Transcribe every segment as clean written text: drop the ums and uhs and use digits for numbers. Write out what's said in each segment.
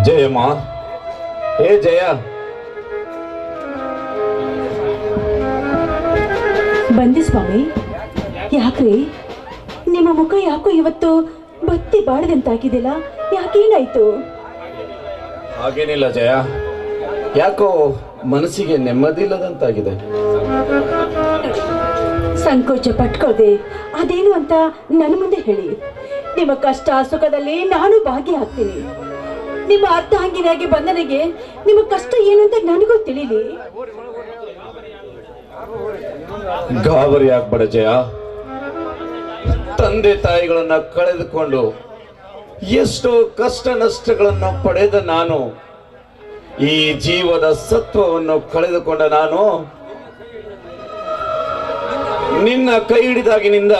ಜಯಮ್ಮ, ಹೇ ಜಯ. ಬಂದೆ ಸ್ವಾಮಿ. ಯಾಕ್ರಿ ನಿಮ್ಮ ಮುಖ ಯಾಕೋ ಇವತ್ತು ಬತ್ತಿ ಬಾಳದಂತಾಗಿದ್ದಿಲ್ಲ? ಯಾಕೇನಾಯ್ತು? ಹಾಗೇನಿಲ್ಲ ಜಯ, ಯಾಕೋ ಮನಸ್ಸಿಗೆ ನೆಮ್ಮದಿ ಇಲ್ಲದಂತಾಗಿದೆ. ಸಂಕೋಚ ಪಟ್ಕೊಳ್ದೆ ಅದೇನು ಅಂತ ನನ್ನ ಮುಂದೆ ಹೇಳಿ. ನಿಮ್ಮ ಕಷ್ಟ ಸುಖದಲ್ಲಿ ನಾನು ಭಾಗಿಯಾಗ್ತೀನಿ. ನಿಮ್ಮ ಅರ್ಧಾಂಗಿನಿಯಾಗಿ ಬಂದನಿಗೆ ನಿಮ್ಮ ಕಷ್ಟ ಏನು ಅಂತ ನನಗೂ ತಿಳಿಲಿ. ಗಾಬರಿ ಆಗ್ಬೇಡ ಜಯ. ತಂದೆ ತಾಯಿಗಳನ್ನ ಕಳೆದುಕೊಂಡು ಎಷ್ಟೋ ಕಷ್ಟ ನಷ್ಟಗಳನ್ನು ಪಡೆದ ನಾನು, ಈ ಜೀವದ ಸತ್ವವನ್ನು ಕಳೆದುಕೊಂಡ ನಾನು, ನಿನ್ನ ಕೈ ಹಿಡಿದಾಗಿನಿಂದ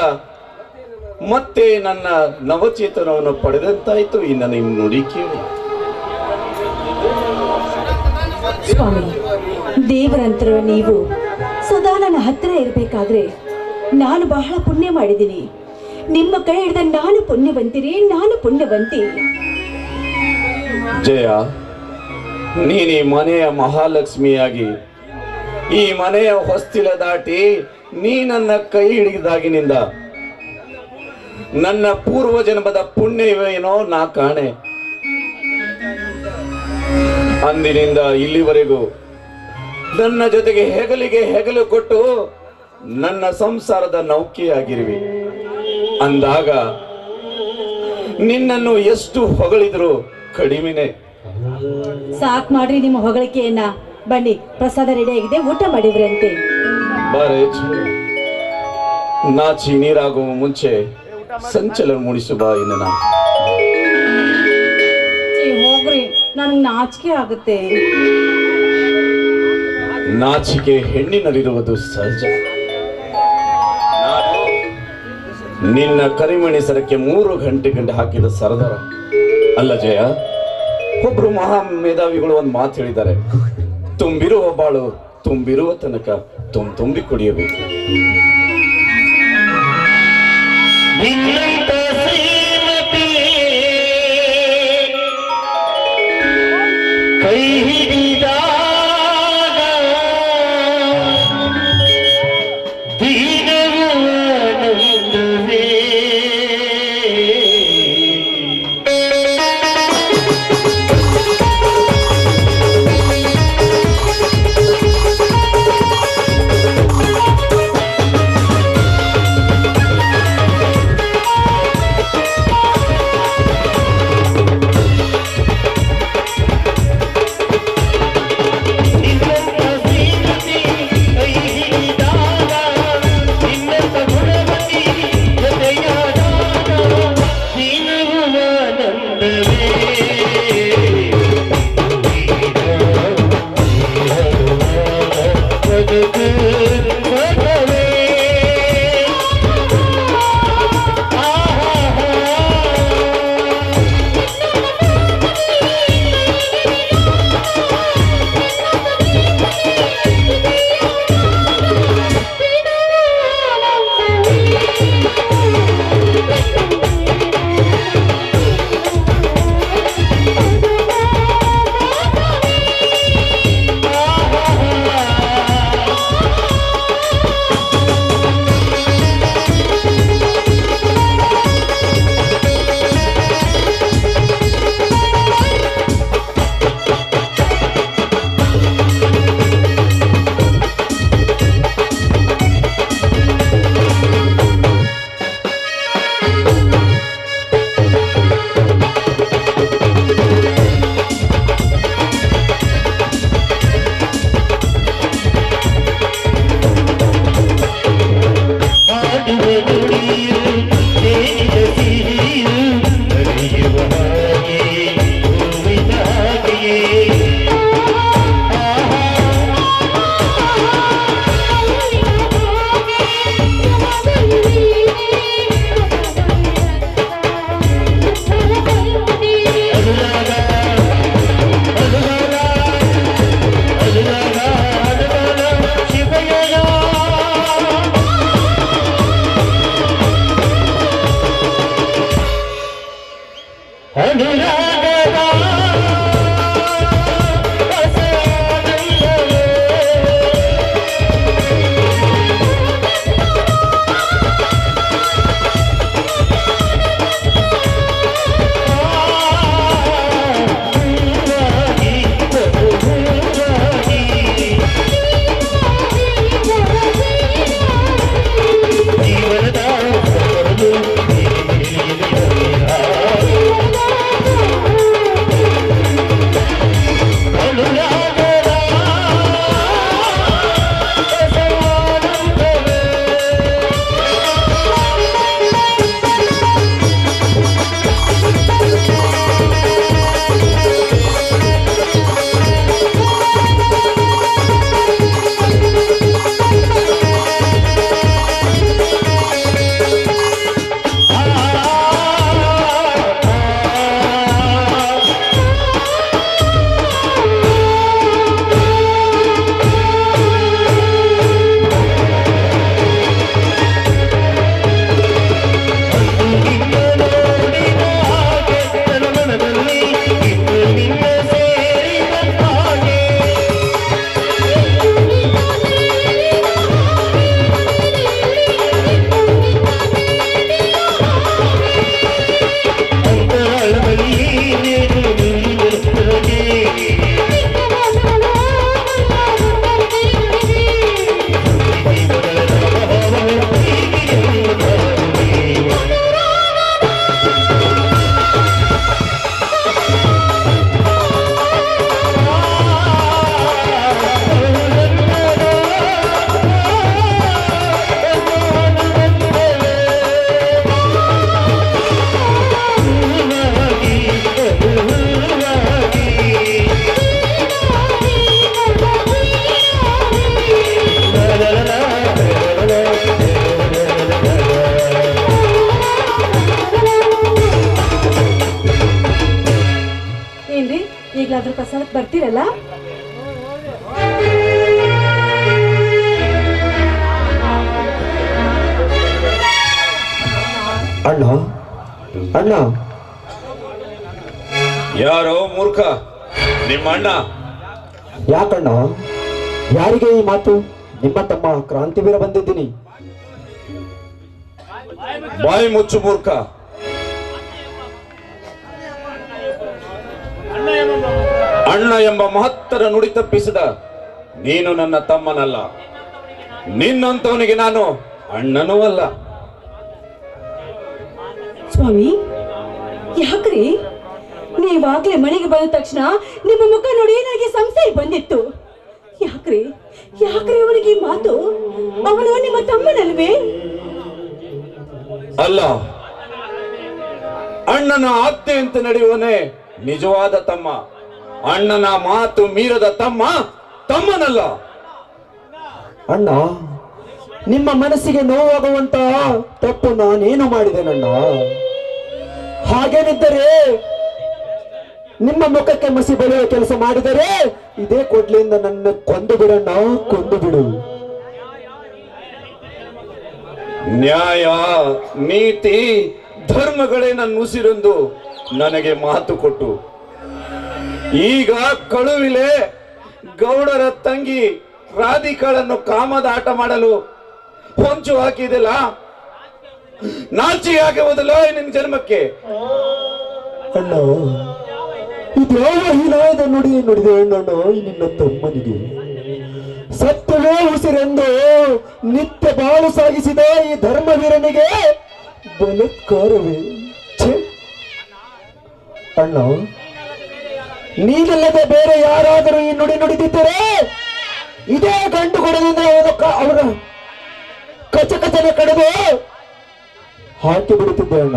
ಮತ್ತೆ ನನ್ನ ನವಚೇತನವನ್ನು ಪಡೆದಂತಾಯ್ತು. ಈ ನನ್ನ ನುಡಿ ಕೇಳಿ. ಸ್ವಾಮಿ, ದೇವರಂತರ ನೀವು ಸದಾ ನನ್ನ ಹತ್ತಿರ ಇರಬೇಕಾದ್ರೆ ನಾನು ಬಹಳ ಪುಣ್ಯ ಮಾಡಿದ್ದೀನಿ. ನಿಮ್ಮ ಕೈ ಹಿಡಿದ ನಾನು ಪುಣ್ಯವಂತಿರಿ, ನಾನು ಪುಣ್ಯವಂತಿ. ಜಯ, ನೀನು ಮನೆಯ ಮಹಾಲಕ್ಷ್ಮಿಯಾಗಿ ಈ ಮನೆಯ ಹೊಸ್ತಿಲ ದಾಟಿ ನೀ ನನ್ನ ಕೈ ಹಿಡಿದಾಗಿನಿಂದ ನನ್ನ ಪೂರ್ವ ಜನ್ಮದ ಪುಣ್ಯವೇನೋ ನಾ ಕಾಣೆ. ಅಂದಿನಿಂದ ಇಲ್ಲಿವರೆಗೂ ನನ್ನ ಜೊತೆಗೆ ಹೆಗಲಿಗೆ ಹೆಗಲು ಕೊಟ್ಟು ನನ್ನ ಸಂಸಾರದ ನೌಕೆಯಾಗಿರುವೆ. ಅಂದಾಗ ನಿನ್ನನ್ನು ಎಷ್ಟು ಹೊಗಳಿದ್ರು ಕಡಿಮೆನೆ. ಸಾಕ್ ಮಾಡ್ರಿ ನಿಮ್ಮ ಹೊಗಳಿಕೆಯನ್ನ. ಬನ್ನಿ, ಪ್ರಸಾದ ರೆಡಿ ಆಗಿದೆ, ಊಟ ಮಾಡಿದ್ರಂತೆ. ಬಾರೇಜ್, ನಾಚಿ ನೀರಾಗುವ ಮುಂಚೆ ಸಂಚಲನ ಮೂಡಿಸುವ ಇನ್ನ. ಹೋಗ್ರಿ, ನನಗೆ ನಾಚಿಕೆ ಆಗುತ್ತೆ. ನಾಚಿಕೆ ಹೆಣ್ಣಿನಲ್ಲಿರುವುದು ಸಹಜ. ನಾನು ನಿನ್ನ ಕರಿಮಣಿ ಸರಕ್ಕೆ 3 ಗಂಟೆ ಹಾಕಿದ ಸರದಾರ ಅಲ್ಲ ಜಯ. ಒಬ್ರು ಮಹಾ ಮೇಧಾವಿಗಳು ಒಂದು ಮಾತು ಹೇಳಿದ್ದಾರೆ, ತುಂಬಿರುವ ಬಾಳು ತುಂಬಿರುವ ತನಕ ತುಂಬಿ ಕುಡಿಯಬೇಕು. ಕೈ ಹಿಡಿದಾಗ ದೀನವೇ अनुराग ಈಗಲಾದ್ರೂ ಪ್ರಸಾದಕ್ಕೆ ಬರ್ತೀರಲ್ಲ? ಅಣ್ಣ ಅಣ್ಣ. ಯಾರೋ ಮೂರ್ಖ, ನಿಮ್ಮ ಅಣ್ಣ. ಯಾಕಣ್ಣ? ಯಾರಿಗೆ ಈ ಮಾತು? ನಿಮ್ಮ ತಮ್ಮ ಕ್ರಾಂತಿವೀರ ಬಂದಿದ್ದೀನಿ. ಬಾಯಿ ಮುಚ್ಚು ಮೂರ್ಖ. ಅಣ್ಣ ಎಂಬ ಮಹತ್ತರ ನುಡಿ ತಪ್ಪಿಸಿದ ನೀನು ನನ್ನ ತಮ್ಮನಲ್ಲ. ನಿನ್ನಂತವನಿಗೆ ನಾನು ಅಣ್ಣನೂ ಅಲ್ಲ. ಸ್ವಾಮಿ, ಯಾಕ್ರಿ? ನೀವಾಗ್ಲೇ ಮನೆಗೆ ಬಂದ ತಕ್ಷಣ ನಿಮ್ಮ ಮುಖ ನೋಡಿ ನನಗೆ ಸಂಶಯ ಬಂದಿತ್ತು. ಯಾಕ್ರಿ ಯಾಕ್ರಿ ಅವನಿಗೆ ಈ ಮಾತು? ಅವನು ನಿಮ್ಮ ತಮ್ಮನಲ್ವೇ? ಅಲ್ಲ, ಅಣ್ಣನ ಆಜ್ಞೆ ಅಂತ ನಡೆಯುವನೇ ನಿಜವಾದ ತಮ್ಮ. ಅಣ್ಣನ ಮಾತು ಮೀರದ ತಮ್ಮ ತಮ್ಮನಲ್ಲ. ಅಣ್ಣ, ನಿಮ್ಮ ಮನಸ್ಸಿಗೆ ನೋವಾಗುವಂತ ತಪ್ಪು ನಾನೇನು ಮಾಡಿದೆನಣ್ಣ? ಹಾಗೇನಿದ್ದರೆ ನಿಮ್ಮ ಮುಖಕ್ಕೆ ಮಸಿ ಬಳಿಯುವ ಕೆಲಸ ಮಾಡಿದರೆ ಇದೇ ಕೊಡ್ಲಿಯಿಂದ ನನ್ನ ಕೊಂದು ಬಿಡಣ್ಣ, ಕೊಂದು ಬಿಡು. ನ್ಯಾಯ, ನೀತಿ, ಧರ್ಮಗಳೇ ನನ್ನ ಉಸಿರೆಂದು ನನಗೆ ಮಾತು ಕೊಟ್ಟು ಈಗ ಕಳುವಿಲೆ ಗೌಡರ ತಂಗಿ ರಾಧಿಕಾಳನ್ನು ಕಾಮದ ಆಟ ಮಾಡಲು ಹೊಂಚು ಹಾಕಿದಿಲ್ಲ. ನಾಚಿಕೆ ಆಗುವುದಿಲ್ಲ ನಿನ್ನ ಜನ್ಮಕ್ಕೆ? ಅಣ್ಣ, ಇದ್ಯಾವ ಹೀನಾಯದ ನುಡಿ ನುಡಿದೆ ಅಣ್ಣ ನಿನ್ನ ತಮ್ಮನಿಗೆ? ಸತ್ಯವೇ ಉಸಿರೆಂದು ನಿತ್ಯ ಬಾಳು ಸಾಗಿಸಿದ ಈ ಧರ್ಮವೀರನಿಗೆ ಬಲಾತ್ಕಾರವೇ? ಛೆ! ಅಣ್ಣ, ನೀನಲ್ಲದೆ ಬೇರೆ ಯಾರಾದರೂ ಈ ನುಡಿ ನುಡಿದಿದ್ದರೆ ಇದೇ ಗಂಡು ಕೊಡದಿಂದ ಅವರ ಕಚಕಚನೆ ಕಡಿದು ಹಾಕಿ ಬಿಡುತ್ತಿದ್ದೆ ಅಣ್ಣ.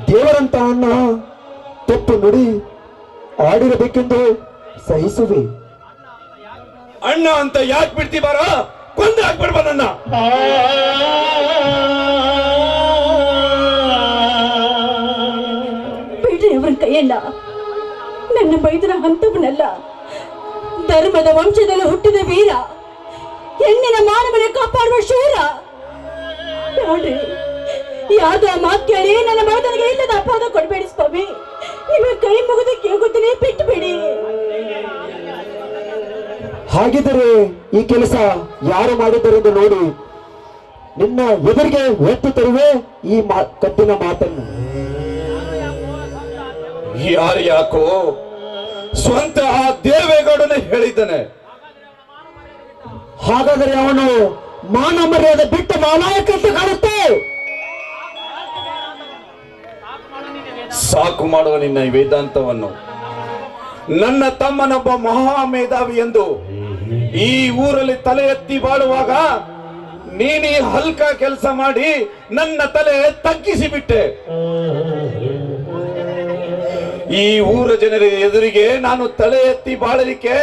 ದೇವರಂತ ಅಣ್ಣ ತಪ್ಪು ನುಡಿ ಆಡಿರಬೇಕೆಂದು ಸಹಿಸುವೆ. ಅಣ್ಣ ಅಂತ ಯಾಕೆ ಬಿಡ್ತಿ? ಬಾರ ಕೊಂದು ಹಾಕ್ಬಿಡ್ಬ ನನ್ನ. ಬಿಡ್ರಿ ಅವರ ಕೈಯಲ್ಲ. ನನ್ನ ಬೈದನ ಹಂತವನಲ್ಲ, ಧರ್ಮದ ವಂಶದಲ್ಲಿ ಹುಟ್ಟಿದ ವೀರ, ಹೆಣ್ಣಿನ ಮಾನವನ ಕಾಪಾಡುವ ಶೂರ. ನೋಡ್ರಿ, ಯಾವ್ದೋ ಮಾತು ಕೇಳಿ ನನ್ನ ಮಗನಿಗೆ ಇಲ್ಲದ ಅಪವಾದ ಕೊಡ್ಬೇಡಿ ಸ್ವಾಮಿ. ನಿಮಗೆ ಕೈ ಮುಗಿದು ಕೇಗುತ್ತೀನಿ, ಬಿಟ್ಟು ಬಿಡಿ. ಹಾಗಿದ್ದರೆ ಈ ಕೆಲಸ ಯಾರು ಮಾಡಿದ್ದರೆಂದು ನೋಡಿ ನಿನ್ನ ಎದುರಿಗೆ ಎತ್ತು ತರುವೆ ಈ ಕದ್ದಿನ ಮಾತನ್ನು. ಯಾರು ಯಾಕೋ ಸ್ವಂತ ಆ ದೇವೇಗೌಡನೇ ಹೇಳಿದ್ದಾನೆ. ಹಾಗಾದರೆ ಅವನು ಮಾನ ಮರ್ಯಾದೆ ಬಿಟ್ಟು ನಾಲಾಯಕ ಅಂತ ಕಾಣುತ್ತೆ. ಸಾಕು ಮಾಡುವ ನಿನ್ನ ಈ ವೇದಾಂತವನ್ನು. ನನ್ನ ತಮ್ಮನೊಬ್ಬ ಮಹಾ ಮೇಧಾವಿ ಎಂದು ಈ ಊರಲ್ಲಿ ತಲೆ ಎತ್ತಿ ಬಾಳುವಾಗ ನೀನೀ ಹಲ್ಕ ಕೆಲಸ ಮಾಡಿ ನನ್ನ ತಲೆ ತಗ್ಗಿಸಿ ಬಿಟ್ಟೆ. ಈ ಊರ ಜನರ ಎದುರಿಗೆ ನಾನು ತಲೆ ಎತ್ತಿ ಬಾಳಲಿಕ್ಕೆ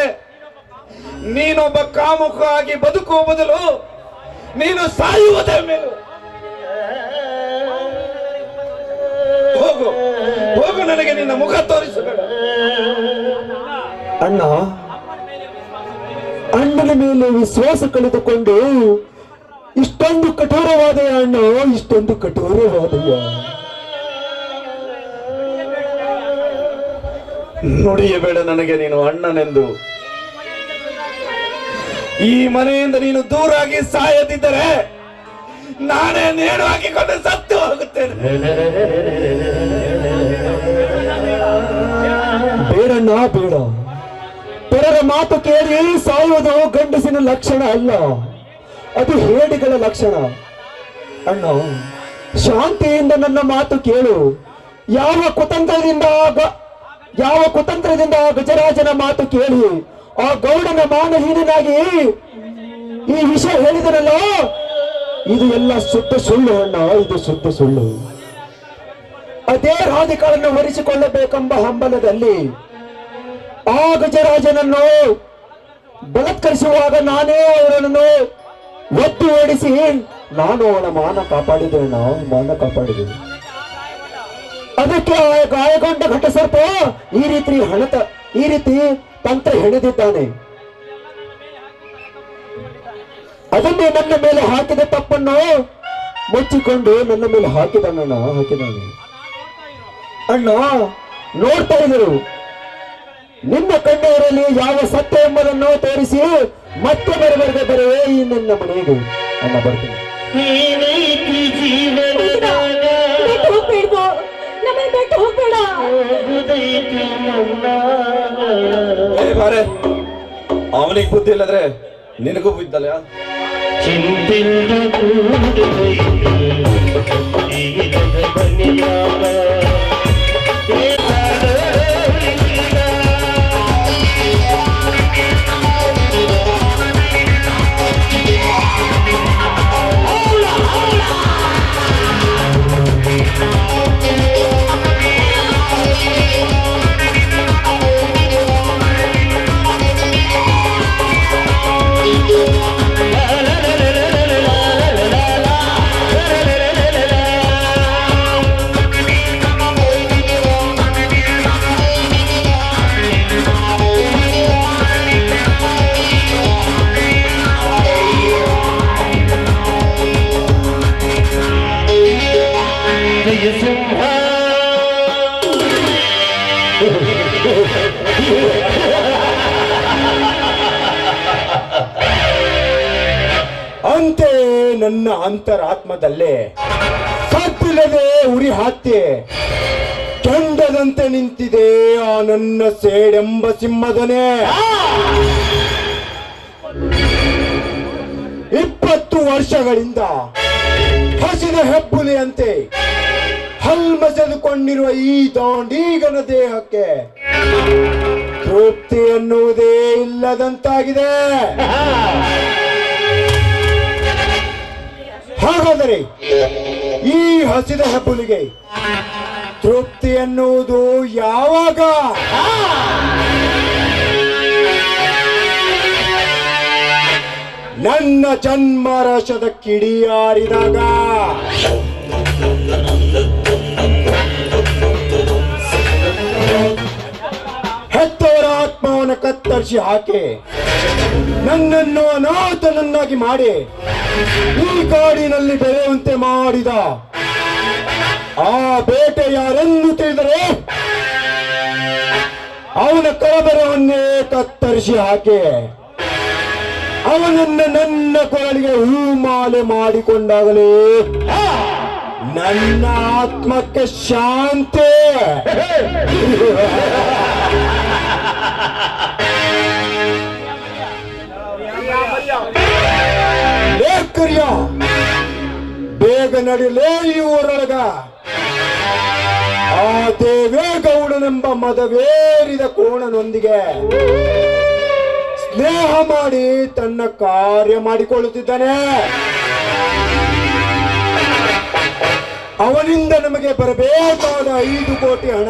ನೀನೊಬ್ಬ ಕಾಮುಕ ಆಗಿ ಬದುಕುವ ಬದಲು ನೀನು ಸಾಯುವುದೇ ಮೇಲು. ಹೋಗು ಹೋಗು, ನನಗೆ ನಿನ್ನ ಮುಖ ತೋರಿಸಬೇಡ. ಅಣ್ಣ, ಅಣ್ಣನ ಮೇಲೆ ವಿಶ್ವಾಸ ಕಳೆದುಕೊಂಡು ಇಷ್ಟೊಂದು ಕಠೋರವಾದಯ ಅಣ್ಣ, ಇಷ್ಟೊಂದು ಕಠೋರವಾದಯ. ನುಡಿಯಬೇಡ ನನಗೆ ನೀನು ಅಣ್ಣನೆಂದು. ಈ ಮನೆಯಿಂದ ನೀನು ದೂರಾಗಿ ಸಾಯದಿದ್ದರೆ ನಾನೇ ನೇಣು ಹಾಕಿಕೊಂಡು ಸತ್ತು ಹೋಗುತ್ತೇನೆ. ಬೇಡಣ್ಣ, ಬೇಡ. ಪರರ ಮಾತು ಕೇಳಿ ಸಾಯುವುದು ಗಂಡಸಿನ ಲಕ್ಷಣ ಅಲ್ಲ, ಅದು ಹೇಡಿಗಳ ಲಕ್ಷಣ. ಅಣ್ಣ, ಶಾಂತಿಯಿಂದ ನನ್ನ ಮಾತು ಕೇಳು. ಯಾವ ಕುತಂತ್ರದಿಂದ ಗಜರಾಜನ ಮಾತು ಕೇಳಿ ಆ ಗೌಡನ ಮಾನಹೀನನಾಗಿ ಈ ವಿಷಯ ಹೇಳಿದನಲ್ಲ, ಇದು ಎಲ್ಲ ಶುದ್ಧ ಸುಳ್ಳು ಅಣ್ಣ, ಇದು ಶುದ್ಧ ಸುಳ್ಳು. ಅದೇ ರಾಧಿಕಾಳನ್ನು ವರಿಸಿಕೊಳ್ಳಬೇಕೆಂಬ ಹಂಬಲದಲ್ಲಿ ಆ ಗಜರಾಜನನ್ನು ಬಲಾತ್ಕರಿಸುವಾಗ ನಾನೇ ಅವರನ್ನು ಒತ್ತು ಓಡಿಸಿ ನಾನು ಅವಳ ಮಾನ ಕಾಪಾಡಿದೆ ಅಣ್ಣ, ಮಾನ ಕಾಪಾಡಿದೆ. ಅದಕ್ಕೆ ಆ ಗಾಯಗೊಂಡ ಘಟಸರ್ಪ ಈ ರೀತಿ ತಂತ್ರ ಹೆಣೆದಿದ್ದಾನೆ. ಅದನ್ನೇ ನನ್ನ ಮೇಲೆ ಹಾಕಿದ ತಪ್ಪನ್ನು ಮುಚ್ಚಿಕೊಂಡು ನನ್ನ ಮೇಲೆ ಹಾಕಿದಾನೆ. ಅಣ್ಣ ನೋಡ್ತಾ ಇದ್ರು, ನಿನ್ನ ಕಣ್ಣೀರಲ್ಲಿ ಯಾವ ಸತ್ಯ ಎಂಬುದನ್ನು ತೋರಿಸಿ ಮತ್ತೆ ಬರಬಾರದೆ ಈ ನನ್ನ ಮನೆಗೆ. ಅಣ್ಣ ಬರ್ತೀನಿ. ಏನೈತಿ ಜೀವನದಾಗ ಬಿಟ್ಟು ಹೋಗ್ಬೇಡ್ದು, ನಮ್ಮನ್ನ ಬಿಟ್ಟು ಹೋಗ್ಬೇಡ. ಹೋಗುದೈತಿ ಮನ್ನಾಗ. ಬಾರೆ, ಅವನಿಗೆ ಬುದ್ಧಿ ಇಲ್ಲದ್ರೆ ನಿನಗೂ ಬುದ್ಧಲ್ಲ. ಚಿಂತಿಲ್ಲ ಕೂಡುವೈತಿ ಜೀವನದ ಮನೆಯಾಗ. ಅಂತೆ ನನ್ನ ಅಂತರಾತ್ಮದಲ್ಲೇ ಸದ್ದಿಲ್ಲದೆ ಉರಿ ಹತ್ಯೆ ಕೆಂಡದಂತೆ ನಿಂತಿದೆ ಆ ನನ್ನ ಸೇಡೆಂಬ ಸಿಂಹದನೆ. 20 ವರ್ಷಗಳಿಂದ ಹಸಿದ ಹೆಬ್ಬುಲಿಯಂತೆ ಹಲ್ಮಸೆದುಕೊಂಡಿರುವ ಈ ದಾಂಡೀಗನ ದೇಹಕ್ಕೆ ತೃಪ್ತಿ ಎನ್ನುವುದೇ ಇಲ್ಲದಂತಾಗಿದೆ. ಹಾಗಾದರೆ ಈ ಹಸಿದ ಹೆಬ್ಬುಲಿಗೆ ತೃಪ್ತಿ ಎನ್ನುವುದು ಯಾವಾಗ? ನನ್ನ ಜನ್ಮರಸದ ಕಿಡಿಯಾರಿದಾಗ. ಹೆತ್ತವರ ಆತ್ಮವನ್ನು ಕತ್ತರಿಸಿ ಹಾಕಿ ನನ್ನನ್ನು ಅನಾಥನನ್ನಾಗಿ ಮಾಡಿ ಈ ಕಾಡಿನಲ್ಲಿ ಬೆಳೆಯುವಂತೆ ಮಾಡಿದ ಆ ಬೇಟೆ ಯಾರೆಂದು ತಿಳಿದರೆ ಅವನ ಕಳಬರವನ್ನೇ ಕತ್ತರಿಸಿ ಹಾಕಿ ಅವನನ್ನು ನನ್ನ ಕೊರಳಿಗೆ ಹೂಮಾಲೆ ಮಾಡಿಕೊಂಡಾಗಲೇ ನನ್ನ ಆತ್ಮಕ್ಕೆ ಶಾಂತಿ. ಲೇಖರ್ಯ ಬೇಗ ನಡಿಲೇ ಈ ಊರೊಳಗ. ಆ ದೇವೇಗೌಡನೆಂಬ ಮದವೇರಿದ ಕೋಣನೊಂದಿಗೆ ಸ್ನೇಹ ಮಾಡಿ ತನ್ನ ಕಾರ್ಯ ಮಾಡಿಕೊಳ್ಳುತ್ತಿದ್ದಾನೆ. ಅವನಿಂದ ನಮಗೆ ಬರಬೇಕಾದ 5 ಕೋಟಿ ಹಣ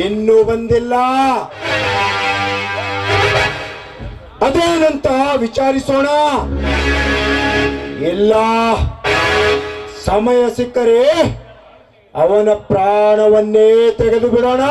ಇನ್ನೂ ಬಂದಿಲ್ಲ. ಅದೇನಂತ ವಿಚಾರಿಸೋಣ. ಇಲ್ಲ, ಸಮಯ ಸಿಕ್ಕರೆ ಅವನ ಪ್ರಾಣವನ್ನೇ ತೆಗೆದು ಬಿಡೋಣ.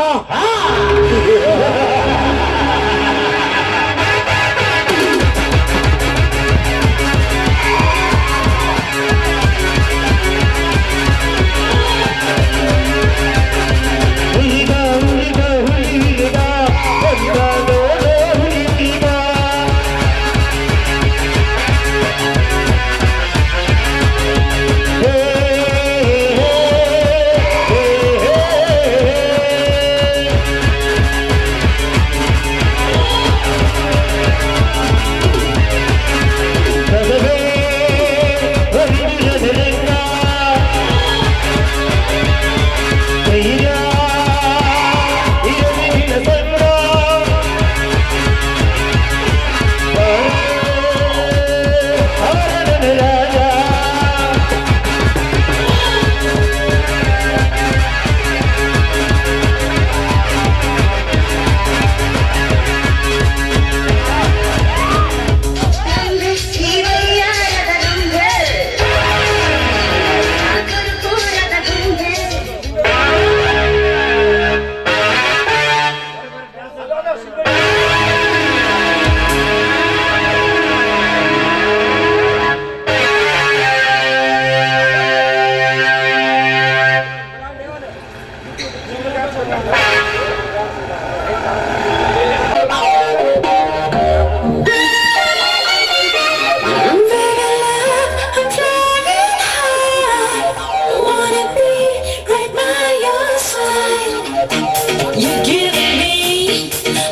You're giving me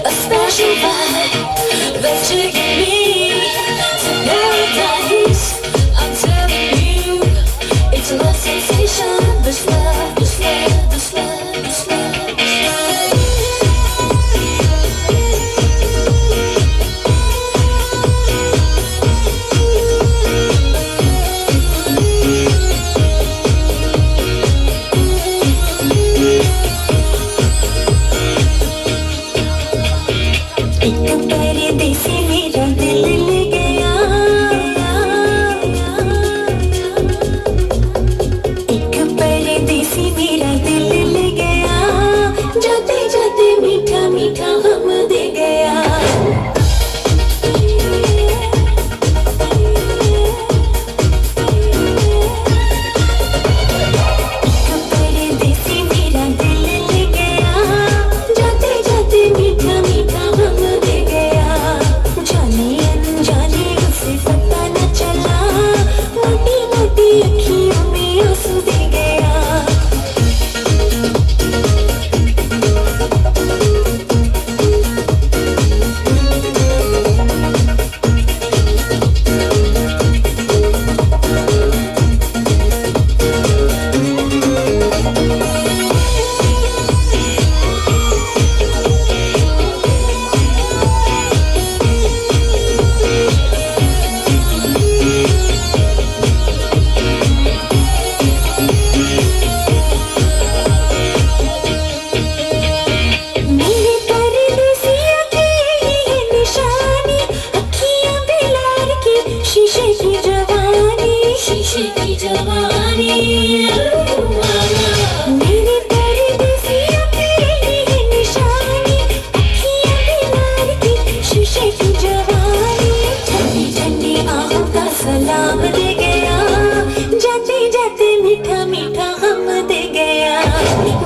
a special vibe that's taking me to paradise. I'm telling you, it's a love sensation. This love, this love, this love, this love, this love. एक परदेसी मेरा दिल ले गया, एक परदेसी मेरा दिल ले गया, जाते जाते मीठा मीठा गम दे गया। परदेसी मेरा दिल ले गया, जाते जाते मीठा मीठा गम दे गया। जाने अनजाने उसे पता न चला, मोटी मोटी अखियों में आंसू दे गया। मेरे परदेसियों की ये निशानी, अखियां बिलार की शीशे की जवानी, शीशे की जवानी। मेरे परदेसियों की ये निशानी, अखियां बिलार की शीशे की जवानी। ठंडी ठंडी आहों का सलाम दे गया, जाते जाते मीठा मीठा गम दे गया।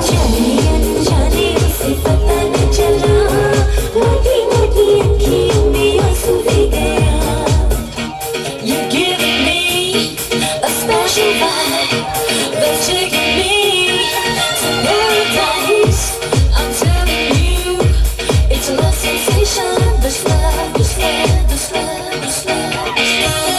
जाने अनजाने उसे पता न चला, मोटी मोटी अखियों में आंसू दे गया। You're giving me a special vibe that's taking me to paradise. I'm telling you, it's a love sensation. This love, this love, this love, this love, this love.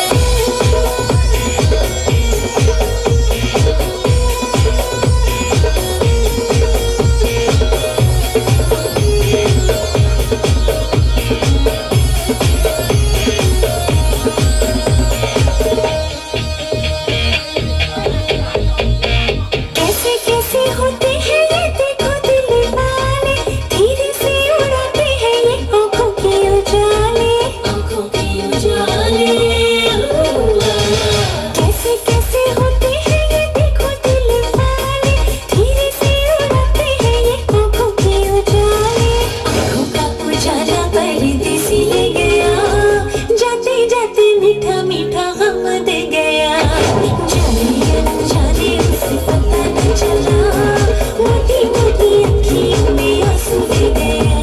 कैसे कैसे होते हैं ये देखो दिल वाले, धीरे से उड़ाते हैं ये आँखों के उजाले, आँखों के उजाले। कैसे कैसे होते हैं ये देखो दिल वाले, धीरे से उड़ाते हैं ये आँखों के उजाले। आँखों का उजाला परदेसी ले गया, जाते जाते मीठा मीठा गम दे गया। जाने अनजाने उसे पता न चला, मोटी मोटी अखियों में आंसू दे गया।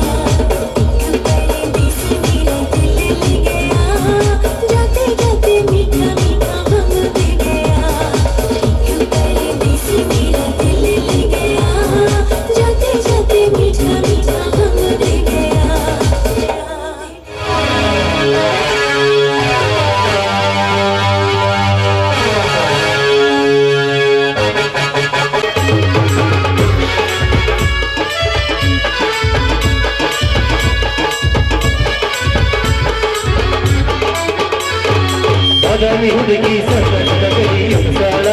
एक परदेसी मेरा दिल ले गया, जाते जाते मीठा मीठा गम दे गया। एक परदेसी मेरा दिल ले गया, जाते जाते मीठा मीठा गम दे गया। ಬಾದಾಮಿ ಹುಡುಗಿ ಸಣ್ಣಗರಿ ಅಂಸಾಳ,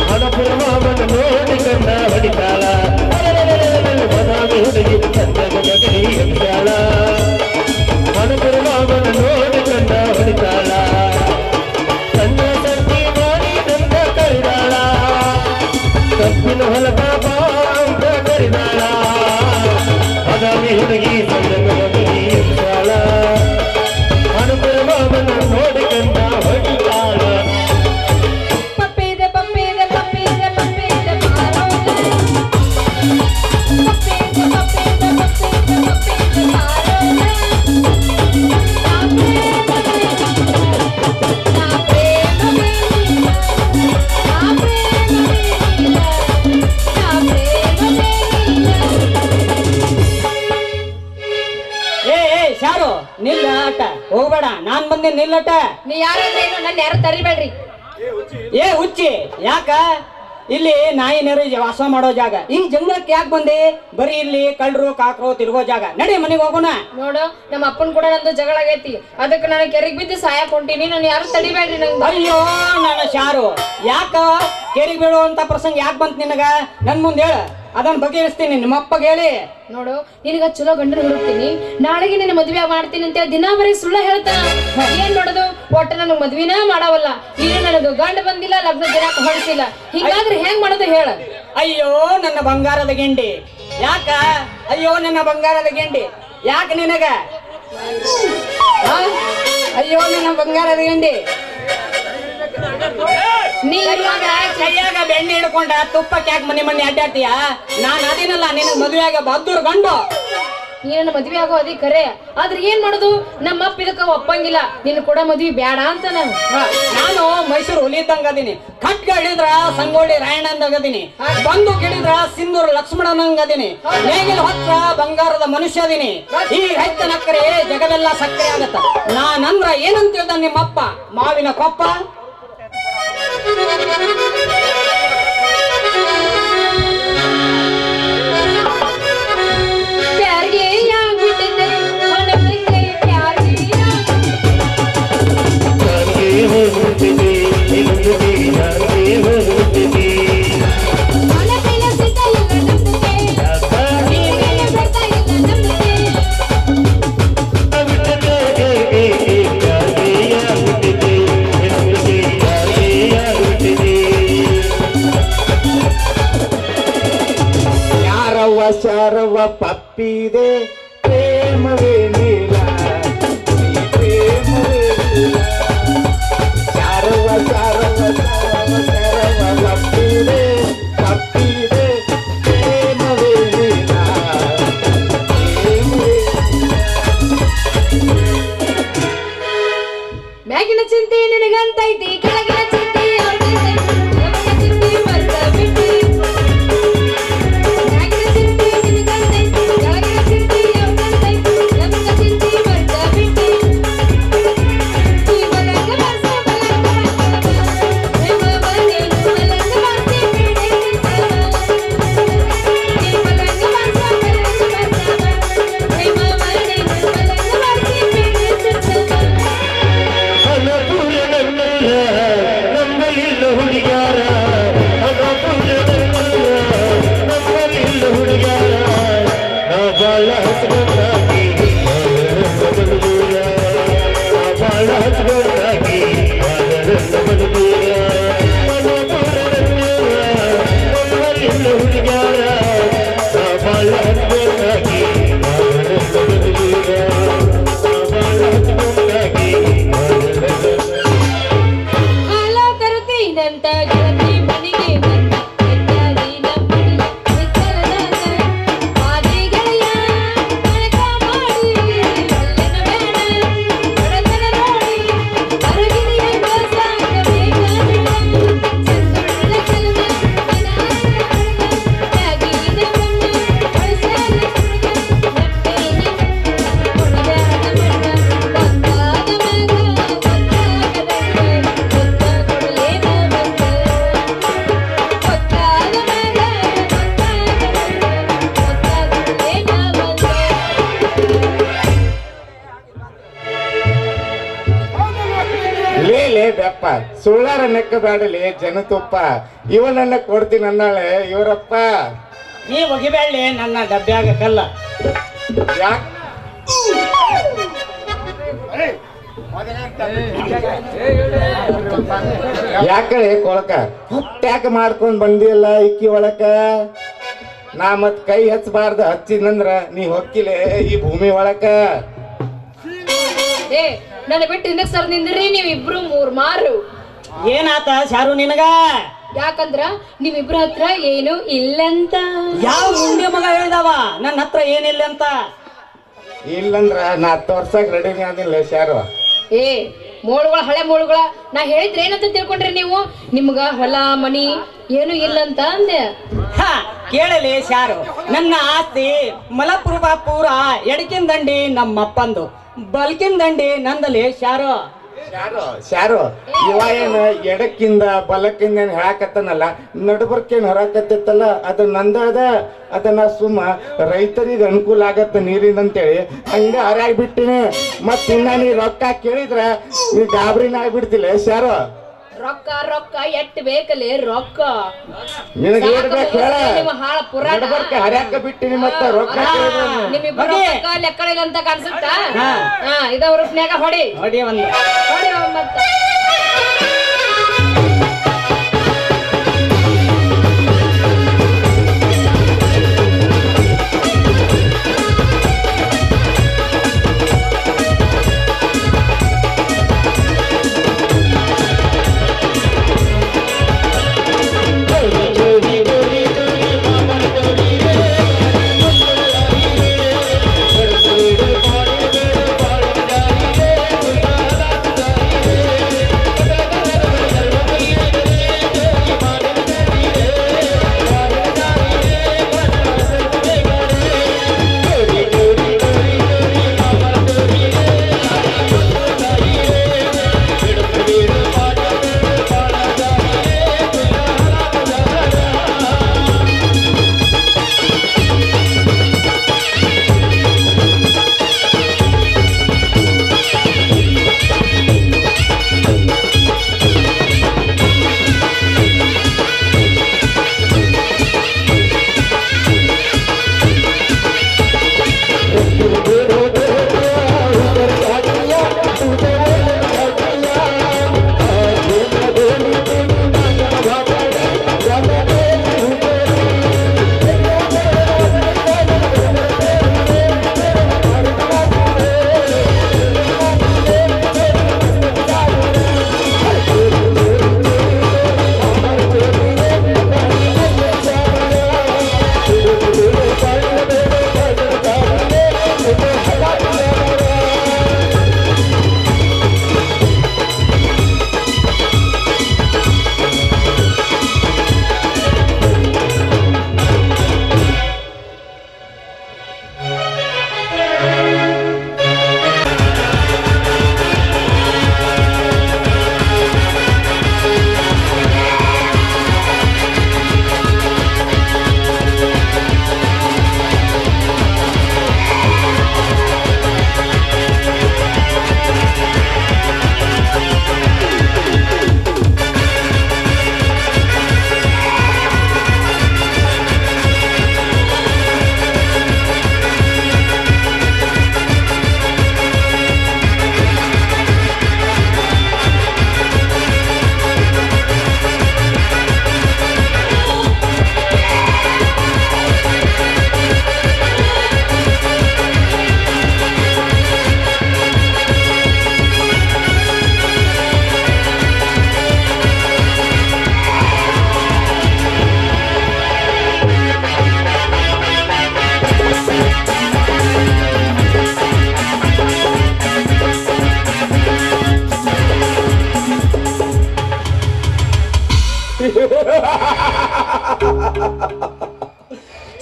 ಹಣಪುರ ಮಾವನ ನೋಡಿ ಕಣ್ಣ ಹೊಡಿತಾಳ. ಬಾದಾಮಿ ಹುಡುಗಿ ಸಣ್ಣಗರಿ ಅಂಸಾಳ, ಹಣಪುರ ಮಾವನ ನೋಡಿ ಕಣ್ಣ ಹೊಡಿತಾಳ. ಸಣ್ಣ ಸಂತಿ ಮಾಡಿ ನಂದ ಕರಿದಾಳ, ಕಬ್ಬಿನ ಹೊಲಕ ಬಾ ಅಂತ ಕರಿದಾಳ. ಬಾದಾಮಿ ಹುಡುಗಿ ಸಣ್ಣಗರಿ ಅಂಸಾಳ, ಹಣಪುರ ಮಾವನ ನೋಡಿ ಕಣ್ಣ ಹೊಡಿತಾಳ. ಅಟ್ಟ ಹೋಗ್ಬೇಡ ನಾನ್ ಬಂದೇನಿ ನಿಲ್ಲಟ. ನೀ ಯಾರಂದ್ರೆ ಏನು ನನ್ನ ಯಾರು ತರಿಬೇಡ್ರಿ. ಏ ಹುಚ್ಚಿ ಯಾಕ ಇಲ್ಲಿ ನಾಯಿ ನೆರೆ ವಾಸ ಮಾಡೋ ಜಾಗ, ಈ ಜಂಗಲಕ್ಕೆ ಯಾಕೆ ಬಂದೆ? ಬರೀ ಇಲ್ಲಿ ಕಳ್ಳರು ಕಾಕರು ತಿರ್ಗೋ ಜಾಗ. ನಡಿ ಮನೆಗೆ ಹೋಗೋಣ. ನೋಡು ನಮ್ಮ ಅಪ್ಪನ್ ಕೂಡ ನಂದು ಜಗಳ ಆಗೈತಿ, ಅದಕ್ಕೆ ನಾನು ಕೆರೆಗೆ ಬಿದ್ದು ಸಾಯಕ್ ಹೊಂಟೀನಿ. ನಾನು ಯಾರು ತಡಿಬೇಡ್ರಿ ನಂಗೆ. ಅಯ್ಯೋ ನನ್ನ ಶಾರು, ಯಾಕ ಕೆರೆಗೆ ಬೀಳುವಂತ ಪ್ರಸಂಗ ಯಾಕೆ ಬಂತ ನಿನಗ? ನನ್ ಮುಂದೆ ಹೇಳ, ಅದನ್ನ ಬಗೆಹರಿಸ್ತೀನಿ. ನಿಮ್ಮ ಅಪ್ಪಗೆ ಹೇಳಿ. ನೋಡು ನಿನಗ ಚಲೋ ಗಂಡನ ಹುಡುಕ್ತೀನಿ, ನಾಳೆಗೆ ನಿನ್ನ ಮದ್ವೆ ಮಾಡ್ತೀನಿ ಅಂತ ದಿನಾ ಬರೀ ಸುಳ್ಳ ಹೇಳ್ತಾನ. ಏನ್ ಮಾಡೋದು, ಒಟ್ಟ ನನಗ್ ಮದ್ವಿನ ಮಾಡವಲ್ಲ. ಈಗ ನನಗ ಗಂಡ ಬಂದಿಲ್ಲ, ಲಗ್ನ ದಿನಾಕ ಹೊಡ್ಸಿಲ್ಲ. ಹಿಂಗಾದ್ರೆ ಹೆಂಗ್ ಮಾಡೋದು ಹೇಳ? ಅಯ್ಯೋ ನನ್ನ ಬಂಗಾರದ ಗೆಂಡಿ ಯಾಕ? ಅಯ್ಯೋ ನನ್ನ ಬಂಗಾರದ ಗೆಂಡಿ ಯಾಕ ನಿನಗ? ಆ? ಅಯ್ಯೋ ನನ್ನ ಬಂಗಾರದ ಗೆಂಡಿ, ನೀ ಇವಾಗ ಕೈಯಾಗ ಬೆಣ್ಣೆ ಹಿಡ್ಕೊಂಡ ತುಪ್ಪಕ್ಕೆ ಯಾಕೆ ಮನೆ ಅಡ್ಡಾಡ್ತೀಯ? ನಾನ್ ಅದೇನಲ್ಲ ನಿನಗ್ ಮದುವೆ ಆಗ ಬದ್ದೂರ್ ಗಂಡು. ನೀನ ಮದ್ವೆ ಆಗೋ ಅದಿ ಕರೆ, ಆದ್ರೆ ಏನ್ ಮಾಡೋದು, ನಮ್ಮ ಅಪ್ಪ ಇದಕ್ಕ ಒಪ್ಪಂಗಿಲ್ಲ. ನಿನ್ ಕೂಡ ಮದ್ವಿ ಬ್ಯಾಡ ಅಂತ ನಾನು ಮೈಸೂರು ಹುಲಿ ಇದ್ದಂಗ ಅದೀನಿ. ಖಡ್ಗ ಹಿಡಿದ್ರ ಸಂಗೊಳ್ಳಿ ರಾಯಣ್ಣಂದಾಗ ಅದೀನಿ, ಬಂದು ಹಿಡಿದ್ರ ಸಿಂಧೂರು ಲಕ್ಷ್ಮಣನಂಗ ಅದೀನಿ, ನೇಗಿಲ ಹೊತ್ರ ಬಂಗಾರದ ಮನುಷ್ಯ ಅದೀನಿ. ಈ ರೈತ ನಕ್ಕರೆ ಜಗವೆಲ್ಲ ಸಕ್ಕರೆ ಆಗತ್ತ. ನಾನಂದ್ರ ಏನಂತ ಹೇಳ್ದ ನಿಮ್ಮಪ್ಪ? ಮಾವಿನ ಕೊಪ್ಪ. ಪ್ಯಾರ್ಗೆ ಆಗ್ಬಿಟ್ಟಿದೆ ಮನಸ್ಸಿಗೆ ಪ್ಯಾರ್ಗೆ ಯಾರಿಗೆ ಹೋಗುತ್ತಿದೆ ನಿಲ್ಲುತ್ತಿದೆ, ಯಾರಿಗೆ ಹೋಗುತ್ತಿದೆ ಮನ ಬೆಳೆಸಿದ ಇಲ್ಲ ನಂಬಿಕೆ, ಯಾಕ ನೀನೇ ಬರ್ತಾ ಇಲ್ಲ ನಂಬಿಕೆ. ಯಾರವ್ವ ಶಾರವ್ವ ಪಪ್ಪಿದೆ ಪ್ರೇಮವೇ ನೀಲ, ಈ ಪ್ರೇಮವೇ ನೀಲ. ಶಾರವ್ವ ಶಾರವ್ವ ಶಾರವ್ವ ಶಾರವ್ವ ಪಪ್ಪಿದೆ ಪಪ್ಪಿದೆ ಪ್ರೇಮವೇ ನೀಲ, ಪ್ರೇಮವೇ ಮ್ಯಾಗಿನ ಚಿಂತೆ ನಿನಗಂತೈತಿ, ಕೆಳಗಿನ ಚಿಂತೆ ಅವ್ರ್ಗಂತೈತಿ. ನಮಗ ಚಿಂತೆ ಮರ್ತ ಬಿಟ್ಟಿ. ಮ್ಯಾಗಿನ ಚಿಂತೆ ನಿನಗಂತೈತಿ, ಕೆಳಗಿನ ಚಿಂತೆ ಅವ್ರ್ಗಂತೈತಿ. ನಮಗ ಚಿಂತೆ ಮರ್ತ ಬಿಟ್ಟಿ. ಈ ಬಲಂಗ ಮಾಸ ಬಲಂಗ ಮಾಸ ನಿಮ್ಮ ಮನೇನು ಬಲಂಗ ಮಾಸಿ ಬಿಡಿ ಈ ಬಲಂಗ ಮಾಸ ಬಲಂಗ ಮಾಸ ನಿಮ್ಮ ಮನೇನು ಬಲಂಗ ಮಾಸಿ ಬಿಡಿ ಅನಪೂರ್ಣ ನನ್ನಲ್ಲ, ನಮ್ಮಲ್ಲಿಲ್ಲ ಹುಡುಗ್ಯಾರ. ಅನಪೂರ್ಣ ನನ್ನಲ್ಲ, ನಮ್ಮಲ್ಲಿಲ್ಲ ಹುಡುಗ್ಯಾರ. ನಾ ಬಾಳ ಹಚ್ಕೊಂಡಾಗಿ ಬಲದೂರ, ನಾ ಬಾಳ ಹಚ್ಕೊಂಡಾಗಿ ಬಲದೂರ. ಅನಪೂರ್ಣ ನನ್ನಲ್ಲ, ನಮ್ಮಲ್ಲಿಲ್ಲ ಹುಡುಗ್ಯಾರ. ನಾ ಬಾಳ ಹಚ್ಕೊಂಡಾಗಿ ಬಲದೂರ, ನಾ ಬಾಳ ಹಚ್ಕೊಂಡಾಗಿ ಹಾಲ ತರುತ್ತೀನಂತ ಗೆಳತಿ ಮನೆಗೆ ಬಂದ ಎದ್ದಾಗಿ ನಮ್ಮಡಿ ವಿಠಲದಾಸ ಆದಿ ಗೆಳೆಯ ಕನಕ ಮಾಡಿ ಅಲ್ಲನ ಬೇಡ ಬಡತನ ನೋಡಿ ಅರಗಿನಿಯಂಗ ಸಾಕಬೇಕ ಸಂದುಳ್ಳ ಕಲಮ ತ್ಯಾಗಿನ ಬ್ರಹ್ಮ ಬಳಸನ ಸುರಗ ನಪ್ಪೇನೆ ಕೊಡದಾದ ಮಣ್ಣ ಬಂದಾದ ಮಗ ಗೊತ್ತಾಗದಂಗ ಗೊತ್ತ ಕೊಡಲೇನ ಬಂದ ಗೊತ್ತಾದ ಮಗ ಗೊತ್ತಾಗದಂಗ ಗೊತ್ತ ಕೊಡಲೇನ ಬಂದ. ಲೇ ಬೆಪ್ಪ ಸುಳ್ಳಾರ ನೆಕ್ಕ ಬೇಡಲಿ ಜನತುಪ್ಪ, ಇವನನ್ನ ಕೊಡ್ತೀನಿ ಅಂದಾಳೆ ಇವರಪ್ಪ. ನೀ ಒಗಿಬೇಡಿ ನನ್ನ ಡಬ್ಬ್ಯಾಗ ಕಲ್ಲ. ಯಾಕ ಯಾಕಡೆ ಕೊಳಕ ಹೊಟ್ಟ್ಯಾಕ ಮಾಡ್ಕೊಂಡ್ ಬಂದಿಯಲ್ಲ ಇಕ್ಕಿ ಒಳಕ? ನಾ ಮತ್ ಕೈ ಹಚ್ಚಬಾರ್ದು, ಹಚ್ಚಿದ್ನಂದ್ರ ನೀ ಹೊಕ್ಕಿಲೆ ಈ ಭೂಮಿ ಒಳಕ. ಏ ನನ್ನ ಬಿಟ್ಟು ಹಿಂದಕ್ ಸರ್ ನಿಂದ್ರಿ ನೀವಿಬ್ರು ಮೂರ್ ಮಾರು. ಏನಾತ ಶಾರು ನಿನಗ? ಯಾಕಂದ್ರ ನೀವಿಬ್ರ ಹತ್ರ ಏನು ಇಲ್ಲಂತ. ಯಾವ ಮುಂದೆ ಮಗ ಹೇಳ್ದವ ನನ್ನ ಹತ್ರ ಏನಿಲ್ಲ ಅಂತ? ಇಲ್ಲಂದ್ರ ನಾ ತೋರ್ಸಕ್ ರೆಡಿನೇ ಆದಿಲ್ಲ ಶಾರು. ಏ ಮೋಳುಗಳ ಹಳೆ ಮೋಳುಗಳ ನಾ ಹೇಳಿದ್ರೆ ಏನಂತ ತಿಳ್ಕೊಂಡ್ರಿ ನೀವು? ನಿಮ್ಗ ಹೊಲ ಮನಿ ಏನು ಇಲ್ಲಂತ ಅಂದೆ. ಹ ಕೇಳಲಿ ಶಾರು, ನನ್ನ ಆಸ್ತಿ ಮಲಪುರ ಪೂರ ಎಡಕಿನ ದಂಡಿ ನಮ್ಮಪ್ಪಂದು. ಬಲ್ಕಿನ್ ದಂಡಿ ನಂದಲ್ಲಿ ಶಾರು. ಶಾರು ಇವ ಏನ ಎಡಕ್ಕಿಂದ ಬಲಕ್ಕಿಂದ ಏನ್ ಹೇಳಕತ್ತನಲ್ಲ, ನಡ್ಬರ್ಕೇನ್ ಹರಾಕತ್ತಿತ್ತಲ್ಲ ಅದು ನಂದ ಅದ. ಅದನ್ನ ಸುಮ್ಮ ರೈತರಿಗೆ ಅನುಕೂಲ ಆಗತ್ತ ನೀರಿನ ಅಂತೇಳಿ ಹಂಗ ಹರಾಗ್ಬಿಟ್ಟಿನಿ. ಮತ್ ಇನ್ನ ನೀ ರೊಕ್ಕ ಕೇಳಿದ್ರ ನೀ ಗಾಬರಿನ ಆಗ್ಬಿಡ್ತಿಲ್ಲ ಶಾರು. ರೊಕ್ಕ ರೊಕ್ಕ ಎಟ್ ಬೇಕಲ್ಲಿ ರೊಕ್ಕ ನಿನಗೆ ಏನ್ ಬೇಕು ಹೇಳ. ನಿಮ್ಮ ಹಾಳ ಪುರಾಣ ನಡ್ಬರ್ಕ ಹರ್ಯಾಕ ಬಿಟ್ಟಿನಿ ಮತ್ತ ರೊಕ್ಕ ಕೇಳಿದ್ರ ನಿಮ್ಮಿಬ್ಬರು ರೊಕ್ಕ ಲೆಕ್ಕಳಿಲ್ಲ ಅಂತ ಕಾಣಿಸುತ್ತಾ? ಹಾ. ಇದ ರೂಪ್ನ್ಯಾಗ ಹೊಡಿ ಹೊಡಿ ಒಂದು. ಹೊಡಿ ಮತ್ತ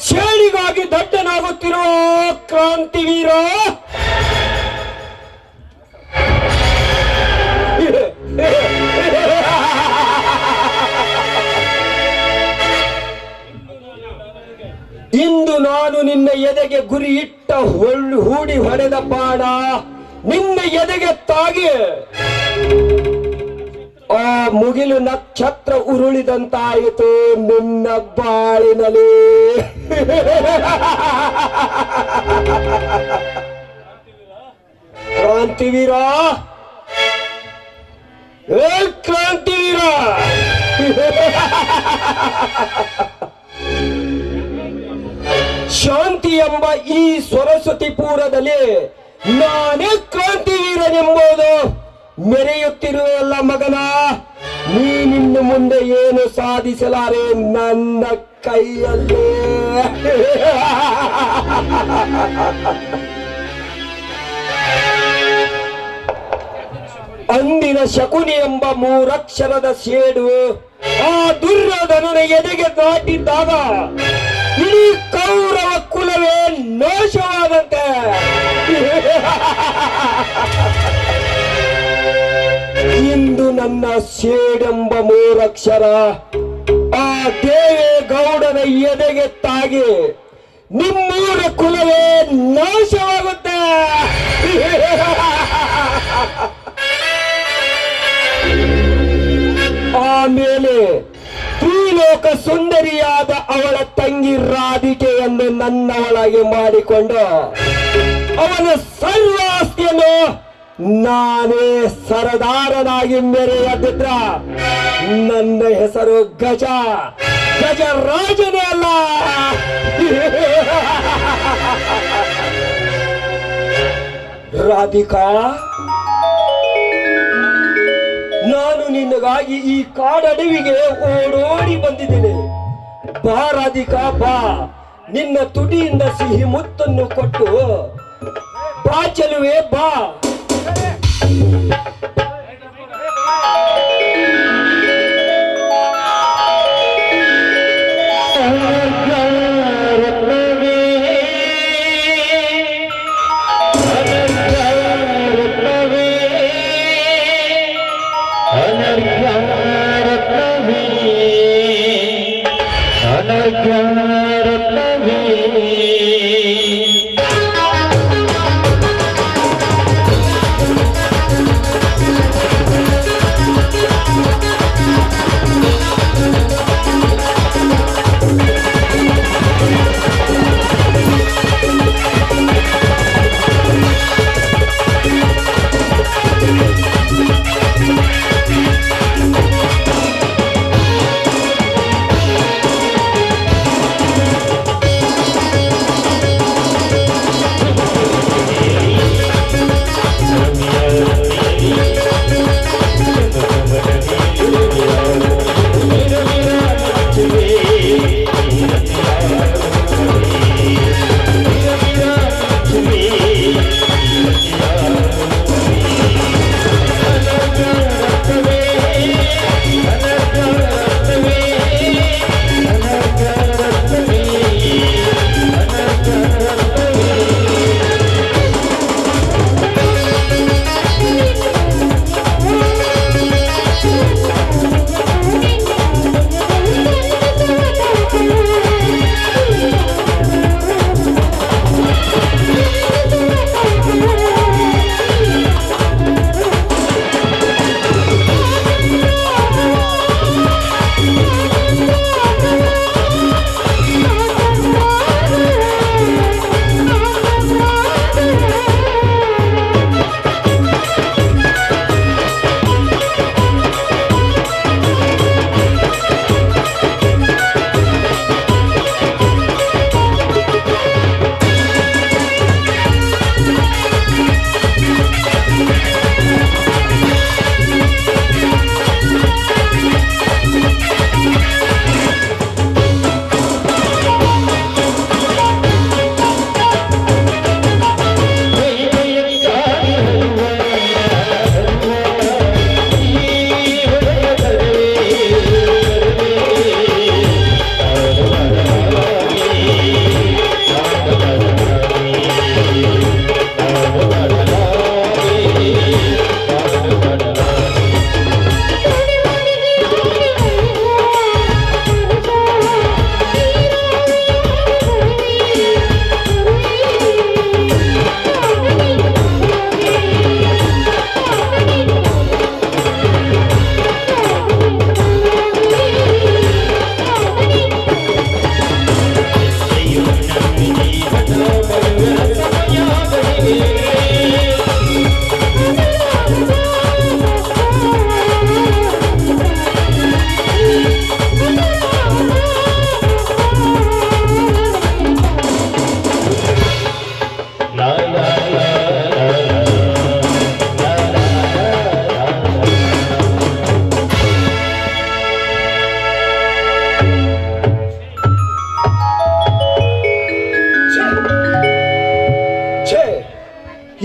ಸೇಡಿಗಾಗಿ ದಡ್ಡನಾಗುತ್ತಿರುವ ಕ್ರಾಂತಿವೀರ, ಇಂದು ನಾನು ನಿನ್ನ ಎದೆಗೆ ಗುರಿ ಇಟ್ಟ ಹೂಡಿ ಹೊಡೆದ ಬಾಣ ನಿನ್ನ ಎದೆಗೆ ತಾಗಿ ಆ ಮುಗಿಲು ನಕ್ಷತ್ರ ಉರುಳಿದಂತಾಯಿತು ನಿನ್ನ ಬಾಳಿನಲ್ಲಿ. ಕ್ರಾಂತಿವೀರ, ಏ ಕ್ರಾಂತಿವೀರ, ಶಾಂತಿ ಎಂಬ ಈ ಸರಸ್ವತಿಪುರದಲ್ಲಿ ನಾನೇ ಕ್ರಾಂತಿವೀರನೆಂಬುದು ಮೆರೆಯುತ್ತಿರುವೆಯಲ್ಲ ಮಗನ. ನೀನಿನ್ನು ಮುಂದೆ ಏನು ಸಾಧಿಸಲಾರೆ ನನ್ನ ಕೈಯಲ್ಲೇ. ಅಂದಿನ ಶಕುನಿ ಎಂಬ ಮೂರಕ್ಷರದ ಸೇಡು ಆ ದುರ್ಯೋಧನನ ಎದೆಗೆ ದಾಟಿದ್ದಾಗ ಇಡೀ ಕೌರವ ಕುಲವೇ ನಾಶವಾದಂತೆ. ಇಂದು ನನ್ನ ಸೇಡೆಂಬ ಮೂರಕ್ಷರ ಆ ದೇವೇಗೌಡನ ಎದೆಗೆ ತಾಗಿ ನಿಮ್ಮೂರ ಕುಲವೇ ನಾಶವಾಗುತ್ತೆ. ಆಮೇಲೆ ತ್ರಿಲೋಕ ಸುಂದರಿಯಾದ ಅವಳ ತಂಗಿ ರಾಧಿಕೆಯನ್ನು ನನ್ನವಳಾಗಿ ಮಾಡಿಕೊಂಡು ಅವನ ಸರ್ವಾಸ್ತಿಯನ್ನು ನಾನೇ ಸರದಾರನಾಗಿ ಮೆರೆಯದಿದ್ರ ನನ್ನ ಹೆಸರು ಗಜರಾಜನೇ ಅಲ್ಲ. ರಾಧಿಕಾ, ನಾನು ನಿನಗಾಗಿ ಈ ಕಾಡಡವಿಗೆ ಓಡೋಡಿ ಬಂದಿದ್ದೇನೆ. ಬಾ ರಾಧಿಕಾ, ಬಾ. ನಿನ್ನ ತುಟಿಯಿಂದ ಸಿಹಿ ಮುತ್ತನ್ನು ಕೊಟ್ಟು ಬಾ ಚೆಲುವೆ, ಬಾ.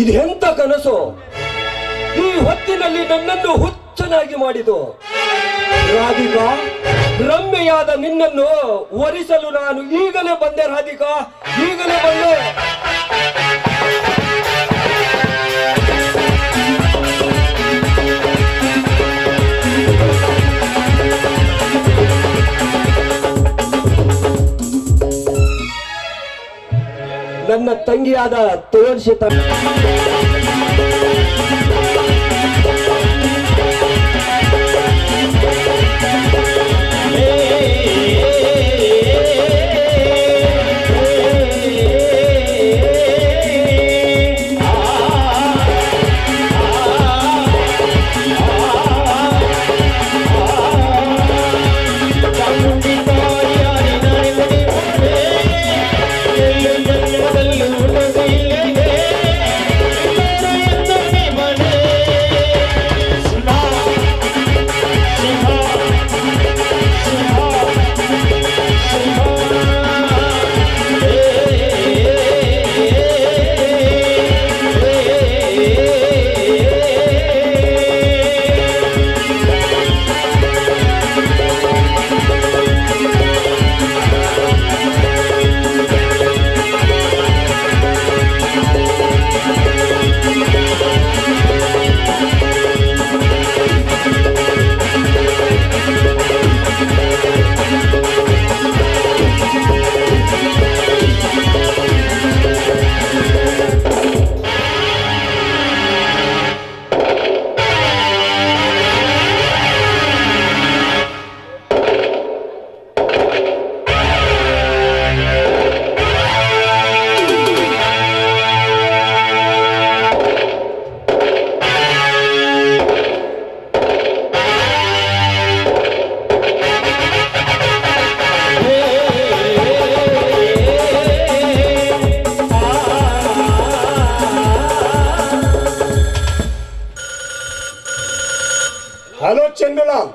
ಇದೆಂತ ಕನಸು! ಈ ಹೊತ್ತಿನಲ್ಲಿ ನನ್ನನ್ನು ಹುಚ್ಚನಾಗಿ ಮಾಡಿತು. ರಾಧಿಕಾ, ರಮ್ಯೆಯಾದ ನಿನ್ನನ್ನು ವರಿಸಲು ನಾನು ಈಗಲೇ ಬಂದೆ. ರಾಧಿಕಾ, ಈಗಲೇ ಬಂದೆ. ನನ್ನ ತಂಗಿಯಾದ ತುಳಸಿ ಹಲೋ ಚಂದ್ರಲಾಲ್.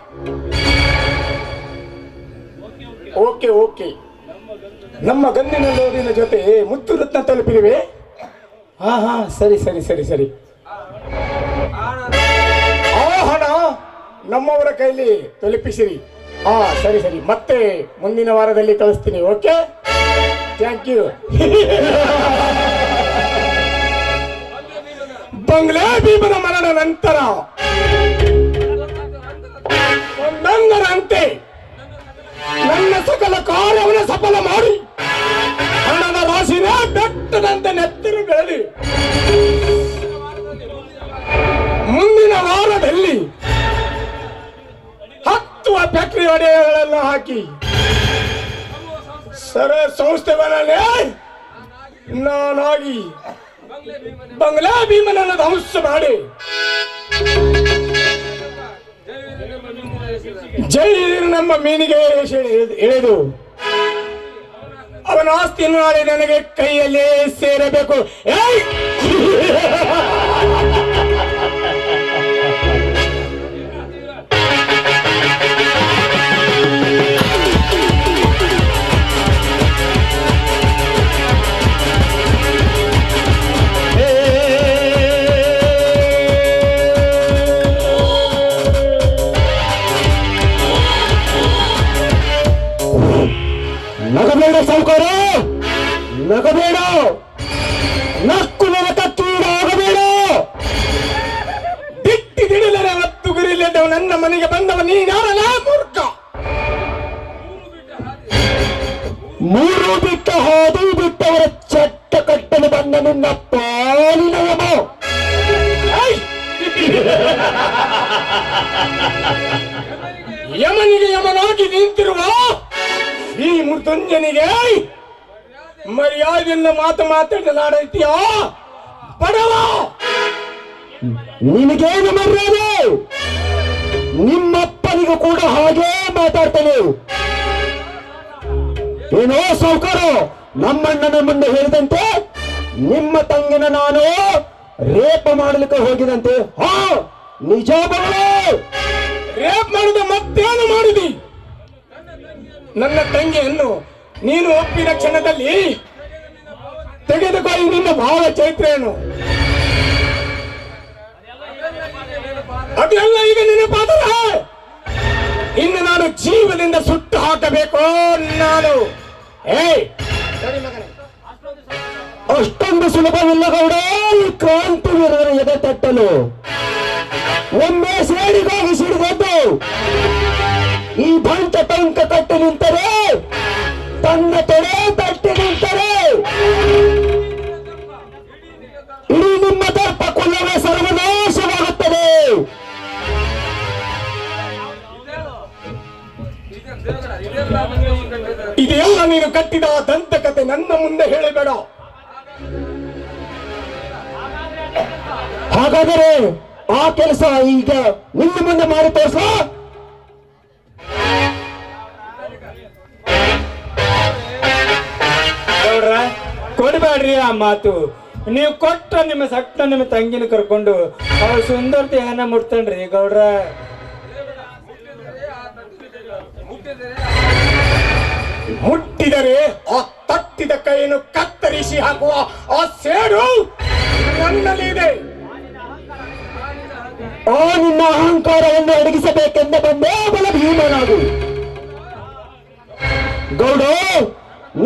ಓಕೆ ಓಕೆ, ನಮ್ಮ ಗಂಡಿನ ಲೋರಿನ ಜೊತೆ ಮುತ್ತು ರತ್ನ ತಲುಪಿವೆ. ಹಾ ಹಾ, ಸರಿ ಸರಿ ಸರಿ ಸರಿ. ಆ ಹಣ ನಮ್ಮವರ ಕೈಲಿ ತಲುಪಿಸಿರಿ. ಹಾ ಸರಿ ಸರಿ, ಮತ್ತೆ ಮುಂದಿನ ವಾರದಲ್ಲಿ ಕಳಿಸ್ತೀನಿ. Okay, thank you. ಬಂಗ್ಲೆ ಭೀಮನ ಮರಣ ನಂತರ ಒಂದೊಂದರಂತೆ ನನ್ನ ಸಕಲ ಕಾರ್ಯವನ್ನು ಸಫಲ ಮಾಡಿ ಹಣದ ರಾಶಿನ ಬೆಟ್ಟದಂತೆ ನೆತ್ತರು ಬೆಳೆದಿ ಮುಂದಿನ ವಾರದಲ್ಲಿ 10 ಫ್ಯಾಕ್ಟರಿ ಒಡೆಯಗಳನ್ನು ಹಾಕಿ ಸರ ಸಂಸ್ಥೆಗಳನ್ನೇ ನಾನಾಗಿ ಬಂಗ್ಲಾ ಭೀಮನನ್ನು ಧ್ವಂಸ ಮಾಡಿ ಜೈ ನಮ್ಮ ಮೀನಿಗೆ ಎಳೆದು ಅವನ ಆಸ್ತಿಯನ್ನು ನಾಳೆ ನನಗೆ ಕೈಯಲ್ಲೇ ಸೇರಬೇಕು. ನಗಬೇಡ ಸಾವುಕಾರ, ನಗಬೇಡ, ನಕ್ಕು ಕತ್ತೂರಾಗಬೇಡ. ದಿಟ್ಟಿದಿಡಲರ ಮತ್ತು ಗುರಿಲ್ಲದವ ನನ್ನ ಮನೆಗೆ ಬಂದವ ನೀನಾರಲ್ಲ ಮೂರ್ಖ. 3 ಬಿಟ್ಟ ಹಾದು ಬಿಟ್ಟವರ ಚಟ್ಟ ಕಟ್ಟಲು ಬಂದ ನಿನ್ನ ಪಾಲಿನ ಯಮ. ಯಮನಿಗೆ ಯಮನಾಗಿ ನಿಂತಿರುವ ಈ ಮೃತ್ಯುಂಜನಿಗೆ ಮರ್ಯಾದೆಯಿಂದ ಮಾತಾಡಲಾಡೈತಿಯಾ ಬಡವ? ನಿನಗೇನು ಮರ್ಯಾದೆ? ನಿಮ್ಮಪ್ಪನಿಗೂ ಕೂಡ ಹಾಗೇ ಮಾತಾಡ್ತಾನೆ. ಏನೋ ಸಾವುಕಾರ, ನಮ್ಮಣ್ಣನ ಮುಂದೆ ಹೇಳಿದಂತೆ ನಿಮ್ಮ ತಂಗಿನ ನಾನು ರೇಪ ಮಾಡಲಿಕ್ಕೆ ಹೋಗಿದಂತೆ. ಹಾ ನಿಜ ಬರಲು. ರೇಪ್ ಮಾಡಿದ ಮತ್ತೇನು ಮಾಡಿದಿ? ನನ್ನ ತಂಗಿಯನ್ನು ನೀನು ಒಪ್ಪಿದ ಕ್ಷಣದಲ್ಲಿ ತೆಗೆದುಕೊಳ್ಳಿ ನಿನ್ನ ಭಾವ ಚೈತ್ರೆಯನ್ನು. ಅದೆಲ್ಲ ಈಗ ನೆನಪಾದರೆ ಇನ್ನು ನಾನು ಜೀವದಿಂದ ಸುಟ್ಟು ಹಾಕಬೇಕು. ನಾನು ಅಷ್ಟೊಂದು ಸುಲಭವಿಲ್ಲ ಗೌಡ ಈ ಕ್ರಾಂತಿ ವೀರರ ಎದೆ ತಟ್ಟಲು. ಒಮ್ಮೆ ಸೇಡಿಗಾಗಿ ಸಿಡಿದದ್ದು ಈ ಬಂಟ ಟಂಕ ಕಟ್ಟಿ ನಿಂತರೆ, ತನ್ನ ತೊಡೆ ತಟ್ಟಿ ನಿಂತರೆ ಕಟ್ಟಿದ ದಂತಕತೆ ನನ್ನ ಮುಂದೆ ಹೇಳಬೇಡ. ಹಾಗಾದರೆ ಆ ಕೆಲಸ ಈಗ ನಿನ್ನ ಮುಂದೆ ಮಾಡಿ ತೋರಿಸ. ಗೌಡ್ರ ಕೊಡ್ಬೇಡ್ರಿ ಆ ಮಾತು. ನೀವು ಕೊಟ್ಟ ನಿಮ್ಮ ಸಟ್ಟ ನಿಮ್ಮ ತಂಗಿನ ಕರ್ಕೊಂಡು ಅವ್ರ ಸುಂದರತೆ ಏನ ಮುಟ್ತನ್ರಿ ಗೌಡ್ರ. ಮುಟ್ಟಿದರೆ ಆ ತಟ್ಟಿದ ಕೈಯನ್ನು ಕತ್ತರಿಸಿ ಹಾಕುವ ಆ ಸೇಡು ನನ್ನಲ್ಲಿ ಇದೆ. ಆ ನಿನ್ನ ಅಹಂಕಾರವನ್ನು ಅಡಗಿಸಬೇಕೆಂದ ಬಂದೇ ಬಲ ಭೀಮನಾಗು. ಗೌಡ,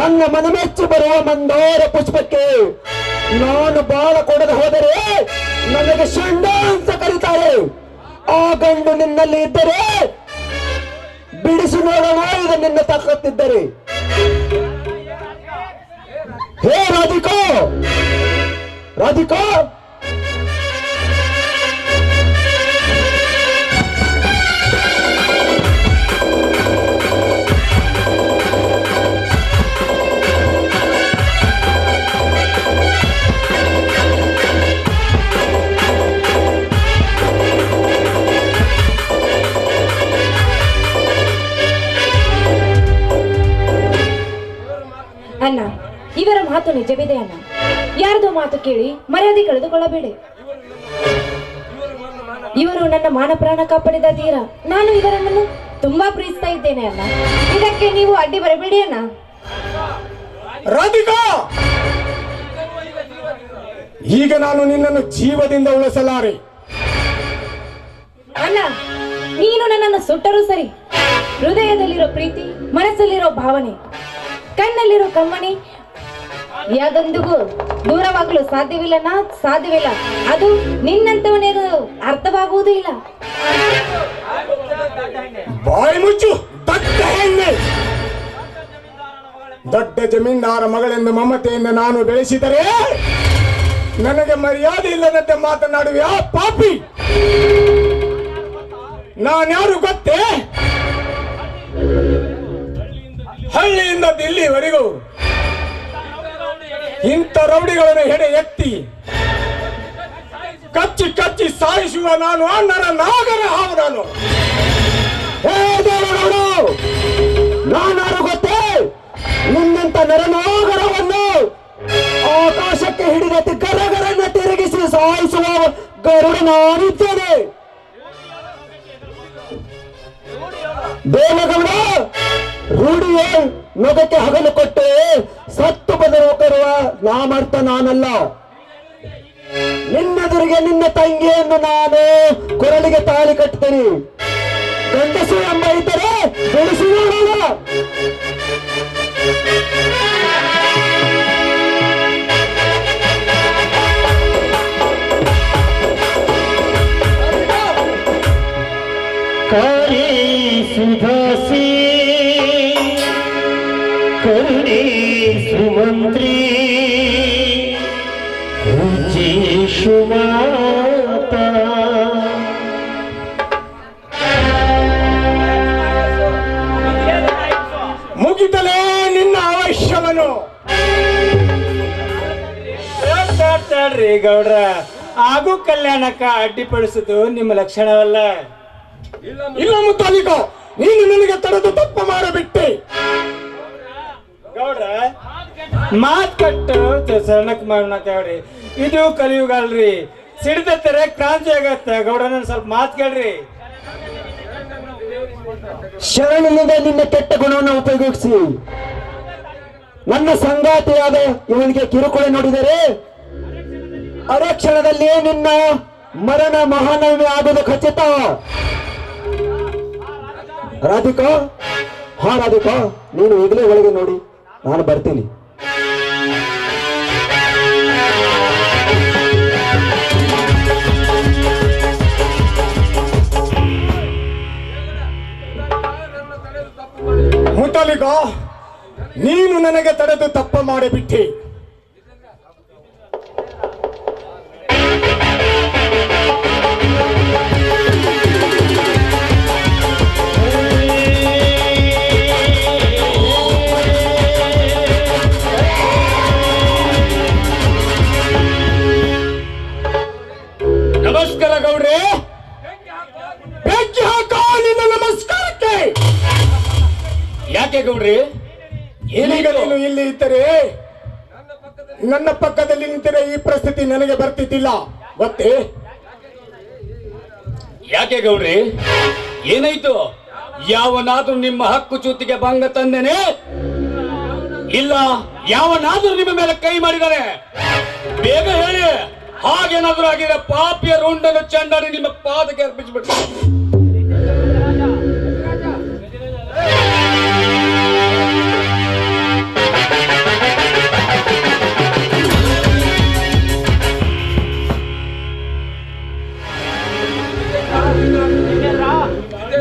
ನನ್ನ ಮನಮೆಚ್ಚಿ ಬರುವ ಮಂದಾರ ಪುಷ್ಪಕ್ಕೆ ನಾನು ಬಾಳ ಕೊಡದೆ ಹೋದರೆ ನನಗೆ ಷಂಡ ಅಂತ ಕರೀತಾರೆ. ಆ ಗಂಡು ನಿನ್ನಲ್ಲಿ ಇದ್ದರೆ ಬಿಡಿಸಿ ನೋಡೋಣ, ಇದು ನಿನ್ನ ತಾಕತ್ತಿದ್ದರೆ. ಹೇ ರಾಧಿಕಾ, ರಾಧಿಕಾ, ಅಣ್ಣ, ಇವರ ಮಾತು ನಿಜವಿದೆ ಅಣ್ಣ. ಯಾರ್ದೋ ಮಾತು ಕೇಳಿ ಮರ್ಯಾದೆ ಕಳೆದುಕೊಳ್ಳಬೇಡಿ. ಇವರು ನನ್ನ ಮಾನ ಪ್ರಾಣ ಕಾಪಾಡಿದ ತೀರ. ನಾನು ಇವರನ್ನು ತುಂಬಾ ಪ್ರೀತಿಸ್ತಾ ಇದ್ದೇನೆ ಅಣ್ಣ. ಇದಕ್ಕೆ ನೀವು ಅಡ್ಡಿ ಬರಬೇಡಿ ಅಣ್ಣ. ರಾಧಿಕಾ, ಈಗ ನಾನು ನಿನ್ನನ್ನು ಜೀವದಿಂದ ಉಳಿಸಲಾರೆ. ಅಣ್ಣ, ನೀನು ನನ್ನನ್ನು ಸುಟ್ಟರೂ ಸರಿ, ಹೃದಯದಲ್ಲಿರೋ ಪ್ರೀತಿ, ಮನಸ್ಸಲ್ಲಿರೋ ಭಾವನೆ, ಕಣ್ಣಲ್ಲಿರೋ ಕಮ್ಮಣಿ ಯಾದೊಂದಿಗೂ ದೂರವಾಗಲು ಸಾಧ್ಯವಿಲ್ಲ. ಅದು ನಿನ್ನಂತವನಿಗೂ ಅರ್ಥವಾಗುವುದೂ ಇಲ್ಲ. ಬಾಯಿ ಮುಚ್ಚು ದೊಡ್ಡ ಹೆಣ್ಣೆ. ದೊಡ್ಡ ಜಮೀನ್ದಾರ ಮಗಳೆಂದು ಮಮತೆಯಿಂದ ನಾನು ಬೆಳೆಸಿದರೆ ನನಗೆ ಮರ್ಯಾದೆ ಇಲ್ಲದಂತೆ ಮಾತನಾಡುವೆ ಆ ಪಾಪಿ. ನಾನ್ಯಾರು ಗೊತ್ತೇ? ಹಳ್ಳಿಯಿಂದ ದಿಲ್ಲಿವರೆಗೂ ಇಂಥ ರೌಡಿಗಳನ್ನು ಹೆಡೆ ಎತ್ತಿ ಕಚ್ಚಿ ಕಚ್ಚಿ ಸಾಯಿಸುವ ನಾನು ನಾಗರ ಹಾವು ನಾನು. ನಾನಾರು ಗೊತ್ತೇ? ನಿನ್ನಂತ ನರನಾಗರವನ್ನು ಆಕಾಶಕ್ಕೆ ಹಿಡಿದೆತ್ತಿ ಗರಗರನ್ನ ತಿರುಗಿಸಿ ಸಾಯಿಸುವ ಗರುಡ ನಾನಿದ್ದೇನೆ. ದೇವಗೌಡ, ರೂಢಿಯೇ ನೊಗಕ್ಕೆ ಹಗಲು ಕೊಟ್ಟು ಸತ್ತು ಬರುವ ನಾಮರ್ಥ ನಾನಲ್ಲ. ನಿನ್ನೆದುರಿಗೆ ನಿನ್ನ ತಂಗಿಯನ್ನು ನಾನು ಕೊರಳಿಗೆ ತಾಳಿ ಕಟ್ಟುತ್ತೇನೆ. ಗಂಡಸು ಎಂಬ ಇದ್ದರೆ ಬೆಳೆಸಿ ನೋಡೋಣ. ಕಾಳಿ ಸುಧಾಸಿ ಕರುಣೆ ಸುಮಂತ್ರಿ ಶುಮಾತ ಮುಗಿತಲೇ ನಿನ್ನ ಅವಶ್ಯವನ್ನು. ಮಾತಾಡ್ರಿ ಗೌಡ್ರ, ಆಗು ಕಲ್ಯಾಣಕ್ಕ ಅಡ್ಡಿಪಡಿಸುದು ನಿಮ್ಮ ಲಕ್ಷಣವಲ್ಲ. ಇಲ್ಲ ಮುತಾಲಿಕ, ನೀನು ನನಗೆ ತಡೆದು ತಪ್ಪು ಮಾಡಬಿಟ್ಟೆ. ಗೌಡ್ರ, ಮಾತ್ ಕಟ್ಟು ಸಣ್ಣಕ್ ಮಾಡ್ರಿ. ಇದು ಕಲಿಯುಗ ಅಲ್ರಿ, ಸಿಡಿದ ತೆರೆ ಕ್ರಾಂತಿ ಆಗತ್ತ. ಗೌಡ್ರ, ನನ್ ಸ್ವಲ್ಪ ಮಾತ್ ಕೇಳ್ರಿ. ಶರಣನಿಂದ ನಿನ್ನ ಕೆಟ್ಟ ಗುಣವನ್ನು ಉಪಯೋಗಿಸಿ ನನ್ನ ಸಂಗಾತಿಯಾದ ಇವನಿಗೆ ಕಿರುಕುಳ ನೋಡಿದರೆ ಅರೆ ಕ್ಷಣದಲ್ಲಿ ನಿನ್ನ ಮರಣ ಮಹಾನವಮಿ ಆಗುವುದು ಖಚಿತ. ರಾಧಿಕಾ, ಹಾ ರಾಧಿಕಾ, ನೀನು ಈಗಲೇ ಒಳಗೆ ನೋಡಿ, ನಾನು ಬರ್ತೀನಿ. ಮುತಾಲಿಕ, ನೀನು ನನಗೆ ತಡೆದು ತಪ್ಪು ಮಾಡಿಬಿಟ್ಟೆ. ನನ್ನ ಪಕ್ಕದಲ್ಲಿ ನಿಂತಿರೋ ಈ ಪರಿಸ್ಥಿತಿ ನನಗೆ ಬರ್ತಿದ್ದಿಲ್ಲ ಗೊತ್ತೇ? ಯಾಕೆ ಗೌಡ್ರಿ, ಏನಾಯ್ತು? ಯಾವನಾದ್ರೂ ನಿಮ್ಮ ಹಕ್ಕು ಚ್ಯುತಿಗೆ ಭಂಗ ತಂದೇನೆ? ಇಲ್ಲ ಯಾವನಾದ್ರೂ ನಿಮ್ಮ ಮೇಲೆ ಕೈ ಮಾಡಿದಾರೆ? ಬೇಗ ಹೇಳಿ. ಹಾಗೇನಾದ್ರೂ ಆಗಿದೆ ಪಾಪಿಯ ರುಂಡನ ಚಂಡಾಡಿ ನಿಮ್ಮ ಪಾದಕ್ಕೆ ಅರ್ಪಿಸ್ಬಿಟ್ಟು.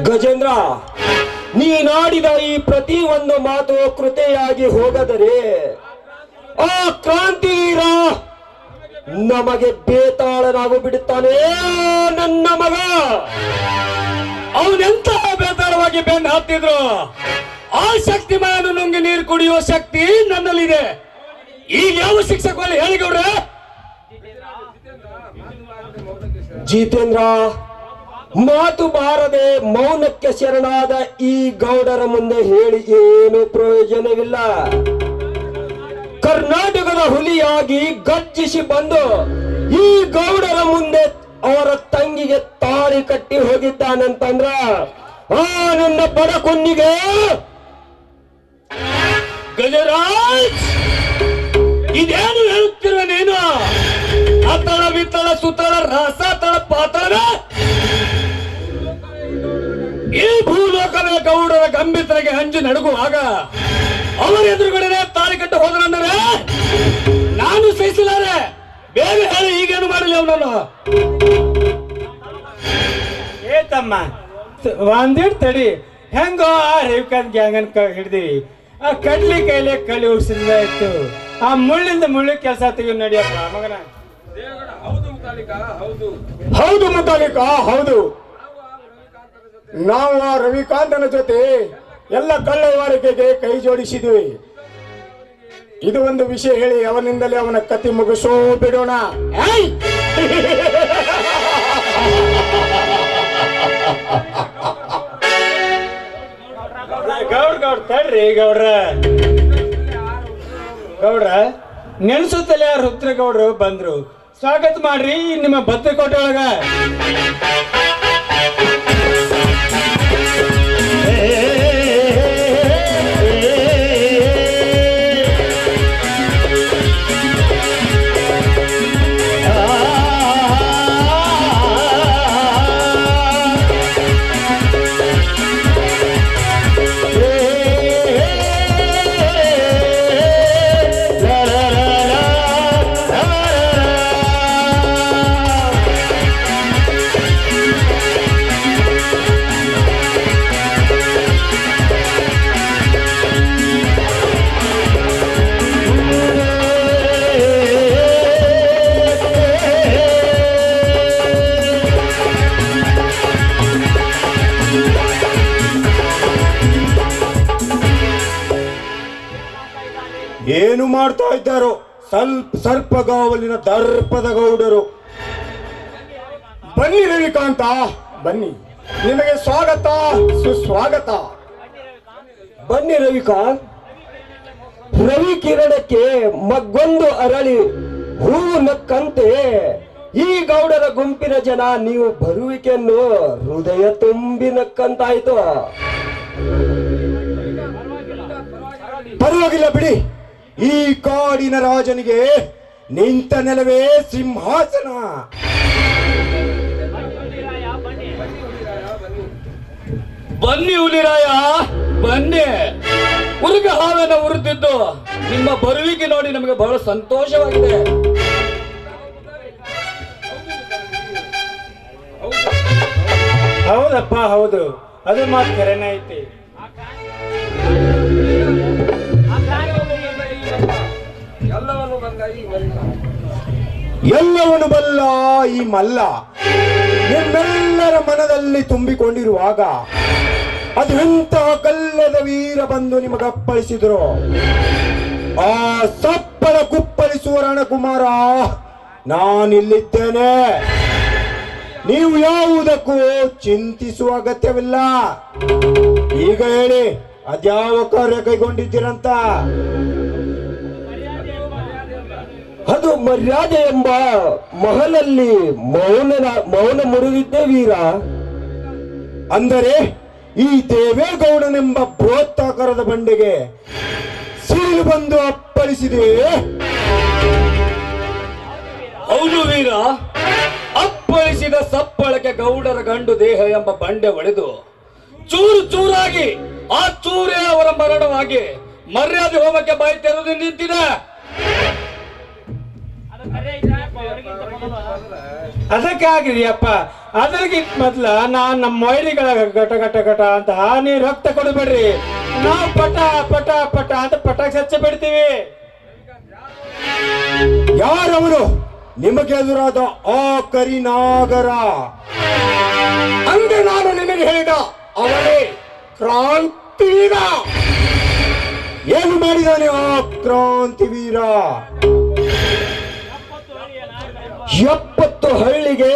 ಗಜೇಂದ್ರ, ನೀನಾಡಿದ ಈ ಪ್ರತಿ ಒಂದು ಮಾತು ಕೃತೆಯಾಗಿ ಹೋಗದರೆ ಆ ಕ್ರಾಂತಿವೀರ ನಮಗೆ ಬೇತಾಳನಾಗು ಬಿಡುತ್ತಾನೆ. ನನ್ನ ಮಗ ಅವನೆಂತ ಬೇತಾಳವಾಗಿ ಬೆನ್ನು ಹತ್ತಿದ್ರು ಆ ಶಕ್ತಿ ಮಯನ್ನು ನುಂಗಿ ನೀರು ಕುಡಿಯುವ ಶಕ್ತಿ ನನ್ನಲ್ಲಿದೆ. ಈಗ ಯಾವ ಶಿಕ್ಷಕರಲ್ಲಿ ಹೇಳಿಗೌಡ್ರೆ? ಜಿತೇಂದ್ರ, ಮಾತು ಬಾರದೆ ಮೌನಕ್ಕೆ ಶರಣಾದ ಈ ಗೌಡರ ಮುಂದೆ ಹೇಳಿ ಏನು ಪ್ರಯೋಜನವಿಲ್ಲ. ಕರ್ನಾಟಕದ ಹುಲಿಯಾಗಿ ಗರ್ಜಿಸಿ ಬಂದು ಈ ಗೌಡರ ಮುಂದೆ ಅವರ ತಂಗಿಗೆ ತಾಳಿ ಕಟ್ಟಿ ಹೋಗಿದ್ದಾನಂತಂದ್ರ ಆ ನನ್ನ ಬಡ ಕುನ್ನಿಗೆ ಗಜರಾಜ್, ಇದೇನು ಹೇಳುತ್ತಿರುವ ನೀನು? ಅತಳ ವಿತಳ ಸುತಳ ರಸ ತಳ ಪಾತಳ ಈ ಭೂಲೋಕದ ಗೌಡರ ಗಂಭೀರತೆಗೆ ಹಂಚಿ ನಡುಗುವಾಗ ಅವರ ಎದುರುಗಡೆ ತಾಳಿ ಕಟ್ಟು ಹೋದನಂದರೆ ನಾನು ಸಹಿಸಲಾರೆ. ಬೇಗ ಹೇಳಿ, ಈಗೇನು ಮಾಡಲಿ ಅವನನ್ನು? ಏ ತಮ್ಮ, ಒಂದಿಡ್ ತಡಿ. ಹೆಂಗೋ ಆ ರೇವಿಕಾಂತ್ ಗ್ಯಾಂಗನ್ ಹಿಡ್ದಿವಿ. ಆ ಕಡ್ಲಿ ಕೈಲೆ ಕಳಿ ಉಸಿರಿಲ್ಲ ಇತ್ತು. ಆ ಮುಳ್ಳಿಂದ ಮುಳ್ಳಿ ಕೆಲಸ ತೆಗಿ ನಡಿಯಪ್ಪ ಮಗನ. ಹೌದು ಮುತಾಲಿಕ, ಹೌದು. ನಾವು ಆ ರವಿಕಾಂತನ ಜೊತೆ ಎಲ್ಲ ಕಳ್ಳವಾರಿಕೆಗೆ ಕೈ ಜೋಡಿಸಿದ್ವಿ. ಇದು ಒಂದು ವಿಷಯ ಹೇಳಿ ಅವನಿಂದಲೇ ಅವನ ಕತಿ ಮುಗಿಸೋ ಬಿಡೋಣ. ಗೌಡ್ರ ತಡ್ರಿ ಗೌಡ್ರ. ನೆನ್ಸುತ್ತಲೇ ಆ ರುದ್ರಗೌಡ್ರು ಬಂದ್ರು. ಸ್ವಾಗತ ಮಾಡ್ರಿ ನಿಮ್ಮ ಭದ್ರಕೋಟೆ ಒಳಗ. ಏನು ಮಾಡ್ತಾ ಇದ್ದಾರೋ ಸರ್ಪಗಾವಲಿನ ದರ್ಪದ ಗೌಡರು. ಬನ್ನಿ ರವಿಕಾಂತ, ಬನ್ನಿ. ನಿಮಗೆ ಸ್ವಾಗತ, ಸುಸ್ವಾಗತ. ಬನ್ನಿ ರವಿಕಾಂತ್. ರವಿ ಕಿರಣಕ್ಕೆ ಮಗ್ಗೊಂದು ಅರಳಿ ಹೂವು ನಕ್ಕಂತೆ ಈ ಗೌಡರ ಗುಂಪಿನ ಜನ ನೀವು ಬರುವಿಕೆಯನ್ನು ಹೃದಯ ತುಂಬಿ ನಕ್ಕಂತಾಯ್ತು. ಪರವಾಗಿಲ್ಲ ಬಿಡಿ. ಈ ಕಾಡಿನ ರಾಜನಿಗೆ ನಿಂತ ನೆಲವೇ ಸಿಂಹಾಸನ. ಬನ್ನಿ ಹುಲಿರಾಯ, ಬನ್ನಿ. ಉರುಗ ಹಾವೇನ ಉರಿದಿದ್ದು ನಿಮ್ಮ ಬರುವಿಕೆ ನೋಡಿ ನಮಗೆ ಬಹಳ ಸಂತೋಷವಾಗಿದೆ. ಹೌದಪ್ಪ, ಹೌದು. ಅದು ಮಾತು ಕರೆನೇ ಐತಿ. ಎಲ್ಲವನು ಬಲ್ಲ ಈ ಮಲ್ಲ ನಿಮ್ಮೆಲ್ಲರ ಮನದಲ್ಲಿ ತುಂಬಿಕೊಂಡಿರುವಾಗ ಅದು ಎಂತಹ ಕಲ್ಲದ ವೀರ ಬಂದು ನಿಮಗಪ್ಪಳಿಸಿದ್ರು. ಆ ಸಪ್ಪಳ ಕುಪ್ಪಳಿಸುವ ರಣಕುಮಾರ ನಾನಿಲ್ಲಿದ್ದೇನೆ. ನೀವು ಯಾವುದಕ್ಕೂ ಚಿಂತಿಸುವ ಅಗತ್ಯವಿಲ್ಲ. ಈಗ ಹೇಳಿ, ಅದ್ಯಾವ ಕಾರ್ಯ ಕೈಗೊಂಡಿದ್ದೀರಂತ? ಅದು ಮರ್ಯಾದೆ ಎಂಬ ಮಹಲಲ್ಲಿ ಮೌನ ಮುರಿದಿದ್ದೆ ವೀರ. ಅಂದರೆ ಈ ದೇವೇಗೌಡನೆಂಬ ಬೃಹತ್ತಾಕಾರದ ಬಂಡೆಗೆ ಸಿಡಿಲು ಬಂದು ಅಪ್ಪಳಿಸಿದೆ. ಹೌದು ವೀರ, ಅಪ್ಪಳಿಸಿದ ಸಪ್ಪಳಕ್ಕೆ ಗೌಡರ ಗಂಡು ದೇಹ ಎಂಬ ಬಂಡೆ ಒಡೆದು ಚೂರು ಚೂರಾಗಿ ಆ ಚೂರೇ ಅವರ ಮರಣವಾಗಿ ಮರ್ಯಾದೆ ಹೋಮಕ್ಕೆ ಬಾಯಿ ತೆರೆದು ನಿಂತಿದೆ. ಅದಕ್ಕಾಗಿರಿಯಪ್ಪ, ಅದ್ರಗಿಂತ ಮೊದ್ಲ ನಮ್ಮ ಮೈಲಿಗಳ ಘಟ ಘಟ ಘಟ ಅಂತ ನೀವು ರಕ್ತ ಕೊಡಬೇಡ್ರಿ. ನಾವು ಪಟ ಪಟ ಪಟ ಅಂತ ಪಟಾಕಿ ಹಚ್ಚಿ ಬಿಡ್ತೀವಿ. ಯಾರವನು ನಿಮಗೆ ಎದುರಾದ ಆ ಕರಿನಾಗರ? ಅಂದೆ ನಾನು ನಿಮಗೆ ಹೇಳಿದ ಅವನೇ ಕ್ರಾಂತಿವೀರ. ಏನು ಮಾಡಿದಾನೆ ಆ ಕ್ರಾಂತಿವೀರ? 70 ಹಳ್ಳಿಗೆ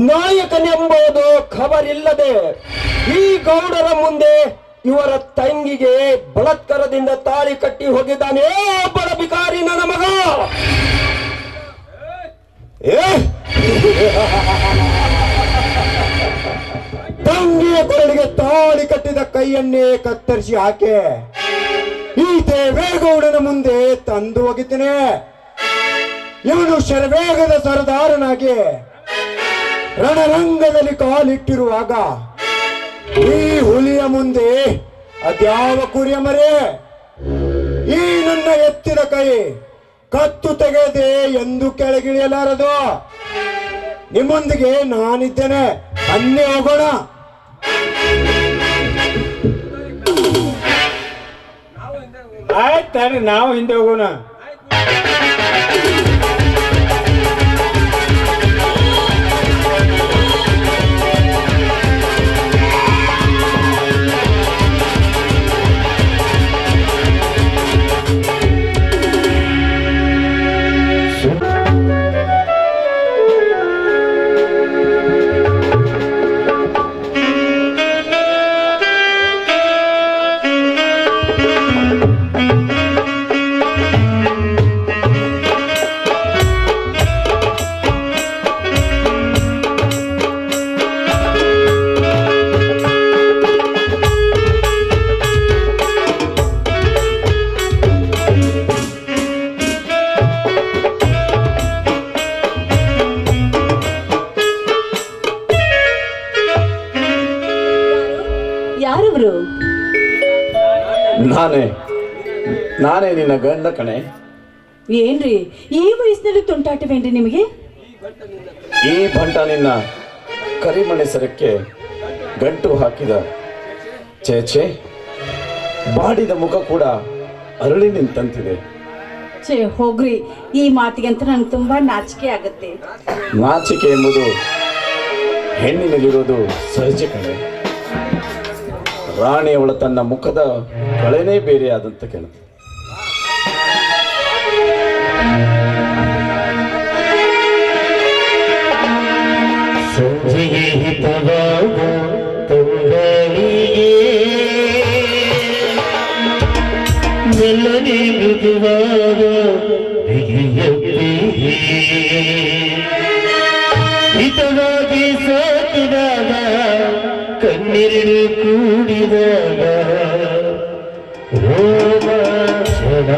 ನಾಯಕನೆಂಬುದು ಖಬರಿಲ್ಲದೆ ಈ ಗೌಡರ ಮುಂದೆ ಇವರ ತಂಗಿಗೆ ಬಲಾತ್ಕಾರದಿಂದ ತಾಳಿ ಕಟ್ಟಿ ಹೋಗಿದ್ದಾನೆ ಬಡ ಬಿಕಾರಿ ನನ್ನ ಮಗ. ತಂಗಿಯ ಕೊರಳಿಗೆ ತಾಳಿ ಕಟ್ಟಿದ ಕೈಯನ್ನೇ ಕತ್ತರಿಸಿ ಹಾಕೆ ಈ ದೇವೇಗೌಡನ ಮುಂದೆ ತಂದು ಹೋಗಿದ್ದೇನೆ. ಇವನು ಶರವೇಗದ ಸರದಾರನಾಗಿ ರಣರಂಗದಲ್ಲಿ ಕಾಲಿಟ್ಟಿರುವಾಗ ಈ ಹುಲಿಯ ಮುಂದೆ ಅದ್ಯಾವ ಕುರಿಯ ಮರೆ? ಈ ನನ್ನ ಎತ್ತಿದ ಕೈ ಕತ್ತು ತೆಗೆದೆ ಎಂದು ಕೆಳಗಿಳಿಯಲಾರದು. ನಿಮ್ಮೊಂದಿಗೆ ನಾನಿದ್ದೇನೆ, ಅನ್ನೇ ಹೋಗೋಣ. ಆಯ್ತು, ನಾವು ಹಿಂದೆ ಹೋಗೋಣ. ಯಾರವರು? ನಾನೇ ನಿನ್ನ ಗಂಡ ಕಣೆ. ಏನ್ರಿ ಈ ವಯಸ್ಸಿನಲ್ಲಿ ತುಂಟಾಟವೇನ್ರಿ ನಿಮಗೆ? ಈ ಬಂಟ ನಿನ್ನ ಕರಿಮಣಿ ಸರಕ್ಕೆ ಗಂಟು ಹಾಕಿದ. ಚೇಚೆ, ಬಾಡಿದ ಮುಖ ಕೂಡ ಅರಳಿ ನಿಂತಂತಿದೆ. ಛೇ ಹೋಗ್ರಿ, ಈ ಮಾತಿಗಂತ ನಂಗೆ ತುಂಬಾ ನಾಚಿಕೆ ಆಗತ್ತೆ. ನಾಚಿಕೆ ಎಂಬುದು ಹೆಣ್ಣಿನಲ್ಲಿರೋದು ಸಹಜ ಕಣೆ. ರಾಣಿಯವಳ ತನ್ನ ಮುಖದ ಕಳೆನೇ ಬೇರೆ ಆದಂತ ಕೇಳುತ್ತೆ. ಸಂಜೆಗೆ ಹಿತವಾದ ತಂಗಾಳಿಗೆ ಮೆಲ್ಲನೆ ಮೃದುವಾದ ಬಿಗಿಯಪ್ಪಿ ಹಿತವಾಗಿ ಸಾಕಿದಾಗ ಕಣ್ಣೀರು ಕೂಡಿದಾಗ ರೋಮಾಂಚನ.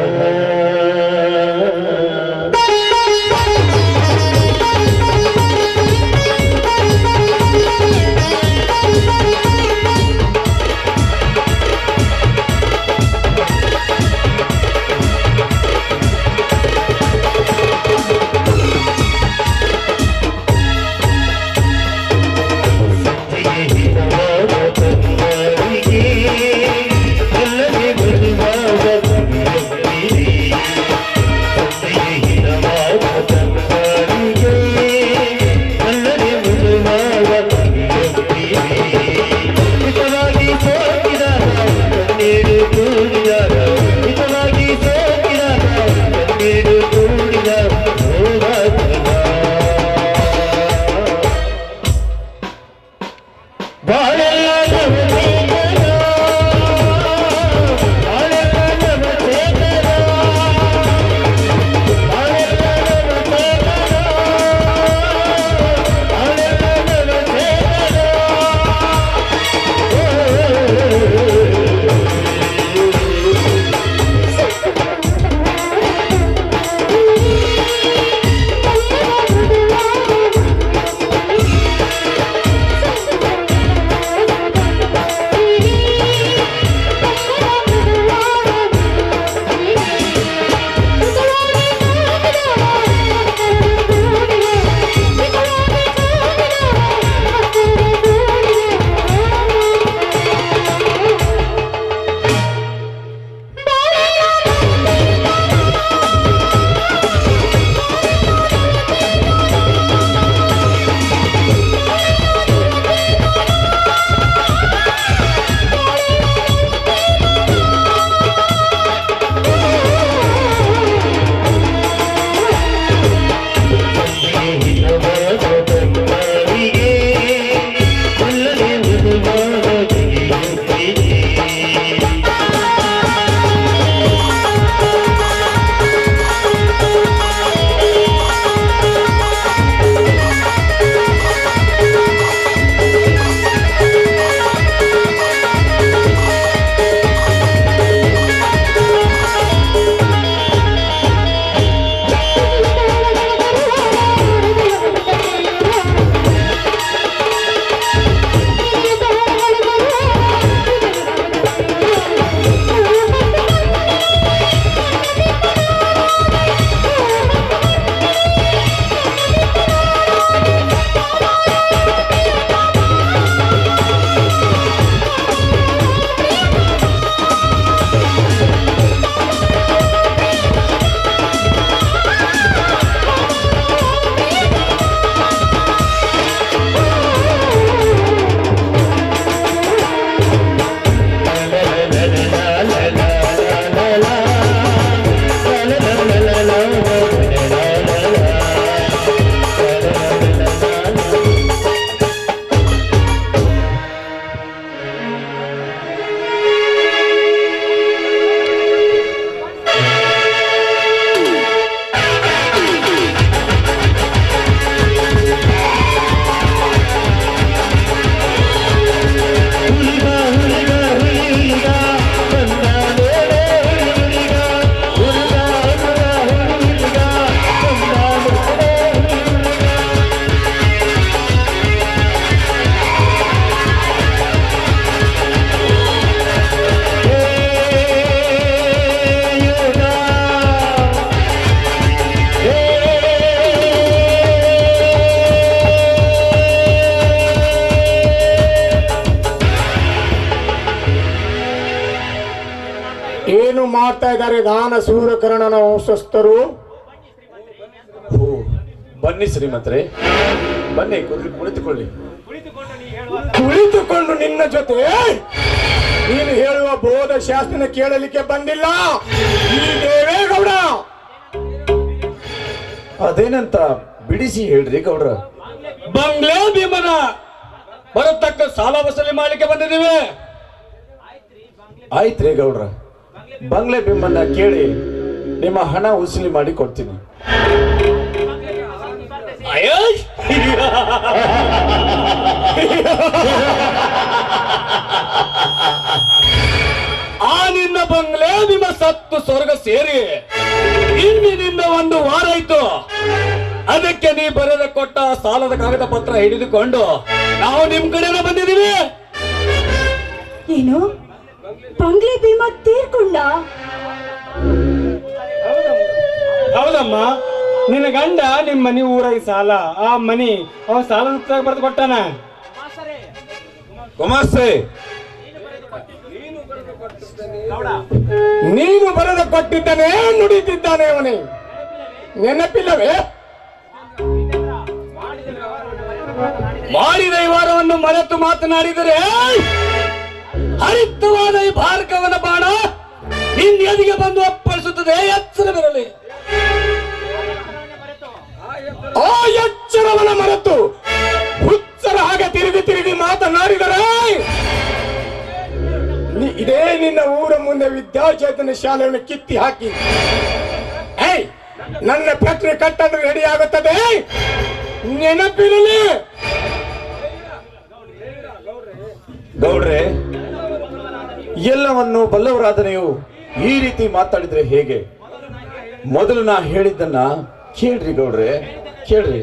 ಎಲ್ಲವೇ ಬರುವಾಗ ಮಾಡ್ತಾ ಇದ್ದಾರೆ ದಾನ ಸೂರ್ಯಕರ್ಣನ ವಂಶಸ್ಥರು. ಓ ಬನ್ನಿ ಶ್ರೀಮಂತರೇ, ಬನ್ನಿ ಕುಳಿತುಕೊಳ್ಳಿ. ಕುಳಿತುಕೊಂಡು ನಿನ್ನ ಜೊತೆ ನೀನು ಹೇಳುವ ಬೋಧ ಶಾಸ್ತ್ರನ ಕೇಳಲಿಕ್ಕೆ ಬಂದಿಲ್ಲ ಈ ದೇವೇಗೌಡ. ಅದೇನಂತ ಬಿಡಿಸಿ ಹೇಳ್ರಿ ಗೌಡ್ರ. ಬಂಗ್ಲೆ ಭೀಮನ ಬರತಕ್ಕ ಸಾಲ ವಸೂಲಿ ಮಾಡ್ಲಿಕ್ಕೆ ಬಂದಿದ್ದೀವಿ. ಆಯ್ತ್ರಿ ಗೌಡ್ರ, ಬಂಗ್ಲೆ ಬಿಮ್ಮನ್ನ ಕೇಳಿ ನಿಮ್ಮ ಹಣ ವಸೂಲಿ ಮಾಡಿ ಕೊಡ್ತೀನಿ. ಆ ನಿನ್ನ ಬಂಗ್ಲೆ ನಿಮ್ಮ ಸತ್ತು ಸ್ವರ್ಗ ಸೇರಿ ಇಂದಿನಿಂದ 1 ವಾರ ಆಯ್ತು. ಅದಕ್ಕೆ ನೀ ಬರೆದ ಕೊಟ್ಟ ಸಾಲದ ಕಾಗದ ಪತ್ರ ಹಿಡಿದುಕೊಂಡು ನಾವು ನಿಮ್ ಕಡೆನ ಬಂದಿದ್ದೀವಿ. ಏನು ಬಂಗ್ಲೆ ಭೀಮ ತೀರ್ಕೊಂಡ? ಹೌದಮ್ಮ, ನಿನ್ನ ಗಂಡ ನಿಮ್ ಮನಿ ಊರಾಗಿ ಸಾಲ, ಆ ಮನಿ ಅವನ್ ಸಾಲದ ಪುಸ್ತಕ ಬರೆದು ಕೊಟ್ಟಾನ. ಕುಮಾರ್ಸೆ, ನೀನು ಬರೆದ ಕೊಟ್ಟಿದ್ದಾನೆ ನುಡಿತಿದ್ದಾನೆ ಅವನೇ, ನೆನಪಿಲ್ಲವೇ? ಮಾಡಿದ ವ್ಯವಹಾರವನ್ನು ಮರೆತು ಮಾತನಾಡಿದರೆ ಹರಿತವಾದ ಈ ಭಾರಕವನ ಬಾಣ ನಿನ್ನ ಎದಿಗೆ ಬಂದು ಅಪ್ಪಳಿಸುತ್ತದೆ. ಎಚ್ಚರವಿರಲಿ. ಆ ಎಚ್ಚರವನ ಮರೆತು ಹುಚ್ಚರ ಹಾಗೆ ತಿರುಗಿ ತಿರುಗಿ ಮಾತನಾಡಿದರೆ ಇದೇ ನಿನ್ನ ಊರ ಮುಂದೆ ವಿದ್ಯಾಚೇತನ ಶಾಲೆಯನ್ನು ಕಿತ್ತಿ ಹಾಕಿ ನನ್ನ ಫ್ಯಾಕ್ಟರಿ ಕಟ್ಟಲು ರೆಡಿ ಆಗುತ್ತದೆ, ನೆನಪಿರಲಿ. ಗೌಡ್ರೆ, ಎಲ್ಲವನ್ನು ಬಲ್ಲವರಾದ ನೀವು ಈ ರೀತಿ ಮಾತಾಡಿದ್ರೆ ಹೇಗೆ? ಮೊದಲು ನಾ ಹೇಳಿದ್ದನ್ನ ಕೇಳ್ರಿ ಗೌಡ್ರೆ, ಕೇಳ್ರಿ.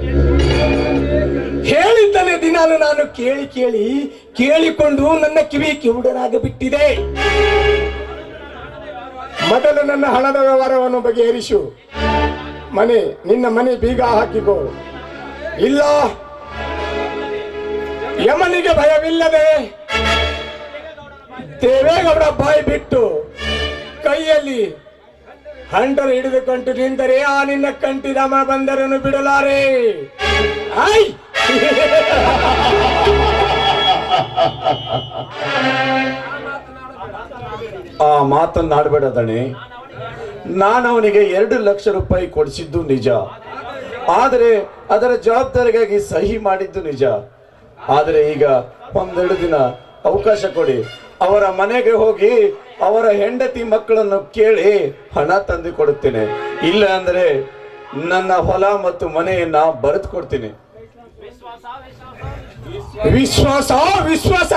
ಹೇಳಿದ್ದನೆ ದಿನಾನು ನಾನು ಕೇಳಿ ಕೇಳಿ ಕೇಳಿಕೊಂಡು ನನ್ನ ಕಿವಿ ಕಿವುಡನಾಗಿ ಬಿಟ್ಟಿದೆ. ಮೊದಲು ನನ್ನ ಹಣದ ವ್ಯವಹಾರವನ್ನು ಬಗೆಹರಿಸು. ನಿನ್ನ ಮನೆ ಬೀಗ ಹಾಕಿಕೋ, ಇಲ್ಲ ಯಮನಿಗೆ ಭಯವಿಲ್ಲದೆ ದೇವೇಗೌಡ ಬಾಯಿ ಬಿಟ್ಟು ಕೈಯಲ್ಲಿ ಹಂಟರ್ ಹಿಡಿದುಕೊಂಡು ನಿಂತರೆ ಆ ನಿನ್ನ ಕಂಠಿರಾಮ ಬಂದರನ್ನು ಬಿಡಲಾರೆ. ಆ ಮಾತನ್ನಾಡಬೇಡ ದಣೆ. ನಾನು ಅವನಿಗೆ 2 ಲಕ್ಷ ರೂಪಾಯಿ ಕೊಡಿಸಿದ್ದು ನಿಜ, ಆದರೆ ಅದರ ಜವಾಬ್ದಾರಿಗಾಗಿ ಸಹಿ ಮಾಡಿದ್ದು ನಿಜ. ಆದರೆ ಈಗ 1-2 ದಿನ ಅವಕಾಶ ಕೊಡಿ, ಅವರ ಮನೆಗೆ ಹೋಗಿ ಅವರ ಹೆಂಡತಿ ಮಕ್ಕಳನ್ನು ಕೇಳಿ ಹಣ ತಂದು ಕೊಡುತ್ತೇನೆ. ಇಲ್ಲ ಅಂದ್ರೆ ನನ್ನ ಹೊಲ ಮತ್ತು ಮನೆಯನ್ನ ಬರೆದು ಕೊಡ್ತೀನಿ. ವಿಶ್ವಾಸ ವಿಶ್ವಾಸ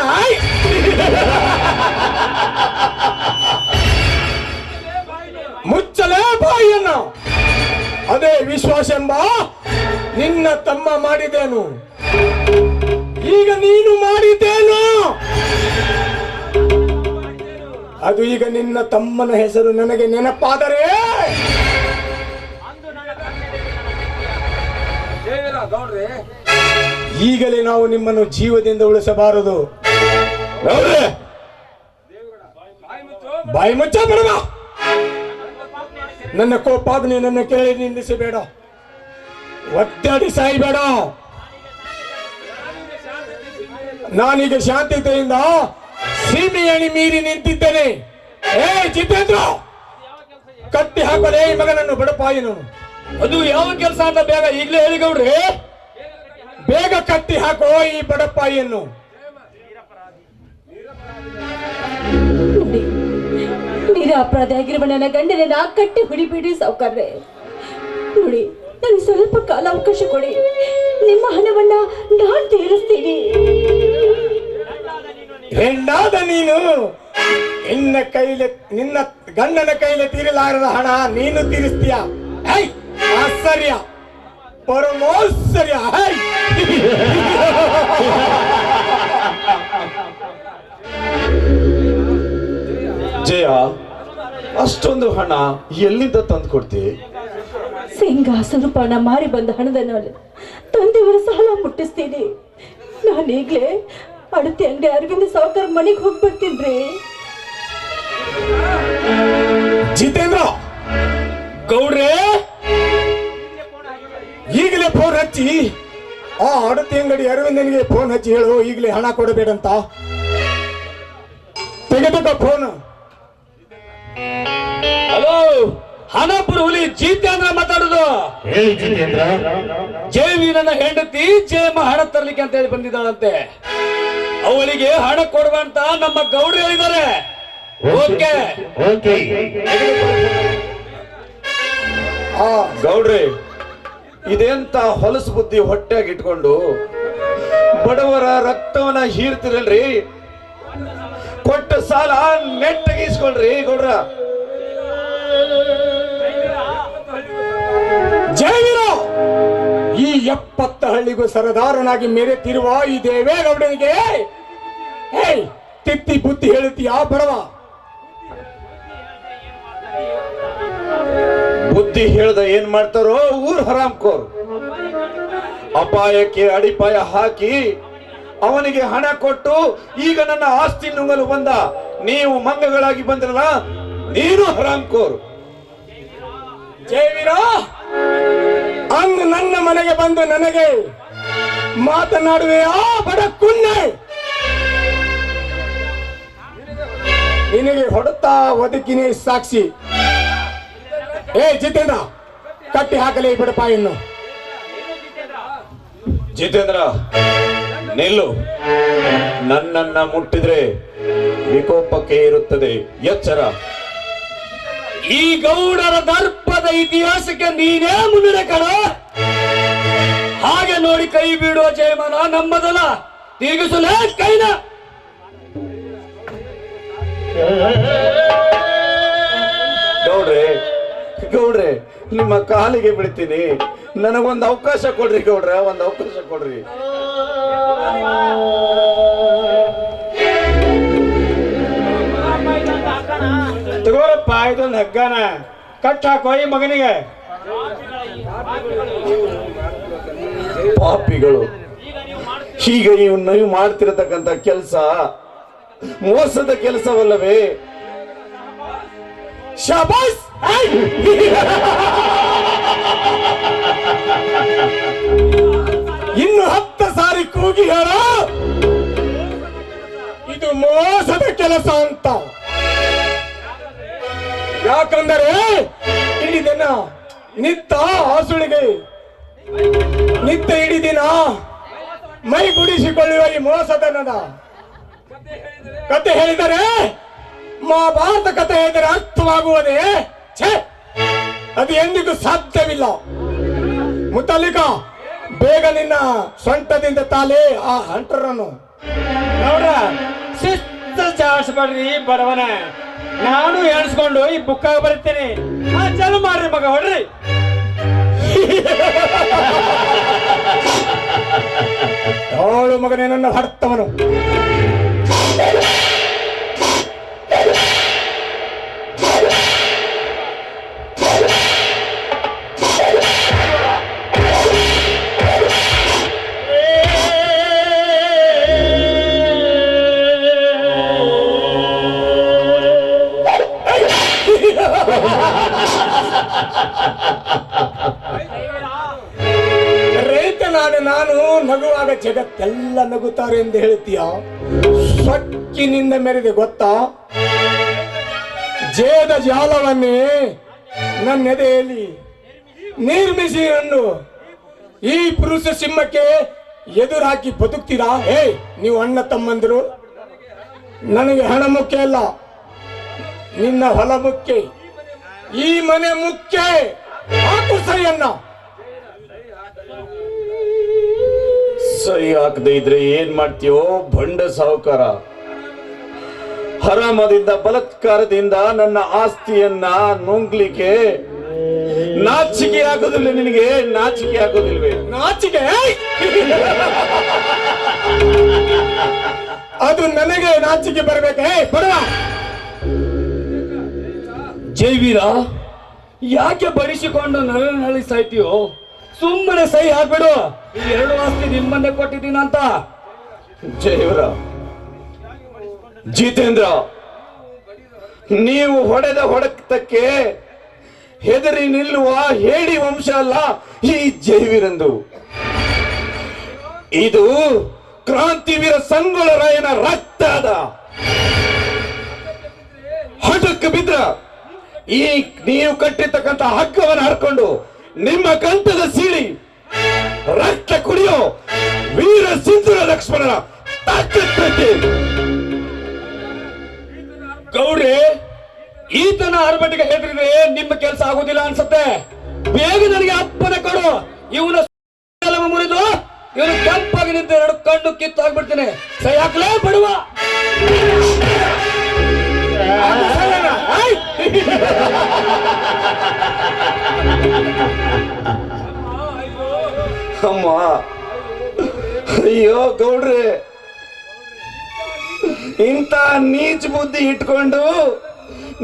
ಮುಚ್ಚಲೇ ಬಾಯಿಯನ್ನು. ಅದೇ ವಿಶ್ವಾಸ ಎಂಬ ನಿನ್ನ ತಮ್ಮ ಮಾಡಿದೇನು, ಈಗ ನೀನು ಮಾಡಿದ್ದೇನು? ಅದು ಈಗ ನಿನ್ನ ತಮ್ಮನ ಹೆಸರು ನನಗೆ ನೆನಪಾದರೆ ಈಗಲೇ ನಾವು ನಿಮ್ಮನ್ನು ಜೀವದಿಂದ ಉಳಿಸಬಾರದು. ಬಾಯಿ ಮುಚ್ಚ ಬರುವ. ನನ್ನ ಕೋಪಾಗ್ನಿ ನನ್ನ ಕೇಳಿ ನಿಂದಿಸಬೇಡ, ಒತ್ತಡಿ ಸಾಯಬೇಡ. ನಾನೀಗ ಶಾಂತತೆಯಿಂದ ಸೀಮೆಯಣಿ ಮೀರಿ ನಿಂತಿದ್ದೇನೆ. ಜಿತೇಂದ್ರ, ಕಟ್ಟಿ ಹಾಕಲೇ ಈ ಮಗನನ್ನು ಬಡಪಾಯಿನು. ಅದು ಯಾವ ಕೆಲಸ ಅಂತ ಬೇಗ ಈಗಲೇ ಹೇಳಿ ಗೌಡ್ರಿ. ಬೇಗ ಕಟ್ಟಿ ಹಾಕೋ ಈ ಬಡಪಾಯಿಯನ್ನು. ನಿರಪರಾಧಿ ಆಗಿರುವ ನನ್ನ ಗಂಡನ ಕಟ್ಟಿ ಹುಡಿಬಿಡಿ ಸಾವುಕಾರ್ರೆ. ನೋಡಿ, ನನಗೆ ಸ್ವಲ್ಪ ಕಾಲ ಅವಕಾಶ ಕೊಡಿ, ನಿಮ್ಮ ಹಣವನ್ನ ನಾನು ತೀರಿಸ್ತೀನಿ. ಹೆಣ್ಣಾದ ನೀನು ನಿನ್ನ ಗಂಡನ ಕೈಲಿ ತೀರಲಾರದ ಹಣ ನೀನು ತೀರಿಸ್ತೀಯ? ಆಶ್ಚರ್ಯ, ಪರಮೋಶ್ಚರ್ಯ. ಜಯ, ಅಷ್ಟೊಂದು ಹಣ ಎಲ್ಲಿಂದ ತಂದು ಕೊಡ್ತಿ? ಸಿಂಹಾಸನ ಮಾರಿ ಬಂದ ಹಣದನ್ನು ತಂದೆಯವರ ಸಾಲ ಮುಟ್ಟಿಸ್ತೀನಿ. ನಾನೀಗ್ಲೇ ಅಡತಿ ಅಂಗಡಿ ಅರವಿಂದ ಸಾವುಕಾರ ಮನೆಗೆ ಹೋಗಿ ಬರ್ತೀನಿ. ಜಿತೇಂದ್ರ, ಗೌಡ್ರೆ, ಈಗಲೇ ಫೋನ್ ಹಚ್ಚಿ ಆ ಅಡತಿ ಅಂಗಡಿ ಅರವಿಂದನಿಗೆ ಫೋನ್ ಹಚ್ಚಿ ಹೇಳು, ಈಗಲೇ ಹಣ ಕೊಡಬೇಡಂತ. ತೆಗೆದುಕ ಫೋನ್. ಹಲೋ, ಹಣಪುರ ಹುಲಿ ಜಿತೇಂದ್ರ ಮಾತಾಡುದು. ಹೇಳಿ ಜಿತೇಂದ್ರ. ಜಯವೀರನ ಹೆಂಡತಿ ಜಯಮ್ಮ ಹಣ ತರ್ಲಿಕ್ಕೆ ಅಂತ ಹೇಳಿ ಬಂದಿದ್ದಾಳಂತೆ. ಅವಳಿಗೆ ಹಣ ಕೊಡುವಂತ ನಮ್ಮ ಗೌಡ್ರು ಹೇಳಿದ್ದಾರೆ. ಓಕೆ, ಗೌಡ್ರೆ, ಇದೆಂತ ಹೊಲಸು ಬುದ್ಧಿ ಹೊಟ್ಟೆಯಾಗಿ ಇಟ್ಕೊಂಡು ಬಡವರ ರಕ್ತವನ್ನ ಹೀರ್ತಿರಲ್ರಿ. ಕೊಟ್ಟ ಸಾಲ ನೆಟ್ಟಗಿಸ್ಕೊಳ್ರಿ ಗೌಡ್ರ. ಜಯವೀರ, ಈ 70 ಹಳ್ಳಿಗೂ ಸರದಾರನಾಗಿ ಮೆರೆತಿರುವ ಈ ದೇವೇಗೌಡನಿಗೆ ತಿತ್ತಿ ಬುದ್ಧಿ ಹೇಳುತ್ತೀಯಾ ಬಡವ? ಬುದ್ಧಿ ಹೇಳ್ದ ಏನ್ ಮಾಡ್ತಾರೋ ಊರ್ ಹರಾಮ್ಕೋರ್. ಅಪಾಯಕ್ಕೆ ಅಡಿಪಾಯ ಹಾಕಿ ಅವನಿಗೆ ಹಣ ಕೊಟ್ಟು ಈಗ ನನ್ನ ಆಸ್ತಿ ನುಂಗಲು ಬಂದ ನೀವು ಮಂಗಗಳಾಗಿ ಬಂದ್ರಲ್ಲ, ನೀನು ಹರಾಮ್ಕೋರ್. ಜಯವೀರ, ಅಂದು ನನ್ನ ಮನೆಗೆ ಬಂದು ನನಗೆ ಮಾತನಾಡುವೆಯಾ ಬಡ ಕುನ್ನೆ? ನಿನಗೆ ಹೊಡೆತಾ ಒದಕಿನೇ ಸಾಕ್ಷಿ. ಜಿತೇಂದ್ರ, ಕಟ್ಟಿ ಹಾಕಲೇ ಬಿಡಪ್ಪ ಇನ್ನು. ಜಿತೇಂದ್ರ, ನಿಲ್ಲು. ನನ್ನನ್ನ ಮುಟ್ಟಿದ್ರೆ ವಿಕೋಪಕ್ಕೆ ಇರುತ್ತದೆ, ಎಚ್ಚರ. ಈ ಗೌಡರ ದರ್ಪದ ಇತಿಹಾಸಕ್ಕೆ ನೀನೇ ಮುಂದಿನ ಕಣ. ಹಾಗೆ ನೋಡಿ ಕೈ ಬಿಡುವ ಜಯಮನ ನಮ್ಮದಲ್ಲ. ತಿರುಗಿಸಲೇ ಕೈನ. ಗೌಡ್ರೆ, ಗೌಡ್ರೆ, ನಿಮ್ಮ ಕಾಲಿಗೆ ಬೀಳ್ತೀನಿ. ನನಗೊಂದು ಅವಕಾಶ ಕೊಡ್ರಿ ಗೌಡ್ರೆ, ಒಂದು ಅವಕಾಶ ಕೊಡ್ರಿ. ತಗೋರಪ್ಪ, ಇದೊಂದು ಹಗ್ಗನ ಕಟ್ ಹಾಕೋ ಈ ಮಗನಿಗೆ. ಪಾಪಿಗಳು, ಈಗ ನೀವು ಮಾಡ್ತಿರತಕ್ಕಂತ ಕೆಲಸ ಮೋಸದ ಕೆಲಸವಲ್ಲವೇ? ಶಾಬಾಸ್. ಇನ್ನು 10 ಸಾರಿ ಕೂಗಿ ಹೇಳ, ಇದು ಮೋಸದ ಕೆಲಸ ಅಂತ. ಯಾಕಂದರೆ ಇಡೀ ದಿನ ನಿತ್ತ ಹಾಸುಳಿಗೆ ನಿತ್ಯ ಇಡೀ ದಿನ ಮೈ ಗುಡಿಸಿಕೊಳ್ಳುವ ಈ ಮೋಸದನದ ಕತೆ ಹೇಳಿದರೆ, ಮಹಾಭಾರತ ಕತೆ ಹೇಳಿದರೆ ಅರ್ಥವಾಗುವುದೇ? ಛೇ, ಅದು ಎಂದಿಗೂ ಸಾಧ್ಯವಿಲ್ಲ. ಮುತ್ತಲಿಕ, ಬೇಗ ನಿನ್ನ ಸೊಂಟದಿಂದ ತಾಲೆ ಆ ಹಂಟರನ್ನು. ನೋಡ್ರ, ಶಿಸ್ತು ಜಾಡಿಸ್ಬೇಡ್ರಿ ಬಡವನ. ನಾನು ಎಣಿಸ್ಕೊಂಡು ಈ ಬುಕ್ಕಾಗ ಬರ್ತೇನೆ. ಚಾಲು ಮಾಡ್ರಿ ಮಗ, ಹೊಡ್ರಿ. ಅವಳು ಮಗನೇ ನನ್ನ ಹರ್ತವನು. ರೈತನಾದ ನಾನು ನಗುವಾಗ ಜಗತ್ತೆಲ್ಲ ನಗುತ್ತಾರೆ ಎಂದು ಹೇಳ್ತೀಯ. ಸೊಕ್ಕಿನಿಂದ ಮೆರೆದೆ ಗೊತ್ತಾ? ಜೇದ ಜಾಲವನ್ನೇ ನನ್ನ ಎದೆಯಲ್ಲಿ ನಿರ್ಮಿಸಿ ಅನ್ನು ಈ ಪುರುಷ ಸಿಂಹಕ್ಕೆ ಎದುರು ಹಾಕಿ ಬದುಕ್ತೀರಾ? ನೀವು ಅಣ್ಣ ತಮ್ಮಂದರು. ನನಗೆ ಹಣ ಮುಖ್ಯ ಅಲ್ಲ, ನಿನ್ನ ಹೊಲ ಮುಖ್ಯ, ಈ ಮನೆ ಮುಖ್ಯ. ಹಾಕು ಸೈಯನ್ನ. ಸಹಿ ಹಾಕದೇ ಇದ್ರೆ ಏನ್ ಮಾಡ್ತೀಯೋ ಭಂಡ ಸಾಹುಕಾರ? ಹರಾಮದಿಂದ ಬಲಾತ್ಕಾರದಿಂದ ನನ್ನ ಆಸ್ತಿಯನ್ನ ನುಂಗ್ಲಿಕ್ಕೆ ನಾಚಿಕೆ ಆಗೋದಿಲ್ಲ ನಿನಗೆ? ನಾಚಿಕೆ ಆಗೋದಿಲ್ವೇ? ನಾಚಿಕೆ ಅದು ನನಗೆ ನಾಚಿಕೆ ಬರಬೇಕೆ? ಬರುವ ಜೈವೀರ, ಯಾಕೆ ಬಡಿಸಿಕೊಂಡು ನಳಿ ಸಾಯ್ತೀಯೋ? ಸುಮ್ಮನೆ ಸಹಿ ಹಾಕ್ಬಿಡು. ಈ 2 ಆಸ್ತಿ ನಿಮ್ಮನ್ನೇ ಕೊಟ್ಟಿದ್ದೀನಂತ. ಜಯವರ, ಜಿತೇಂದ್ರ, ನೀವು ಹೊಡೆದ ಹೊಡೆತಕ್ಕೆ ಹೆದರಿ ನಿಲ್ಲುವ ಹೇಡಿ ವಂಶ ಅಲ್ಲ ಈ ಜೈವೀರಂದು. ಇದು ಕ್ರಾಂತಿವೀರ ಸಂಗೊಳ್ಳ ರಾಯನ ರಕ್ತ ಅದ. ಹಠಕ್ಕೆ ಬಿದ್ರ ಈ ನೀವು ಕಟ್ಟಿರ್ತಕ್ಕಂಥ ಹಗ್ಗವನ್ನು ಹರ್ಕೊಂಡು ನಿಮ್ಮ ಕಂಠದ ಸೀಳಿ ರಕ್ತ ಕುಡಿಯೋ ವೀರ ಸಿಂಧೂರ ಲಕ್ಷ್ಮಣನ ತಾಕತ್ತೈತಿ. ಗೌಡ್ರೆ, ಈತನ ಅರಬಟ್ಟಿಗೆ ಹೆದರಿದ್ರೆ ನಿಮ್ಮ ಕೆಲಸ ಆಗುದಿಲ್ಲ ಅನ್ಸುತ್ತೆ. ಬೇಗ ನನಗೆ ಅಪ್ಪನ ಕೊಡು. ಇವನ ಮುರಿದು ಇವನು ಕೆಂಪಾಗಿ ನಿಂತು 2 ಕಣ್ಣು ಕಿತ್ತು ಆಗ್ಬಿಡ್ತೇನೆ. ಸೈ ಹಾಕ್ಲೇ ಬಡುವ. ಅಮ್ಮ, ಅಯ್ಯೋ ಗೌಡ್ರೆ, ಇಂಥ ನೀಚ ಬುದ್ಧಿ ಇಟ್ಕೊಂಡು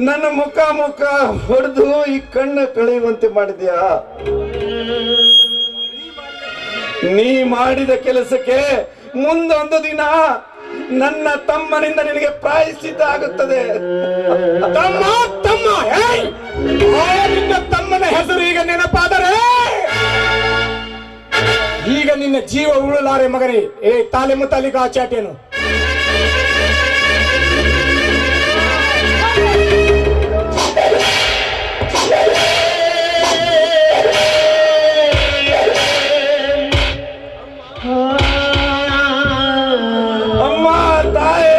ನನ್ನ ಮುಖ ಹೊಡೆದು ಈ ಕಣ್ಣು ಕಳೆಯುವಂತೆ ಮಾಡಿದ್ಯಾ? ನೀ ಮಾಡಿದ ಕೆಲಸಕ್ಕೆ ಮುಂದೊಂದು ದಿನ ನನ್ನ ತಮ್ಮನಿಂದ ನಿನಗೆ ಪ್ರಾಯಶ್ಚಿತ್ತ ಆಗುತ್ತದೆ. ತಮ್ಮ ನಿನ್ನ ತಮ್ಮನ ಹೆಸರು ಈಗ ನೆನಪಾದರೆ ಈಗ ನಿನ್ನ ಜೀವ ಉಳಲಾರೆ ಮಗನೇ. ತಾಲೆ ಮುತಾಲಿಕ ಆಚಾಟೇನು? ಅಮ್ಮ ತಾಯಿ,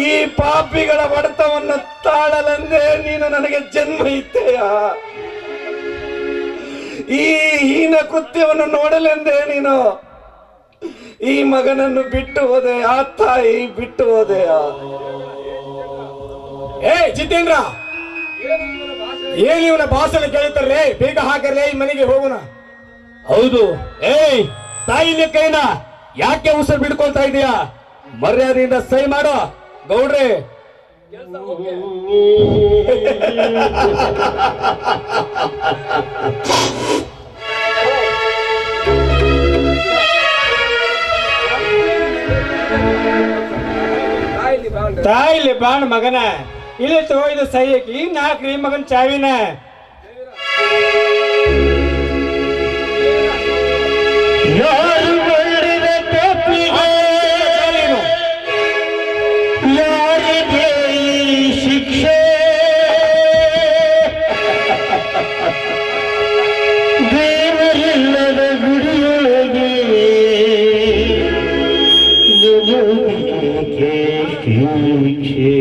ಈ ಪಾಪಿಗಳ ಹೊಡೆತವನ್ನು ತಾಳಲೆಂದೇ ನೀನು ನನಗೆ ಜನ್ಮ ಇತ್ತೆಯ? ಈ ಹೀನ ಕೃತ್ಯವನ್ನು ನೋಡಲೆಂದೇ ನೀನು ಈ ಮಗನನ್ನು ಬಿಟ್ಟು ಹೋದೆ? ಆ ತಾಯಿ ಬಿಟ್ಟು ಹೋದೆಯ? ಜಿತೇಂದ್ರ, ಏನ್ ಇವನ ಭಾಷಣ ಕೇಳುತ್ತಾರೇ? ಬೇಗ ಹಾಕರೇ, ಈ ಮನೆಗೆ ಹೋಗೋಣ. ಹೌದು. ತಾಯಿ ಲೆಕ್ಕೈನ ಯಾಕೆ ಉಸಿರು ಬಿಡ್ಕೊಳ್ತಾ ಇದೀಯಾ? ಮರ್ಯಾದೆಯಿಂದ ಸೈ ಮಾಡೋ ಗೌಡ್ರೆ. ತಾಯಿಲಿ ಬಾಣ ಮಗನ, ಇಲ್ಲಿ ತಗೋ ಇದು ಸೈ ಹಾಕಿ. 4 ಮಗನ್ ಚಾವಿನ. ಯಾರು ಮಾಡಿದ ತಪ್ಪಿಗೆ ಯಾರಿಗೆ ಈ ಶಿಕ್ಷೆ? ದೇವರಿಲ್ಲದ ಗುಡಿಯೊಳಗೆ ನಮಗೆ ಶಿಕ್ಷೆ.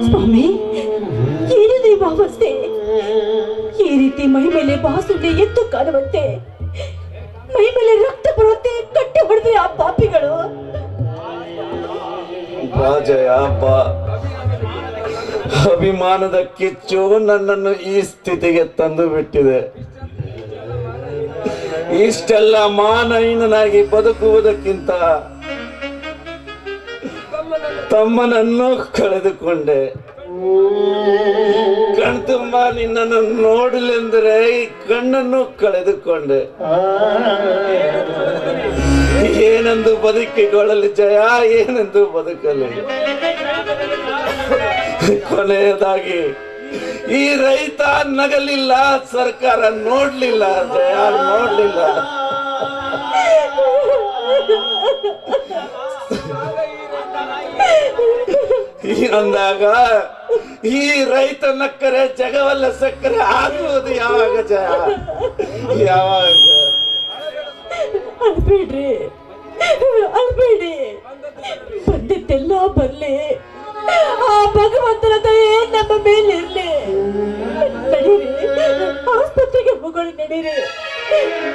ಸ್ವಾಮಿ, ಏನಿದೆ ಈ ಭಾವಸ್ಥೆ? ಈ ರೀತಿ ಮೈ ಮೇಲೆ ಬಾಸುಂಡೆ ಎದ್ದು ಕಾಣುವಂತೆ, ಮೈ ಮೇಲೆ ರಕ್ತ ಬರುವಂತೆ ಕಟ್ಟಿ ಹೊಡೆದ್ರೆ ಆ ಪಾಪಿಗಳು. ಬಾ ಜಯ ಬಾ. ಅಭಿಮಾನದ ಕಿಚ್ಚು ನನ್ನನ್ನು ಈ ಸ್ಥಿತಿಗೆ ತಂದು ಬಿಟ್ಟಿದೆ. ಇಷ್ಟೆಲ್ಲ ಮಾನಹೀನನಾಗಿ ಬದುಕುವುದಕ್ಕಿಂತ ತಮ್ಮನನ್ನು ಕಳೆದುಕೊಂಡೆ. ಕಣ್ತುಂಬ ನಿನ್ನನ್ನು ನೋಡಲೆಂದರೆ ಈ ಕಣ್ಣನ್ನು ಕಳೆದುಕೊಂಡೆ. ಏನೆಂದು ಬದುಕಿಕೊಳ್ಳಲಿ ಜಯ, ಏನೆಂದು ಬದುಕಲಿ? ಕೊನೆಯದಾಗಿ ಈ ರೈತ ನಗಲಿಲ್ಲ, ಸರ್ಕಾರ ನೋಡ್ಲಿಲ್ಲ ಜಯ, ನೋಡ್ಲಿಲ್ಲ. ಅಂದಾಗ ಈ ರೈತ ನಕ್ಕರೆ ಜಗವಲ್ಲ ಸಕ್ಕರೆ ಆಗುವುದು ಯಾವಾಗ ಜಯ, ಯಾವಾಗ? ಅಳ್ಬೇಡ್ರಿ, ಅಳ್ಬೇಡಿ. ಬಂದಿದ್ದೆಲ್ಲ ಬರ್ಲಿ, ಆ ಭಗವಂತನ ದಯೆ ನಮ್ಮ ಮೇಲೆ ಇರ್ಲಿ. ನಡೀರಿ, ಆಸ್ಪತ್ರೆಗೆ ಹೋಗೋಣ, ನಡೀರಿ.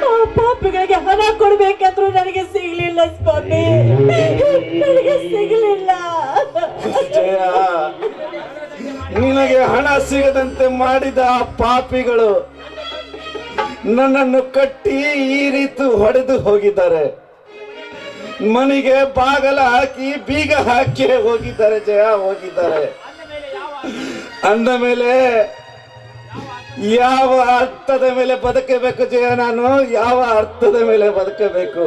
ಆ ಪಾಪಿಗಳಿಗೆ ಹಣ ಕೊಡ್ಬೇಕಂದ್ರೂ ನನಗೆ ಸಿಗ್ಲಿಲ್ಲ ಸ್ವಾಮಿ, ನನಗೆ ಸಿಗ್ಲಿಲ್ಲ. ಜಯ, ನಿನಗೆ ಹಣ ಸಿಗದಂತೆ ಮಾಡಿದ ಆ ಪಾಪಿಗಳು ನನ್ನನ್ನು ಕಟ್ಟಿ ಈ ರೀತಿ ಹೊಡೆದು ಹೋಗಿದ್ದಾರೆ. ಮನೆಗೆ ಬಾಗಲ ಹಾಕಿ ಬೀಗ ಹಾಕಿ ಹೋಗಿದ್ದಾರೆ ಜಯ, ಹೋಗಿದ್ದಾರೆ. ಅಂದ ಮೇಲೆ ಯಾವ ಅರ್ಥದ ಮೇಲೆ ಬದುಕಬೇಕು ಜಯ? ನಾನು ಯಾವ ಅರ್ಥದ ಮೇಲೆ ಬದುಕಬೇಕು?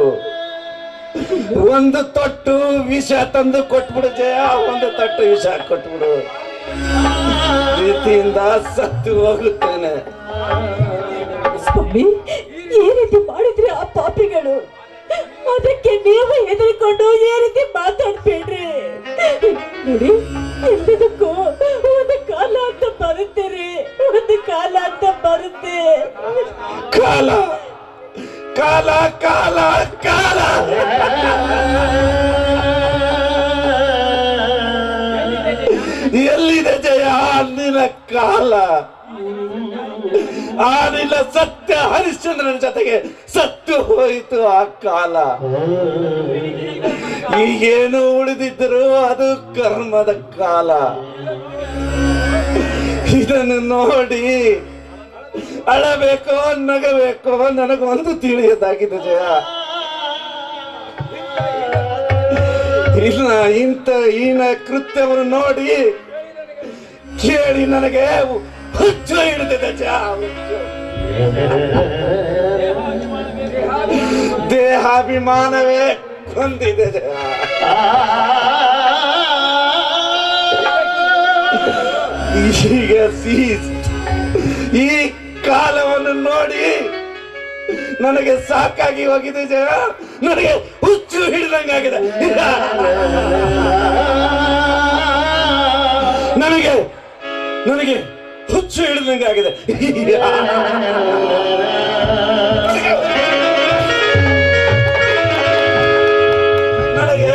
ಒಂದು ತೊಟ್ಟು ವಿಷ ತಂದು ಕೊಟ್ಬಿಡು ಜಯ, ಒಂದು ತೊಟ್ಟು ವಿಷ ಕೊಟ್ಬಿಡು. ಪ್ರೀತಿಯಿಂದ ಸತ್ತು ಹೋಗುತ್ತೇನೆ. ಸ್ವಾಮಿ, ಈ ರೀತಿ ಮಾಡಿದ್ರೆ ಆ ಪಾಪಿಗಳು, ಅದಕ್ಕೆ ನೀವು ಹೆದರಿಕೊಂಡು ಈ ರೀತಿ ಮಾತಾಡ್ಬೇಡ್ರಿ. ನೋಡಿ, ಎಲ್ಲದಕ್ಕೂ ಒಂದು ಕಾಲ ಅಂತ ಬರುತ್ತೀರಿ, ಒಂದು ಕಾಲ ಅಂತ ಬರುತ್ತೆ. ಕಾಲ ಕಾಲ ಕಾಲ ಕಾಲ ಎಲ್ಲಿದೆ ಜಯ ನಿನ್ನ ಕಾಲ? ಆ ನಿನ್ನ ಸತ್ಯ ಹರಿಶ್ಚಂದ್ರನ ಜೊತೆಗೆ ಸತ್ತು ಹೋಯಿತು ಆ ಕಾಲ. ಈಗೇನು ಉಳಿದಿದ್ದರೂ ಅದು ಕರ್ಮದ ಕಾಲ. ಇದನ್ನು ನೋಡಿ ಅಳಬೇಕೋ ನಗಬೇಕೋ ನನಗೊಂದು ತಿಳಿಯದಾಗಿದೆ ಜಯ. ಇಂಥ ಹೀನ ಕೃತ್ಯವನ್ನು ನೋಡಿ ಕೇಳಿ ನನಗೆ ಹುಚ್ಚು ಹಿಡಿದಿದೆ ಜಯ, ಹುಚ್ಚು. ದೇಹಾಭಿಮಾನವೇ ಕೊಂದಿದೆ ಜಯ. ಈಗ ಈ ಕಾಲವನ್ನು ನೋಡಿ ನನಗೆ ಸಾಕಾಗಿ ಹೋಗಿದೆ ಜಯ, ನನಗೆ ಹುಚ್ಚು ಹಿಡಿದಂಗಾಗಿದೆ. ನನಗೆ ನನಗೆ ಹುಚ್ಚು ಹಿಡಿದಂಗಾಗಿದೆ. ನನಗೆ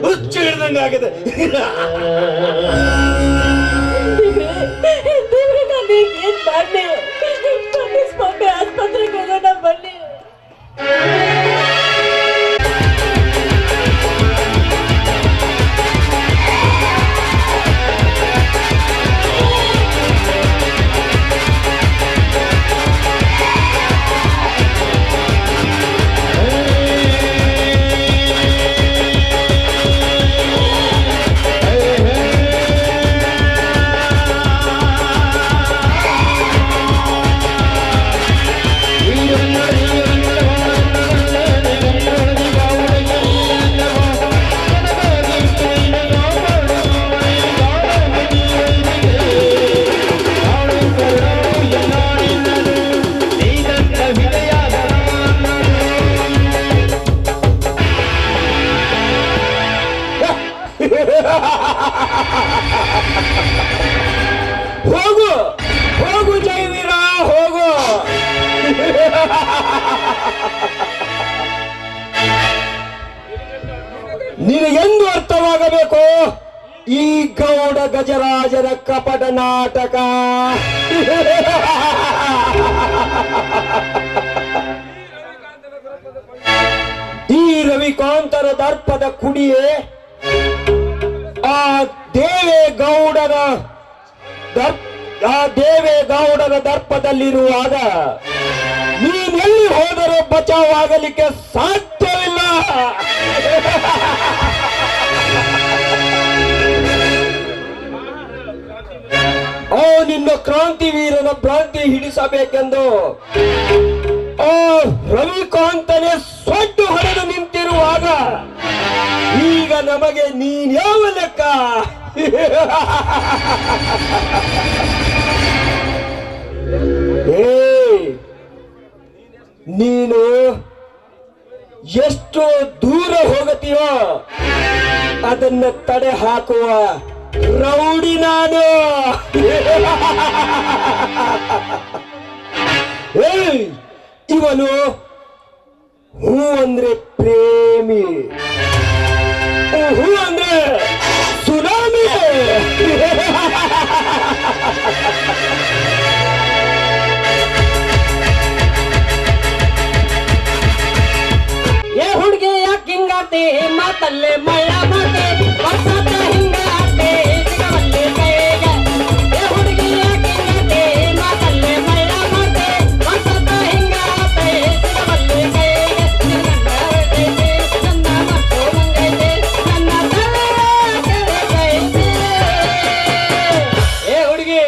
ಹುಚ್ಚು ಹಿಡಿದಂಗಾಗಿದೆ. ಏನ್ ಮಾಡ್ಲಿ? ಬನ್ನಿ ಸ್ವಾಮಿ, ಆಸ್ಪತ್ರೆಗೆ ಹೋಗೋಣ ಬನ್ನಿ. ಹೋಗು ಹೋಗು ಜೈವೀರ, ಹೋಗು. ನಿನಗೆಂದು ಅರ್ಥವಾಗಬೇಕು ಈ ಗೌಡ ಗಜರಾಜರ ಕಪಟ ನಾಟಕ. ಈ ರವಿಕಾಂತರ ದರ್ಪದ ಕುಡಿಯೇ ಆ ದೇವೇಗೌಡರ ದರ್ಪದಲ್ಲಿರುವಾಗ ನೀನೆಲ್ಲಿ ಹೋದರೂ ಬಚಾವಾಗಲಿಕ್ಕೆ ಸಾಧ್ಯವಿಲ್ಲ. ಆ ನಿನ್ನ ಕ್ರಾಂತಿವೀರನ ಭ್ರಾಂತಿ ಹಿಡಿಸಬೇಕೆಂದು ಆ ರವಿಕಾಂತನೇ ಸೊಡ್ಡು ಹೊಡೆದು ನಿಂತಿರುವಾಗ ಈಗ ನಮಗೆ ನೀನ್ ಯಾವ ಲೆಕ್ಕ? ಏ ನೀನು ಎಷ್ಟು ದೂರ ಹೋಗತೀಯೋ ಅದನ್ನ ತಡೆ ಹಾಕುವ ರೌಡಿ ನಾನು. ಏಯ್ ಇವನು ಹೂ ಅಂದ್ರೆ ಪ್ರೇಮಿ, ಹೂ ಅಂದ್ರೆ ಸುನಾಮಿ. ಏ ಹುಡುಗಿ ಯಾಕೆ ಹಿಂಗಾತೆ ಮಾತಲ್ಲೇ ಮಳ್ಳ ಮಾತೆ ವರ್ಷದ ಹಿಂಗಾತೆ ಸಿಗವಲ್ಲಿ ಕೈಗೆ. ಏ ಹುಡುಗಿ ಯಾಕೆ ಹಿಂಗಾತೆ ಮಾತಲ್ಲೇ ಮಳ್ಳ ಮಾತೆ ವರ್ಷದ ಹಿಂಗಾತೆ ಸಿಗವಲ್ಲಿ ಕೈಗೆ. ನನ್ನ ಮತ್ತು ಮಂಗೈತೆ ನನ್ನ ತಲೆ ಕೆಳಗೈತೆ. ಏ ಹುಡುಗಿ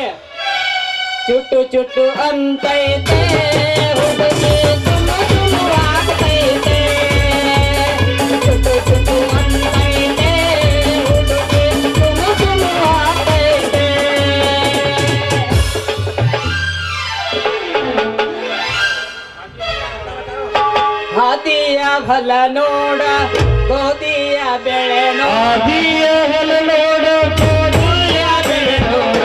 ಚುಟ್ಟು ಚುಟ್ಟು ಅಂತೈತೆ ಹುಡುಗಿ ಸುಮ್ಮ ಸುಮ್ಮ ಆಗ್ತೈತೆ. ಚುಟ್ಟು ಚುಟ್ಟು ಅಂತೈತೆ ಹುಡುಗಿ ಸುಮ್ಮ ಸುಮ್ಮ ಆಗ್ತೈತೆ. ಹಾದಿಯ ಫಲ ನೋಡ ಗೋಧಿಯ ಬೆಳೆ ನೋಡ ಗೋಧಿಯ ಬೆಳೆ ನೋಡ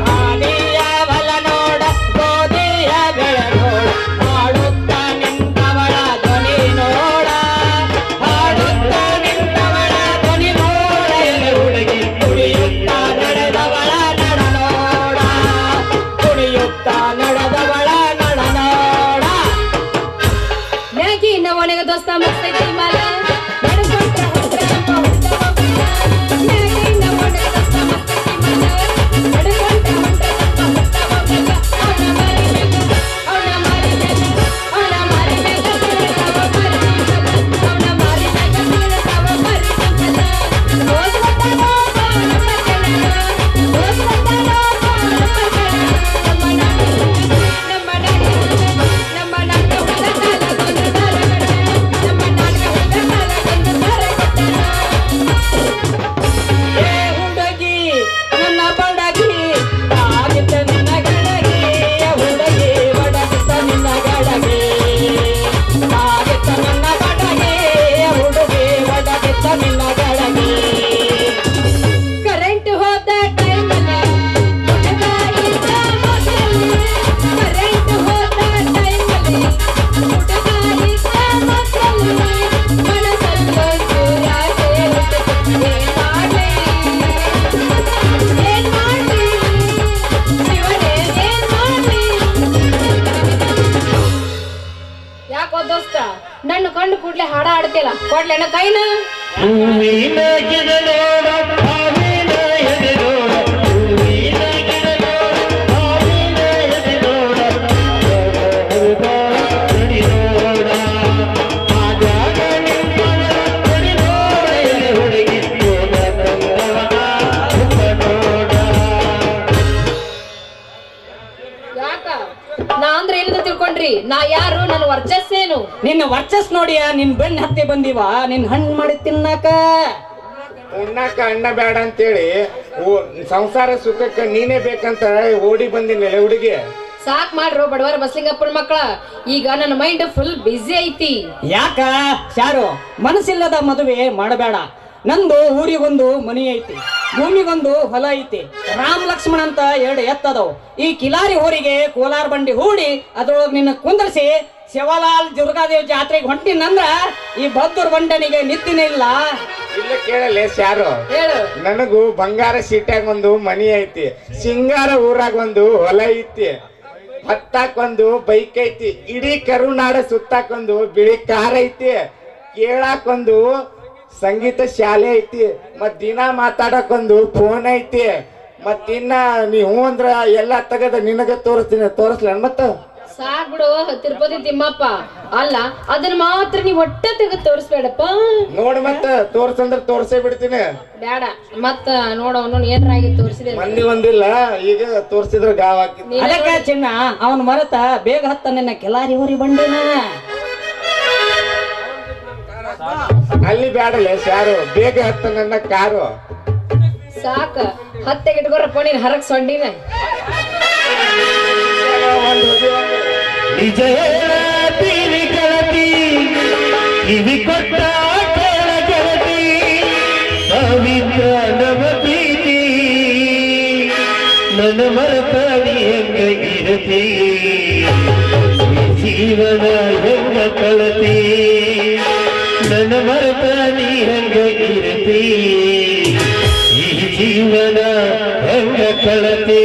ಹಾದಿಯ ಫಲ ನೋಡ ಗೋಧಿಯ ಬೆಳೆ ನೋಡ ಹಾಡುತ್ತಾ ನಿಂತವಳ ಧ್ವನಿ ನೋಡ ಹಾಡುತ್ತಾ ನಿಂತವಳ ಧ್ವನಿ ನೋಡ ಎಲೆ ಹುಡುಗಿ ಕುಡಿಯುತ್ತಾ ನಡೆದವಳ ನಡ ನೋಡ ಕುಡಿಯುತ್ತಾ ನಡೆದವಳ ನಡ ನೋಡ. ಮ್ಯಾಗಿ ನವಣೆಗ ದೋಸ್ತ ಮಸ್ತೈತಿ ಮಲ ನಡ್ಕೊಂಡ್ರ ಹೊತ್ರ ನಮ್ಮ ಹುಟ್ಟ ಹೋಗಿಲ್ಲ. ಮ್ಯಾಗಿ ನವಣೆಗ ದೋಸ್ತ ಮಸ್ತೈತಿ ಮಲ ನಡ್ಕೊಂಡ್ರ ಹೊತ್ರ ನಮ್ಮ ಹುಟ್ಟ ಹೋಗಿಲ್ಲ. ಅವನ ಮಾರಿ ಮ್ಯಾಗ ಅವನ ಮಾರಿ ಮ್ಯಾಗ ಅವನ ಮಾರಿ ಮ್ಯಾಗ ಬೀಳ್ತಾವ ಮರಿ ಸಂಕಲ. ಅವನ ಮಾರಿ ಮ್ಯಾಗ ಬೀಳ್ತಾವ ಮರಿ ಸಂಕಲ. ರೋಜ್ ಬಂದನೋ ನಮ್ಮ ಕೆಳಗ ರೋಜ್ ಬಂದನೋ ನಮ್ಮ ಕೆಳಗ. ನಮ್ಮ ನಾಡಿ ನಮ್ಮ ನಾಡಿ ನಮ್ಮ ನಾಡಿ ಹುಡುಗ ಕಾಲ ಬಂದ ದಾರಗಡ. ನಮ್ಮ ನಾಡಿ ಹುಡುಗ ಕಾಲ ಬಂದ ದಾರಗಡ. ಏ ಹುಡುಗಿ ನನ್ನ ಬಡಗಿ ಆಗಿದ್ದ ನಿನ್ನ ಗಡಗಿ. ಹುಡುಗಿ ಒಡಗಿದ್ದ ನಿನ್ನ ಗಡಗಿ ಆಗಿದ್ದ ನನ್ನ ಬಡಗಿ. ಹುಡುಗಿ ಒಡಗಿದ್ದ ನಿನ್ನ ಗಡಗಿ. ಕರೆಂಟ್ ಹೋದ ಟೈಮಲ್ಲಿ ಹುಡುಗ ಇದ್ದ ಮಕ್ಕಳಲ್ಲಿ. ಕರೆಂಟ್ ಹೋದ ಟೈಮಲ್ಲಿ ಹುಡುಗ ಇದ್ದ ಮಕ್ಕಳಲ್ಲಿ. ಮನಸ್ಸಲ್ಲೊಂದು ಆಸೆ ಹುಟ್ಟಿತು. ಏನ್ ಮಾಡ್ಲಿ ಏನ್ ಮಾಡ್ಲಿ ಶಿವನೇ ಏನ್ ಮಾಡ್ಲಿ? ಯಾಕೋ ದೋಸ್ತ ನನ್ನ ಕಂಡು ಕೂಡ್ಲೆ ಹಾಡ ಆಡ್ತಿಲ್ಲ ಕೊಡ್ಲೇನ ಕೈನ? ಯಾಕ ನಾ ಅಂದ್ರೆ ಏನಿದೆ ತಿಳ್ಕೊಂಡ್ರಿ? ನಾ ಯಾರು? ನನ್ನ ವರ್ಚಸ್ಸೇನು? ನಿನ್ನ ವರ್ಚಸ್ ನೋಡಿಯ ನಿನ್ ಬೆನ್ನ ಹತ್ತಿ ಬಂದಿವ ನಿನ್ ಹಣ್ಣು ಮಾಡಿ ತಿನ್ನಾಕ. ಉಣ್ಣಾಕ ಅಣ್ಣ ಬೇಡ ಅಂತೇಳಿ ಸಂಸಾರ ಸುಖಕ್ಕೆ ನೀನೇ ಬೇಕಂತ ಓಡಿ ಬಂದಿನ ಹುಡುಗಿ. ಸಾಕ್ ಮಾಡ್ರು ಬಡವರ ಬಸ್ಲಿಂಗಪ್ಪನ ಮಕ್ಕಳ. ಈಗ ನನ್ನ ಮೈಂಡ್ ಫುಲ್ ಬಿಸಿ ಐತಿ. ಯಾಕ ಶಾರು ಮನಸ್ಸಿಲ್ಲದ ಮದುವೆ ಮಾಡಬೇಡ. ನಂದು ಊರಿಗೊಂದು ಮನಿ ಐತಿ, ಭೂಮಿಗೊಂದು ಹೊಲ ಐತಿ, ರಾಮ್ ಲಕ್ಷ್ಮಣ ಅಂತ 2 ಎತ್ತದವು. ಈ ಕಿಲಾರಿ ಹೋರಿಗೆ ಕೋಲಾರ ಬಂಡಿ ಹೂಡಿ ಅದ್ರೊಳಗೆ ನಿನ್ನ ಕುಂದರ್ಸಿ ಶಿವಲಾಲ್ ದುರ್ಗಾದೇವ್ ಜಾತ್ರೆಗೆ ಹೊಂಟಿನಂದ್ರ ಈ ಬದ್ದೂರ್ ಬಂಡನಿಗೆ ನಿತ್ತಿನ ಇಲ್ಲ. ಇಲ್ಲ ಕೇಳಲೆ ಶಾರು, ಹೇಳು. ನನಗೂ ಬಂಗಾರ ಸೀಟ್ಯಾಗ ಒಂದು ಮನಿ ಐತಿ, ಸಿಂಗಾರ ಊರಾಗ ಒಂದು ಹೊಲ ಐತಿ, ಹತ್ತಾಕೊಂದು ಬೈಕ್ ಐತಿ, ಇಡೀ ಕರುನಾಡ ಸುತ್ತಾಕೊಂದು ಬಿಳಿ ಕಾರ್ ಐತಿ, ಕೇಳಾಕೊಂದು ಸಂಗೀತ ಶಾಲೆ ಐತಿ, ಮತ್ ದಿನ ಮಾತಾಡಕೊಂದು ಫೋನ್ ಐತಿ. ಮತ್ತಿನ್ನ ನೀವು ಅಂದ್ರ ಎಲ್ಲ ತೆಗದ ನಿನಗ ತೋರಿಸ್ತೀನಿ, ತೋರಿಸ್ಲ ಮತ್ತ ಸಾಕ್ ಬಿಡು ತಿರುಪತಿ ತಿಮ್ಮಪ್ಪ. ಅಲ್ಲ ಅದನ್ನ ಮಾತ್ರ ನೀವ್ ಒಟ್ಟ ತೆಗೆದು ತೋರಿಸ್ಬೇಡಪ್ಪ. ನೋಡ್ ಮತ್ತ ತೋರ್ಸಂದ್ರ ತೋರ್ಸೇ ಬಿಡ್ತೀನಿ. ಬೇಡ ಮತ್ತ ನೋಡವನು ಏನಾಗಿ ತೋರಿಸಿದೆ ಮಂದಿ ಒಂದಿಲ್ಲ, ಈಗ ತೋರ್ಸಿದ್ರ ಗಾವ್ ಹಾಕಿದ್. ಅದಕ್ಕ ಚಿನ್ನ ಅವನ್ ಮರತ ಬೇಗ ಹತ್ತ ನಿನ್ನ ಕೆಲಾರಿ ಹೋರಿ ಬಂಡಿನ. ಅಲ್ಲಿ ಬ್ಯಾಡಲ್ಲ ಶಾರು, ಬೇಗ ಹತ್ತ ನನ್ನ ಕಾರು. ಸಾಕ ಹತ್ತೆಗೆ ಇಟ್ಕೊರಪ್ಪ ನೀನ್ ಹರಕ್ ಸೊಂಡಿನ. ನಿಜ ಹೇಳೀನಿ ಗೆಳತಿ, ಕಿವಿ ಕೊಟ್ಟ ಕೇಳ ಗೆಳತಿ, ಪವಿತ್ರ ನವ ಪ್ರೀತಿ ನನ್ನ ಮರತಾಡಿ ಹೆಂಗ ಇರತಿ, ಜೀವನ ಹೆಂಗ ಕಳತಿ, ನನ್ನ ಮರತಾಡಿ ಹೆಂಗ ಇರತಿ, ಈ ಜೀವನ ಹೆಂಗ ಕಳತಿ.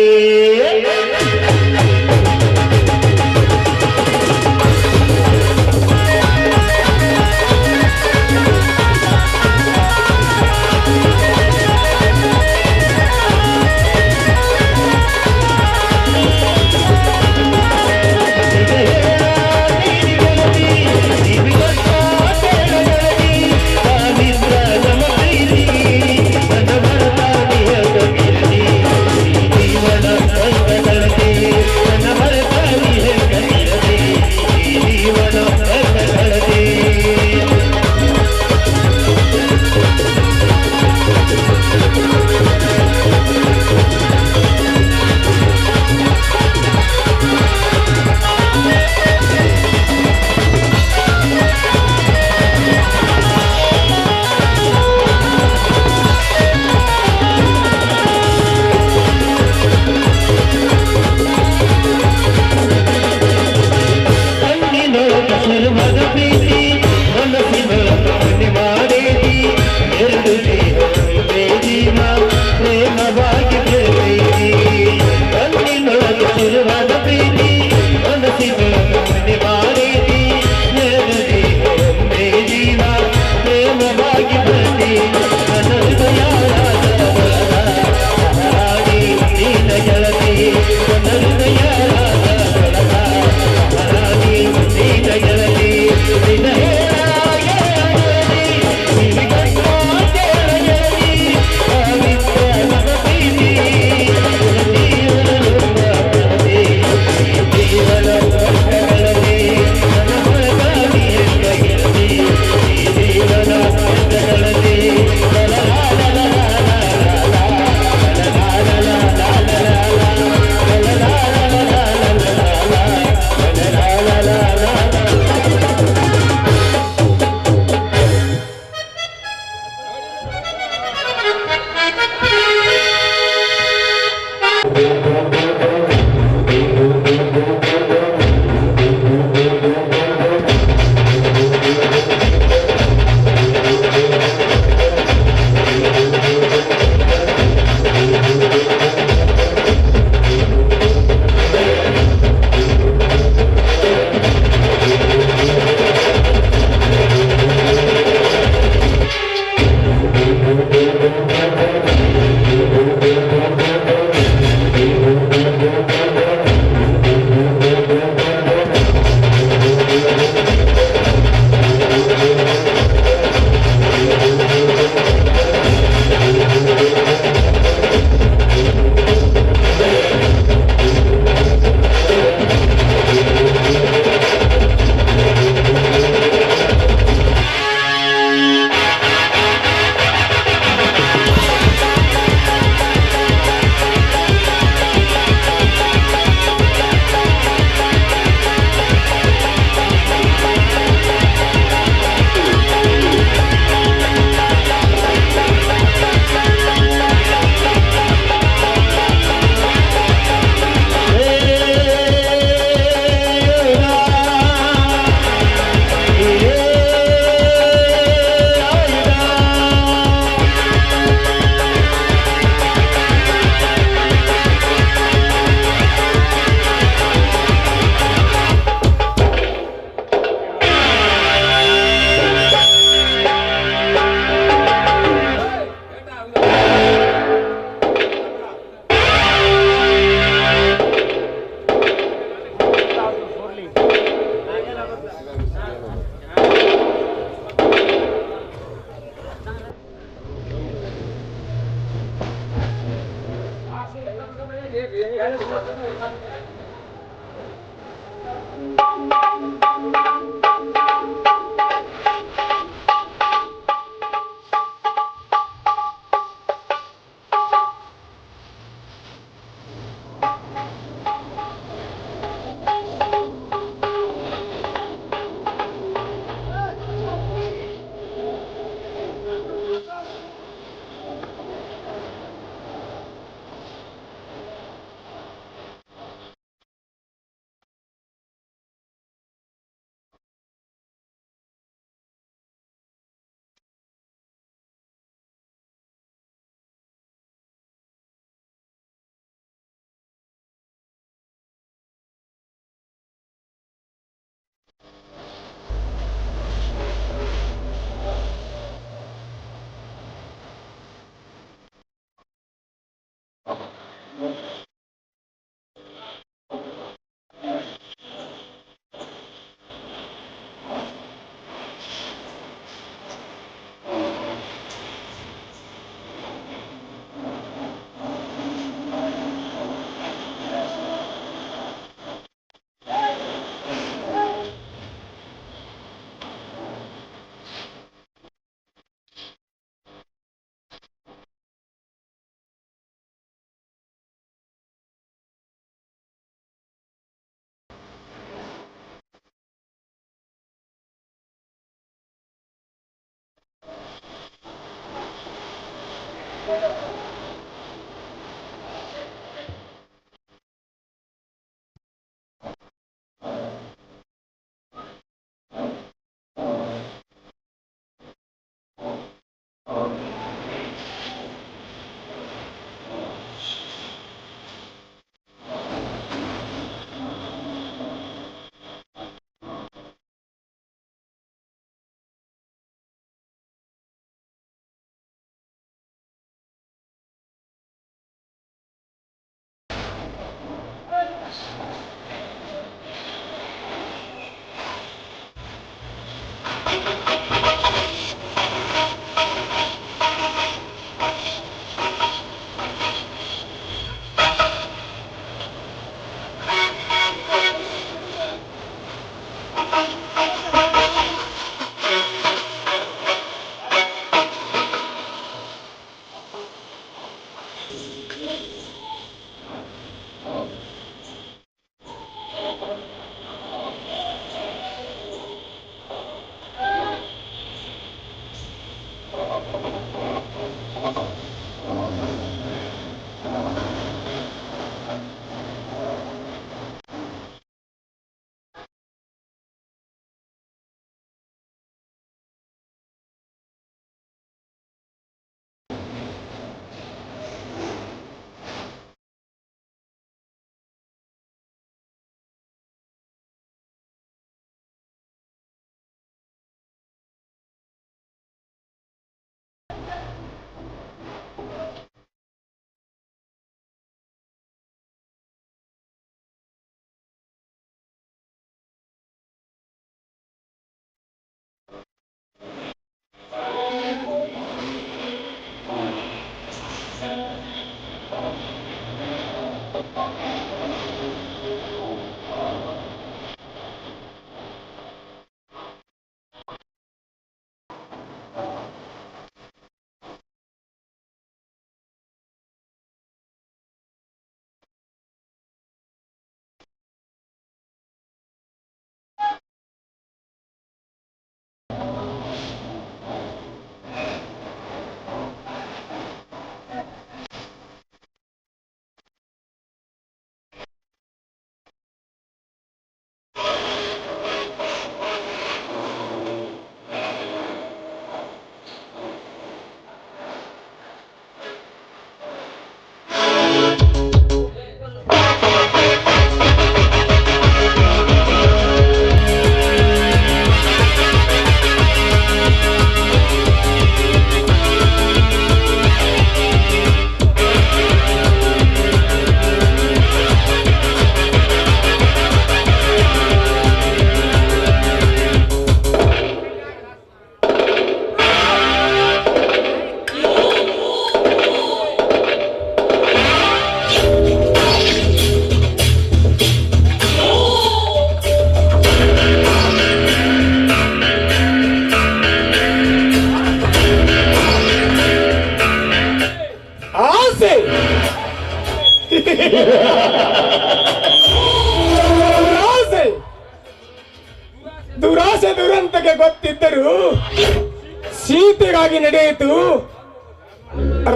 ಹೀಗಾಗಿ ನಡೆಯಿತು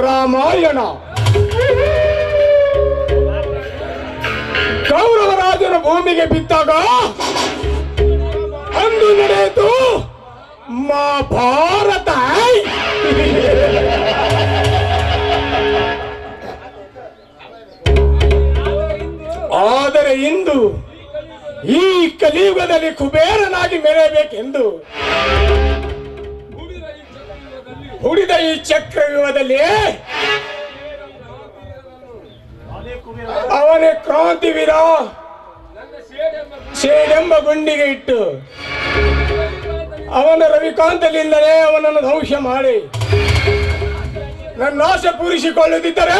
ರಾಮಾಯಣ. ಕೌರವರಾಜನ ಭೂಮಿಗೆ ಬಿದ್ದಾಗ ಅಂದು ನಡೆಯಿತು ಮಹಾಭಾರತ. ಆದರೆ ಇಂದು ಈ ಕಲಿಯುಗದಲ್ಲಿ ಕುಬೇರನಾಗಿ ಮೆರೆಯಬೇಕೆಂದು ಹುಡಿದ ಈ ಚಕ್ರವ್ಯೂಹದಲ್ಲಿ ಅವನೇ ಕ್ರಾಂತಿವೀರ ಸೇಡೆಂಬ ಗುಂಡಿಗೆ ಇಟ್ಟು ಅವನ ರವಿಕಾಂತಲಿಂದಲೇ ಅವನನ್ನು ಧ್ವಂಸ ಮಾಡಿ ನನ್ನ ಆಸೆ ಪೂರಿಸಿಕೊಳ್ಳುತ್ತಿದ್ದರೆ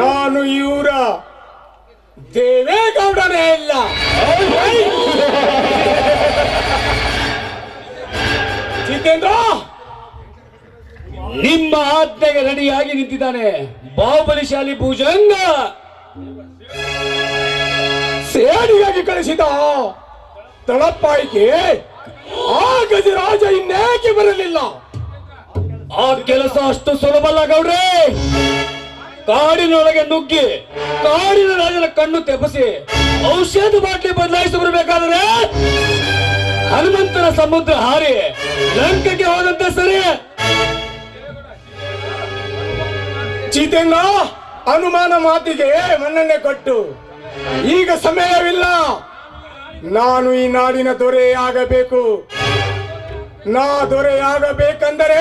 ನಾನು ಇವರ ದೇವೇಗೌಡನೇ ಇಲ್ಲ. ಜಿತೇಂದ್ರ, ನಿಮ್ಮ ಆಜ್ಞೆಗೆ ರೆಡಿಯಾಗಿ ನಿಂತಿದ್ದಾನೆ ಬಾಹುಬಲಿಶಾಲಿ ಭುಜಂಗ. ಸೇಡಿಯಾಗಿ ಕಳಿಸಿದ ತಳಪಾಯಿಗೆ ಆ ಗಜರಾಜ ಇನ್ನೇಕೆ ಬರಲಿಲ್ಲ? ಆ ಕೆಲಸ ಅಷ್ಟು ಸುಲಭಲ್ಲ ಗೌಡ್ರೆ. ಕಾಡಿನೊಳಗೆ ನುಗ್ಗಿ ಕಾಡಿನ ರಾಜನ ಕಣ್ಣು ತೆಪ್ಪಸಿ ಔಷಧ ಬಾಟ್ಲಿ ಬದಲಾಯಿಸಿ ಬರಬೇಕಾದ್ರೆ ಹನುಮಂತನ ಸಮುದ್ರ ಹಾರಿ ಲಂಕೆಗೆ ಹೋದಂತೆ ಸರಿ. ಜಿತೇಂದ್ರ, ಅನುಮಾನ ಮಾತಿಗೆ ಮನ್ನಣೆ ಕೊಟ್ಟು ಈಗ ಸಮಯವಿಲ್ಲ. ನಾನು ಈ ನಾಡಿನ ದೊರೆಯಾಗಬೇಕು. ನಾ ದೊರೆಯಾಗಬೇಕಂದರೆ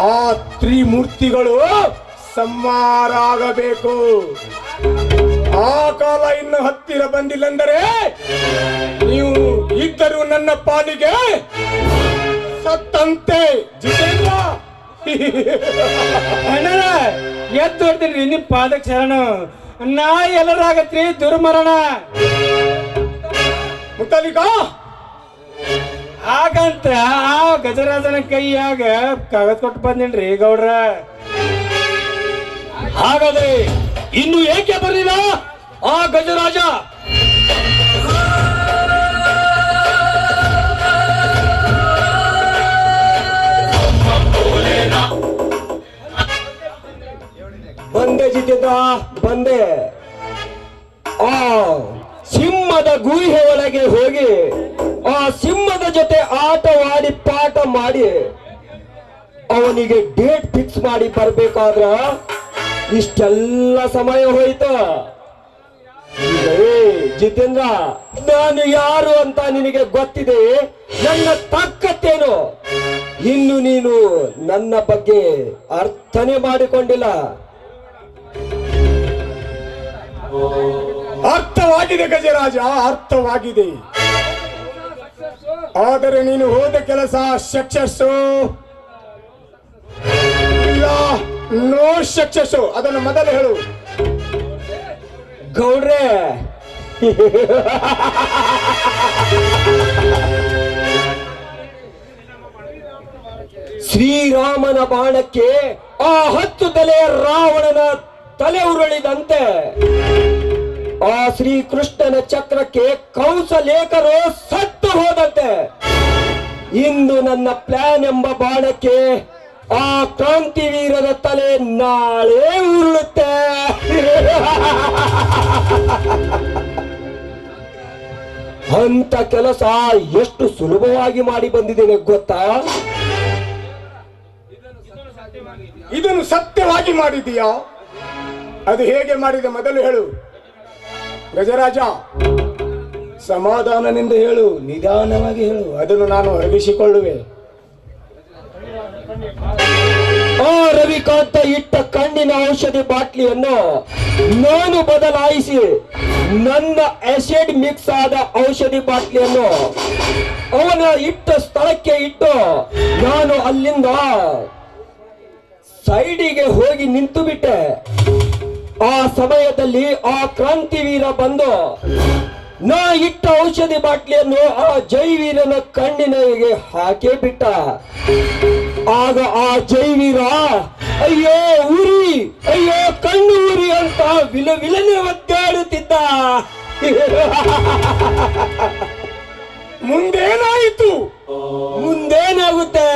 ಆ ತ್ರಿಮೂರ್ತಿಗಳು ಸಂಹಾರ ಆಗಬೇಕು. ಆ ಕಾಲ ಇನ್ನು ಹತ್ತಿರ ಬಂದಿಲ್ಲಂದರೆ ನೀವು ಇದ್ದರೂ ನನ್ನ ಪಾಲಿಗೆ ಸತ್ತಂತೆ. ಜಿತೇಂದ್ರ, ಅಣ್ಣರ ಎದ್ದು ಹೊಡ್ತೀನಿ ನಿಮ್ ಪಾದಕ್ಕೆ ಶರಣು. ನಾ ಎಲ್ಲರಾಗತ್ರಿ ದುರ್ಮರಣ. ಮುತ್ತಲಿಕ, ಹಾಗಂತ ಆ ಗಜರಾಜನ ಕೈಯಾಗ ಕಾಗದ ಕೊಟ್ಟು ಬಂದೇನ್ರಿ ಗೌಡ್ರ. ಹಾಗಾದ್ರೆ ಇನ್ನು ಏಕೆ ಬರಲಿಲ್ಲ ಆ ಗಜರಾಜ? ಬಂದೆ ಜಿತೇಂದ್ರ, ಬಂದೆ. ಆ ಸಿಂಹದ ಗುಹೆ ಒಳಗೆ ಹೋಗಿ ಆ ಸಿಂಹದ ಜೊತೆ ಆಟವಾಡಿ ಪಾಠ ಮಾಡಿ ಅವನಿಗೆ ಡೇಟ್ ಫಿಕ್ಸ್ ಮಾಡಿ ಬರ್ಬೇಕಾದ್ರ ಇಷ್ಟೆಲ್ಲ ಸಮಯ ಹೋಯ್ತು. ಈಗ ಜಿತೇಂದ್ರ, ನಾನು ಯಾರು ಅಂತ ನಿನಗೆ ಗೊತ್ತಿದೆ. ನನ್ನ ತಾಕತ್ತೇನು ಇನ್ನು ನೀನು ನನ್ನ ಬಗ್ಗೆ ಅರ್ಥನೇ ಮಾಡಿಕೊಂಡಿಲ್ಲ. ಅರ್ಥವಾಗಿದೆ ಗಜರಾಜ, ಅರ್ಥವಾಗಿದೆ. ಆದರೆ ನೀನು ಹೋದ ಕೆಲಸ ಸಕ್ಸಸ್ಸು ಇಲ್ಲ, ನೋ ಸಕ್ಸಸ್ಸು. ಅದನ್ನು ಮೊದಲು ಹೇಳು ಗೌಡ್ರೆ. ಶ್ರೀರಾಮನ ಬಾಣಕ್ಕೆ ಆ 10 ತಲೆಯ ರಾವಣನ ತಲೆ ಉರುಳಿದಂತೆ ಆ ಶ್ರೀಕೃಷ್ಣನ ಚಕ್ರಕ್ಕೆ ಕೌಸಲೇಖರು ಸತ್ತು ಹೋದಂತೆ ಇಂದು ನನ್ನ ಪ್ಲಾನ್ ಎಂಬ ಬಾಣಕ್ಕೆ ಆ ಕ್ರಾಂತಿವೀರನ ತಲೆ ನಾಳೆ ಉರುಳುತ್ತೆ. ಅಂತ ಕೆಲಸ ಎಷ್ಟು ಸುಲಭವಾಗಿ ಮಾಡಿ ಬಂದಿದ್ದೇನೆ ಗೊತ್ತಾ? ಇದನ್ನು ಸತ್ಯವಾಗಿ ಮಾಡಿದೀಯಾ? ಅದು ಹೇಗೆ ಮಾಡಿದೆ ಮೊದಲು ಹೇಳು ಗಜರಾಜ. ಸಮಾಧಾನದಿಂದ ಹೇಳು, ನಿಧಾನವಾಗಿ ಹೇಳು, ಅದನ್ನು ನಾನು ಅರಗಿಸಿಕೊಳ್ಳುವೆ. ಆ ರವಿಕಾಂತ ಇಟ್ಟ ಕಣ್ಣಿನ ಔಷಧಿ ಬಾಟ್ಲಿಯನ್ನು ನಾನು ಬದಲಾಯಿಸಿ ನನ್ನ ಆಸಿಡ್ ಮಿಕ್ಸ್ ಆದ ಔಷಧಿ ಬಾಟ್ಲಿಯನ್ನು ಅವನ ಇಟ್ಟ ಸ್ಥಳಕ್ಕೆ ಇಟ್ಟು ನಾನು ಅಲ್ಲಿಂದ ಸೈಡಿಗೆ ಹೋಗಿ ನಿಂತು ಬಿಟ್ಟೆ. ಆ ಸಮಯದಲ್ಲಿ ಆ ಕ್ರಾಂತಿವೀರ ಬಂದು ನಾ ಇಟ್ಟ ಔಷಧಿ ಬಾಟ್ಲಿಯನ್ನು ಆ ಜೈವೀರನ ಕಣ್ಣಿನಿಗೆ ಹಾಕೇ ಬಿಟ್ಟ. ಆಗ ಆ ಜೈವೀರ ಅಯ್ಯೋ ಉರಿ, ಅಯ್ಯೋ ಕಣ್ಣು ಉರಿ ಅಂತ ವಿಲನೆ ಒದ್ದಾಡುತ್ತಿದ್ದ. ಮುಂದೇನಾಯಿತು? ಮುಂದೇನಾಗುತ್ತೆ?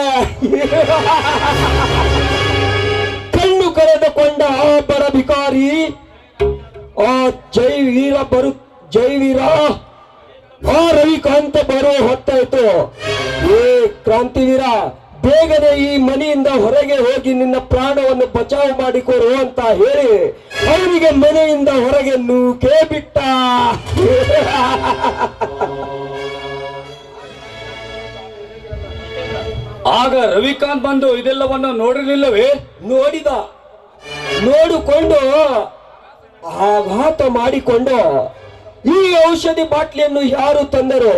ಕಣ್ಣು ಕಳೆದುಕೊಂಡ ಆ ಬಡ ಭಿಕಾರಿ ಆ ಜೈವೀರ ಆ ರವಿಕಾಂತ ಬರೋ ಹೊತ್ತಾಯ್ತು. ಏ ಕ್ರಾಂತಿವೀರ, ಬೇಗನೆ ಈ ಮನೆಯಿಂದ ಹೊರಗೆ ಹೋಗಿ ನಿನ್ನ ಪ್ರಾಣವನ್ನು ಬಚಾವ್ ಮಾಡಿಕೊಡು ಅಂತ ಹೇಳಿ ಅವನಿಗೆ ಮನೆಯಿಂದ ಹೊರಗೆ ನೂಕೆ ಬಿಟ್ಟ. ಆಗ ರವಿಕಾಂತ್ ಬಂದು ಇದೆಲ್ಲವನ್ನು ನೋಡಿರಲಿಲ್ಲವೇ? ನೋಡಿಕೊಂಡು ಆಘಾತ ಮಾಡಿಕೊಂಡು ಈ ಔಷಧಿ ಬಾಟ್ಲಿಯನ್ನು ಯಾರು ತಂದರು,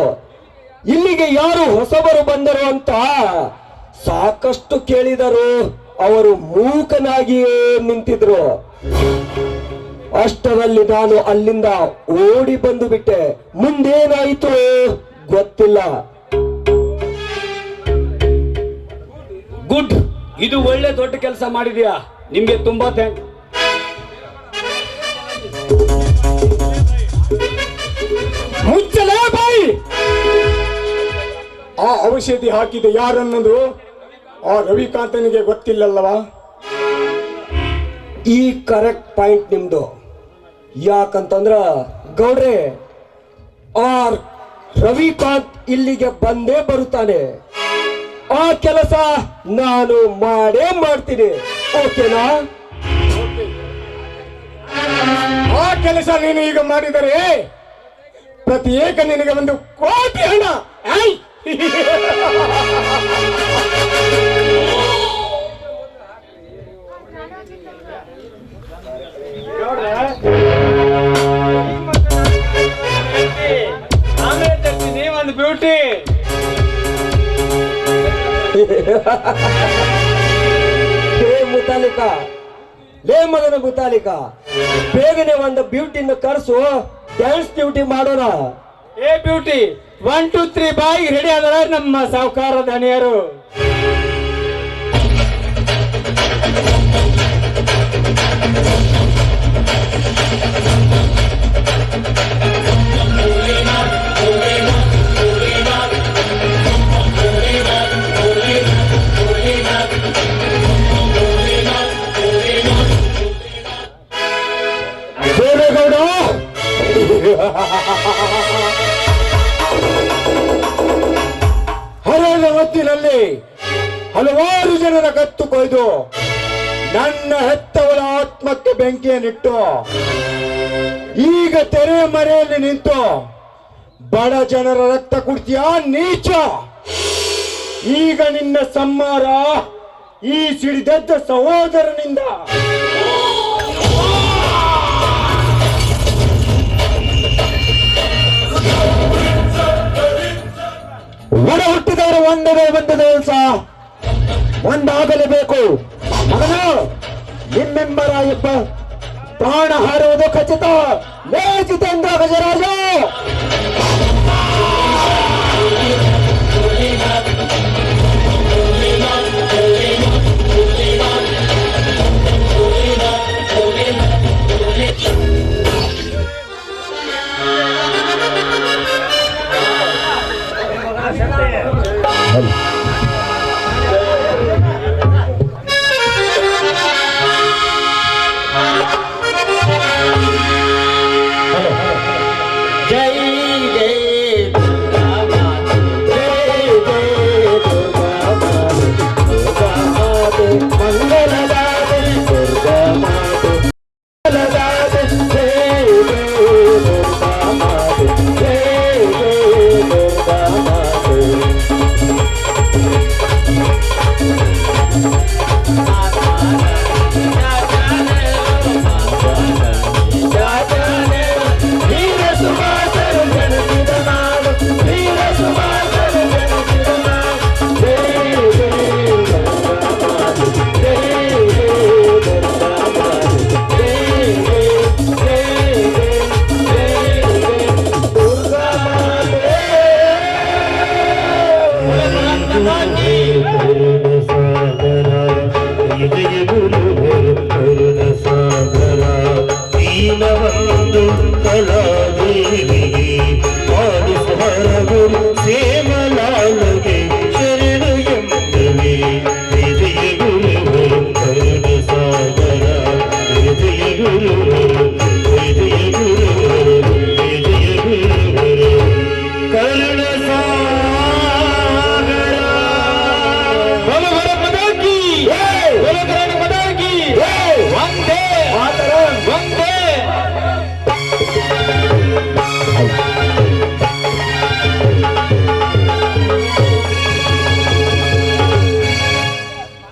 ಇಲ್ಲಿಗೆ ಯಾರು ಹೊಸಬರು ಬಂದರು ಅಂತ ಸಾಕಷ್ಟು ಕೇಳಿದರು. ಅವರು ಮೂಕನಾಗಿಯೇ ನಿಂತಿದ್ರು. ಅಷ್ಟರಲ್ಲಿ ನಾನು ಅಲ್ಲಿಂದ ಓಡಿ ಬಂದು ಬಿಟ್ಟೆ. ಮುಂದೇನಾಯಿತು ಗೊತ್ತಿಲ್ಲ. ಗುಡ್, ಇದು ಒಳ್ಳೆ ದೊಡ್ಡ ಕೆಲಸ ಮಾಡಿದ್ಯಾ. ನಿಮ್ಗೆ ತುಂಬಾ ಥ್ಯಾಂಕ್ಸ್. ಮುಚ್ಚಲೇ ಬಾಯಿ. ಆ ಔಷಧಿ ಹಾಕಿದ ಯಾರನ್ನೋದು ಆ ರವಿಕಾಂತನಿಗೆ ಗೊತ್ತಿಲ್ಲಲ್ಲವಾ? ಈ ಕರೆಕ್ಟ್ ಪಾಯಿಂಟ್ ನಿಮ್ದು. ಯಾಕಂತಂದ್ರ ಗೌಡ್ರೆ, ಆ ರವಿಕಾಂತ್ ಇಲ್ಲಿಗೆ ಬಂದೇ ಬರುತ್ತಾನೆ. ಆ ಕೆಲಸ ನಾನು ಮಾಡೇ ಮಾಡ್ತೀನಿ. ಓಕೆನಾ? ಆ ಕೆಲಸ ನೀನು ಈಗ ಮಾಡಿದರೆ ಪ್ರತ್ಯೇಕ ನಿನಗೆ 1 ಕೋಟಿ ಹಣ. ಐ! ಆಮೇಲೆ ತರ್ತೀನಿ ಒಂದು ಬ್ಯೂಟಿ. ಲೇ ಮಗನ ಮುತಾಲಿಕ, ಬೇಗನೆ ಒಂದು ಬ್ಯೂಟಿನ ಕರ್ಸು, ಡ್ಯಾನ್ಸ್ ಡ್ಯೂಟಿ ಮಾಡೋಣ. ಏ ಬ್ಯೂಟಿ, 1 2 3 ಬಾಯಿಗೆ ರೆಡಿ ಆದ್ರೆ ನಮ್ಮ ಸಾಹುಕಾರ ದಣಿಯರು. ದೇವೇಗೌಡ, ಹರಳ ಹೊತ್ತಿನಲ್ಲಿ ಹಲವಾರು ಜನರ ಕತ್ತು ಕೊಯ್ದು ನನ್ನ ಹೆತ್ತವಳ ಆತ್ಮಕ್ಕೆ ಬೆಂಕಿಯನ್ನಿಟ್ಟು ಈಗ ತೆರೆ ಮರೆಯಲ್ಲಿ ನಿಂತು ಬಡ ಜನರ ರಕ್ತ ಕುಡ್ತೀಯ ನೀಚ. ಈಗ ನಿನ್ನ ಸಂಹಾರ ಈ ಸಿಡಿದೆದ್ದ ಸಹೋದರನಿಂದ. ಒಡ ಹುಟ್ಟಿದವರು ಒಂದು ದಿವಸ ಒಂದಾಗಲೇಬೇಕು. ಮಗನ, ನಿಮ್ಮೆಂಬರ ಪ್ರಾಣ ಹಾರುವುದು ಖಚಿತ. ಲೇ ಜಿತೇಂದ್ರ ಗಜರಾಜ,